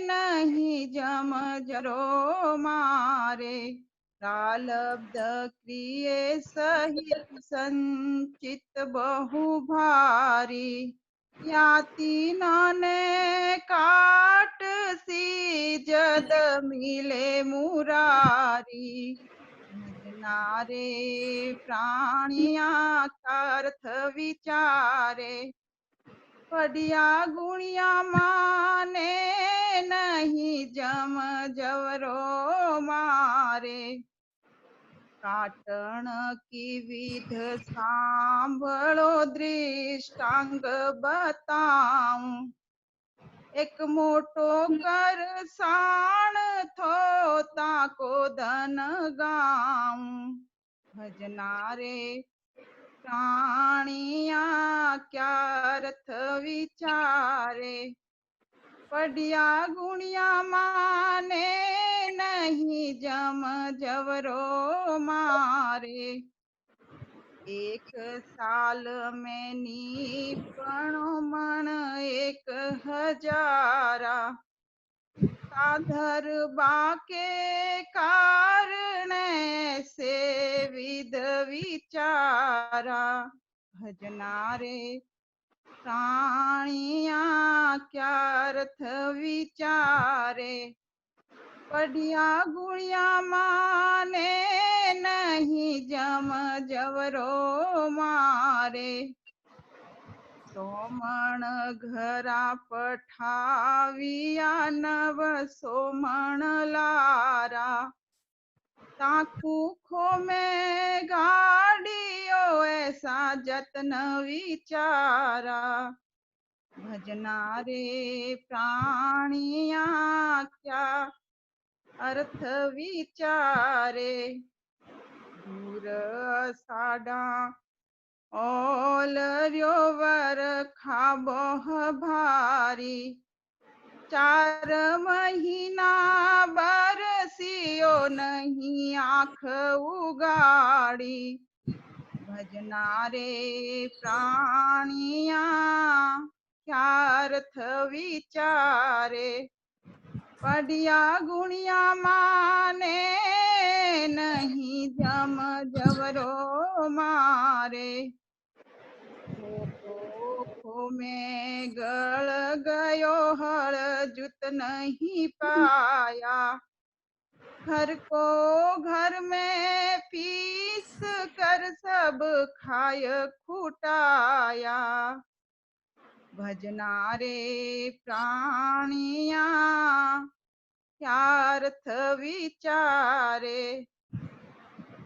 नहीं जम जरो मारे। प्रालब्ध क्रिय सहित संचित बहु भारी, या तीनों ने काट सी जद मिले मुरारी। भजना रे प्राणिया का अर्थ विचारे, बढ़िया गुणिया माने नहीं जम जवरो मारे। काटण की विध सांभळो दृष्टांग बताऊं, एक मोटो कर साण थो ताको धन गाऊं। भजना रे प्राणिया क्या रथ विचारे, बढ़िया गुणिया माने नहीं जम जवरो मारे। एक साल में नीपणो मण 1000, साधर बाके कारण से विध विचारा। भजना रे प्राणिया क्या अर्थ विचारे, बढ़िया गुणिया माने नहीं जम जवरो मारे। सोमण घरा पठाविया 900 मण लारा, ताकू खो में गाड़ियो ऐसा जतन विचारा, भजना रे प्राणिया क्या अर्थ विचारे, दूर साडा ओलर्यो वर खाबोह भारी, 4 महीना बरसियो नहीं आँख उगाड़ी, भजना रे प्राणिया क्या अर्थ विचारे, पढ़िया गुणिया माने नहीं जम जवरो मारे, खो में गल गयो हल जुत नहीं पाया, घर को घर में पीस कर सब खाय खुटाया, भजना रे प्राणिया क्या अर्थ विचारे,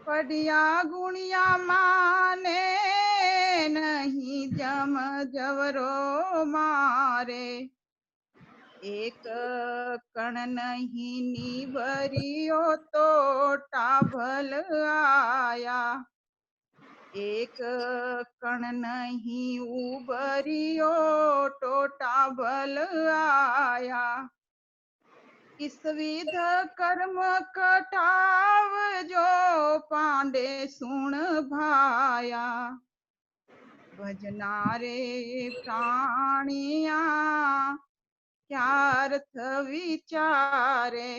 पढ़िया गुणिया माने नहीं जम जवरो मारे, एक कण नहीं निबरियो तो टाभल आया, एक कण नहीं उबरियो तो टाभल आया, इस विध कर्म कटाव जो पांडे सुन भाया, भजना रे प्राणिया क्या अर्थ विचारे,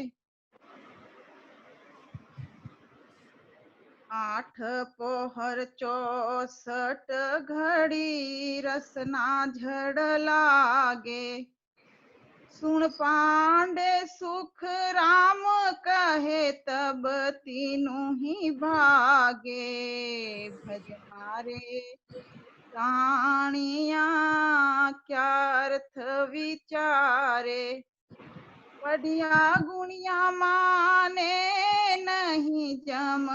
8 पोहर 64 घड़ी रसना झड़ लागे, सुन पांडे सुख राम कहे तब तीनों ही भागे, भजना रे प्राणिया क्या अर्थ विचारे, पढ़िया गुणिया माने नहीं जम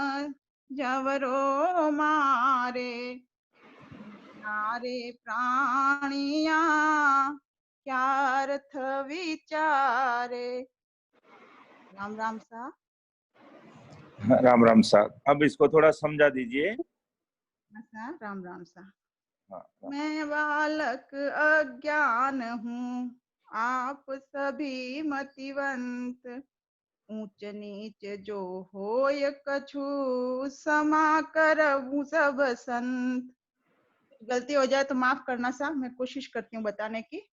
जवरो मारे, भजना रे प्राणिया क्या अर्थ विचारे। राम राम सा। राम राम साहब, अब इसको थोड़ा समझा दीजिए। राम राम सा। हाँ, मैं बालक अज्ञान हूँ, आप सभी मतिवंत, ऊंच नीच जो होय कछु, समा करऊं सब संत। गलती हो जाए तो माफ करना सा, मैं कोशिश करती हूँ बताने की।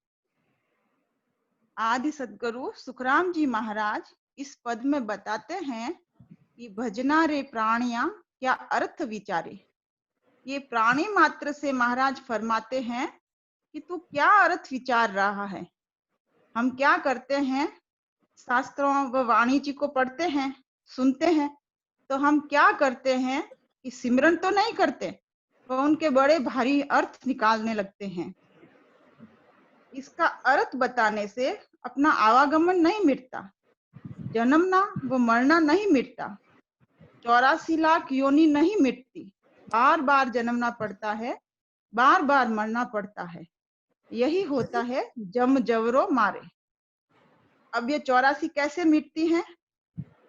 आदि सदगुरु सुखराम जी महाराज इस पद में बताते हैं कि भजना रे प्राणिया क्या अर्थ विचारे। ये प्राणी मात्र से महाराज फरमाते हैं कि तू क्या अर्थ विचार रहा है। हम क्या करते हैं, शास्त्रों व वाणी जी को पढ़ते हैं, सुनते हैं, तो हम क्या करते हैं कि सिमरन तो नहीं करते, तो उनके बड़े भारी अर्थ निकालने लगते हैं। इसका अर्थ बताने से अपना आवागमन नहीं मिटता, जन्मना व मरना नहीं मिटता, 84 लाख योनि नहीं मिटती, बार बार जन्मना पड़ता है, बार बार मरना पड़ता है। यही होता है जम जवरो मारे। अब ये 84 कैसे मिटती हैं?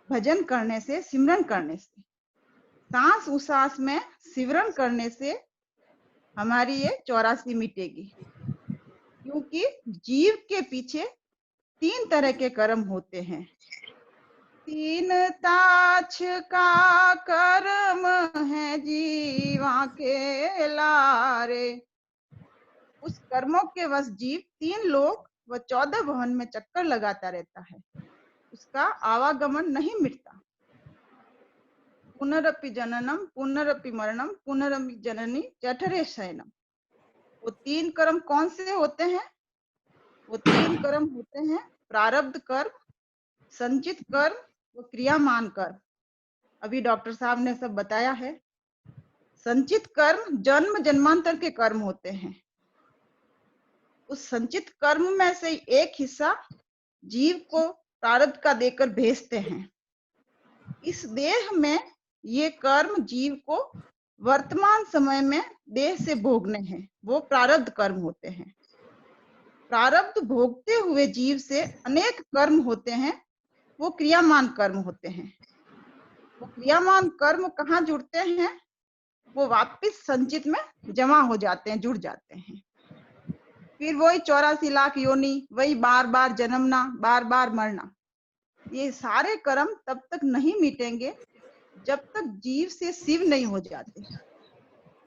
भजन करने से, सिमरन करने से, सांस उसास में सिमरन करने से हमारी ये 84 मिटेगी। क्योंकि जीव के पीछे 3 तरह के कर्म होते हैं। 3 ताछ का कर्म है जीवा के लारे। उस कर्मों के वश जीव 3 लोक व 14 भवन में चक्कर लगाता रहता है, उसका आवागमन नहीं मिटता। पुनरपि जननम पुनरपि मरणम पुनरपि जननी जठरे शयनम। वो 3 कर्म कौन से होते हैं? वो 3 कर्म होते हैं प्रारब्ध कर्म, संचित कर्म व क्रियामान कर्म। अभी डॉक्टर साहब ने सब बताया है। संचित कर्म जन्म जन्मांतर के कर्म होते हैं। उस संचित कर्म में से एक हिस्सा जीव को प्रारब्ध का देकर भेजते हैं। इस देह में ये कर्म जीव को वर्तमान समय में देह से भोगने हैं, वो प्रारब्ध कर्म होते हैं। प्रारब्ध भोगते हुए जीव से अनेक कर्म होते हैं, वो क्रियामान कर्म होते हैं। वो क्रियामान कर्म कहाँ जुड़ते हैं? वो वापिस संचित में जमा हो जाते हैं, जुड़ जाते हैं। फिर वही 84 लाख योनि, वही बार बार जन्मना, बार बार मरना। ये सारे कर्म तब तक नहीं मिटेंगे जब तक जीव से शिव नहीं हो जाते,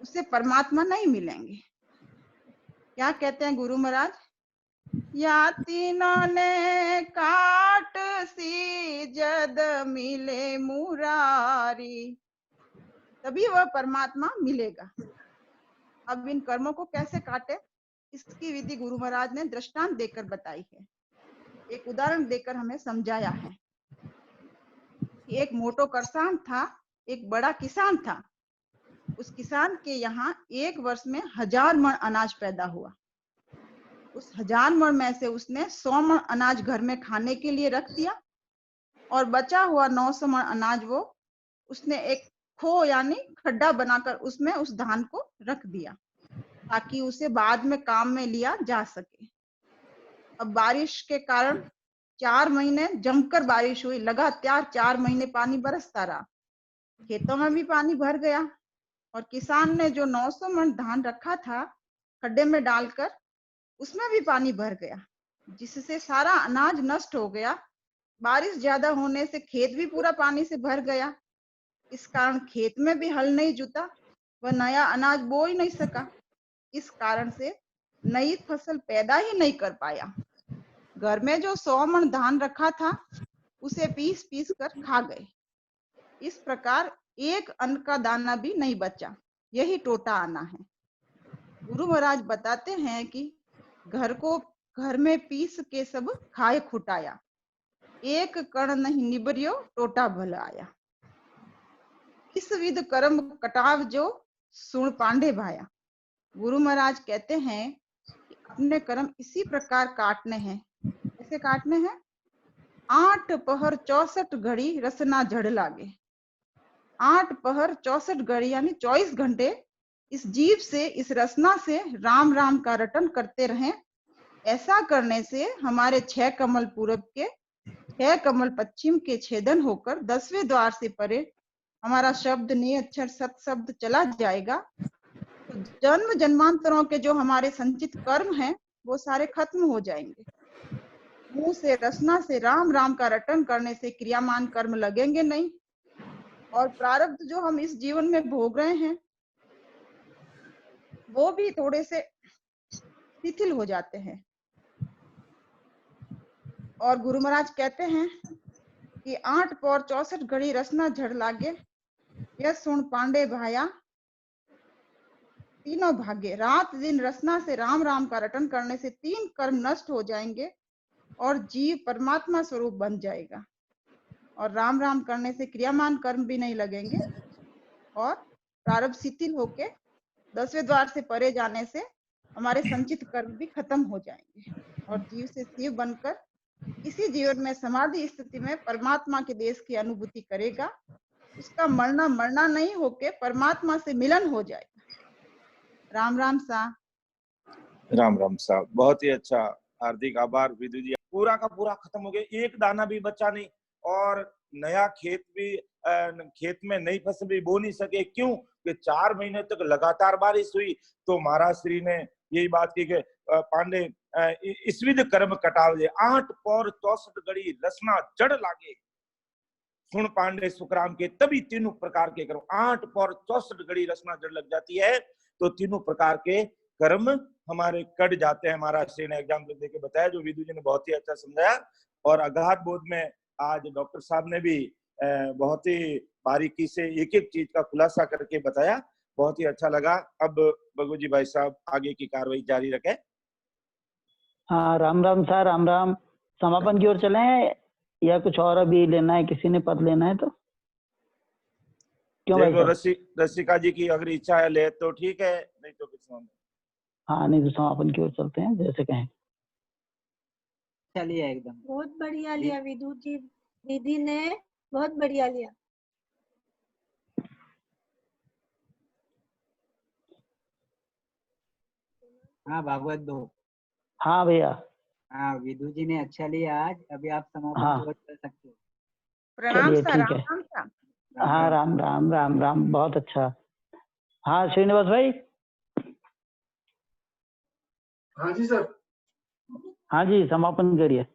उससे परमात्मा नहीं मिलेंगे। क्या कहते हैं गुरु महाराज? या तीनों ने काट सी जद मिले मुरारी, तभी वह परमात्मा मिलेगा। अब इन कर्मों को कैसे काटे, इसकी विधि गुरु महाराज ने दृष्टांत देकर बताई है, एक उदाहरण देकर हमें समझाया है। एक मोटो किसान था, एक बड़ा किसान था। उस किसान के यहाँ एक वर्ष में 1000 मण अनाज पैदा हुआ। उस 1000 मण में से उसने 100 मण अनाज घर में खाने के लिए रख दिया और बचा हुआ 900 मण अनाज वो उसने एक खो यानी खड्डा बनाकर उसमें उस धान को रख दिया ताकि उसे बाद में काम में लिया जा सके। अब बारिश के कारण 4 महीने जमकर बारिश हुई, लगातार 4 महीने पानी बरसता रहा। खेतों में भी पानी भर गया और किसान ने जो 900 मण धान रखा था खड्डे में डालकर, उसमें भी पानी भर गया, जिससे सारा अनाज नष्ट हो गया। बारिश ज्यादा होने से खेत भी पूरा पानी से भर गया। इस कारण खेत में भी हल नहीं जुता, वह नया अनाज बो ही नहीं सका। इस कारण से नई फसल पैदा ही नहीं कर पाया। घर में जो 100 मण धान रखा था उसे पीस पीस कर खा गए। इस प्रकार एक अन्न का दाना भी नहीं बचा। यही टोटा आना है। गुरु महाराज बताते हैं कि घर में पीस के सब खाए खुटाया, एक कण नहीं निबरियो टोटा भल आया। इस विध कर्म कटाव जो सुन पांडे भाया। गुरु महाराज कहते हैं कि अपने कर्म इसी प्रकार काटने हैं। कैसे काटने हैं? 8 पहर 64 घड़ी रसना झड़ लागे। 8 पहर 64 घड़ी यानी 24 घंटे इस जीव से, इस रसना से राम राम का रटन करते रहें। ऐसा करने से हमारे 6 कमल पूरब के 6 कमल पश्चिम के छेदन होकर 10वें द्वार से परे हमारा शब्द निअक्षर सत शब्द चला जाएगा। तो जन्म जन्मांतरों के जो हमारे संचित कर्म हैं वो सारे खत्म हो जाएंगे। मुंह से रसना से राम राम का रटन करने से क्रियामान कर्म लगेंगे नहीं और प्रारब्ध जो हम इस जीवन में भोग रहे हैं वो भी थोड़े से शिथिल हो जाते हैं। और गुरु महाराज कहते हैं कि 8 पौर 64 घड़ी रसना झड़ लागे, यह सुन पांडे भाया तीनों भाग्य। रात दिन रसना से राम राम का रटन करने से 3 कर्म नष्ट हो जाएंगे और जीव परमात्मा स्वरूप बन जाएगा। और राम राम करने से क्रियामान कर्म भी नहीं लगेंगे और प्रारब्ध शिथिल होके 10वें द्वार से परे जाने से हमारे संचित कर्म भी खत्म हो जाएंगे और जीव से शिव बनकर इसी जीवन में समाधि स्थिति में परमात्मा के देश की अनुभूति करेगा। उसका मरना नहीं होके परमात्मा से मिलन हो जाएगा। राम राम सा। राम राम साहब, बहुत ही अच्छा, हार्दिक आभार विदु जी। पूरा का पूरा खत्म हो गया, एक दाना भी बचा नहीं और नया खेत भी खेत में नई फसल भी बो नहीं सके। क्यों? कि 4 महीने तक लगातार बारिश हुई। तो महाराज श्री ने यही बात की कि पांडे इस विध कर्म कटाव दे, 8 पौर 64 घड़ी रसना जड़ लागे। सुन पांडे सुखराम के, तभी तीनों प्रकार के कर्म, 8 पौर 64 घड़ी रसना जड़ लग जाती है तो तीनों प्रकार के कर्म हमारे कट जाते हैं। महाराज श्री ने एग्जाम्पल देके बताया, जो विदु जी ने बहुत ही अच्छा समझाया। और अगाध बोध में आज डॉक्टर साहब ने भी बहुत ही बारीकी से एक एक चीज का खुलासा करके बताया, बहुत ही अच्छा लगा। अब बगू जी भाई साहब आगे की कार्रवाई जारी रखें। हाँ, राम राम सर, राम राम। समापन की ओर चले या कुछ और अभी लेना है? किसी ने पद लेना है तो क्यों भाई देखो, साहब? रसिका जी की अगर इच्छा है ले तो ठीक है, नहीं तो कुछ नहीं। हाँ, नहीं तो समापन की ओर चलते हैं, जैसे कहें। चलिए, एकदम बहुत बढ़िया लिया विदु जी, दीदी ने बहुत बढ़िया लिया। हाँ भागवत 2। हाँ भैया। हाँ विदु जी ने अच्छा लिया आज। अभी आप समापन हाँ। चौथ कर सकते हो। प्रणाम चलिए सर, ठीक राम है। राम सर। हाँ राम राम राम राम, बहुत अच्छा। हाँ श्रीनिवास भाई। हाँ जी सर। हाँ जी समापन करिए।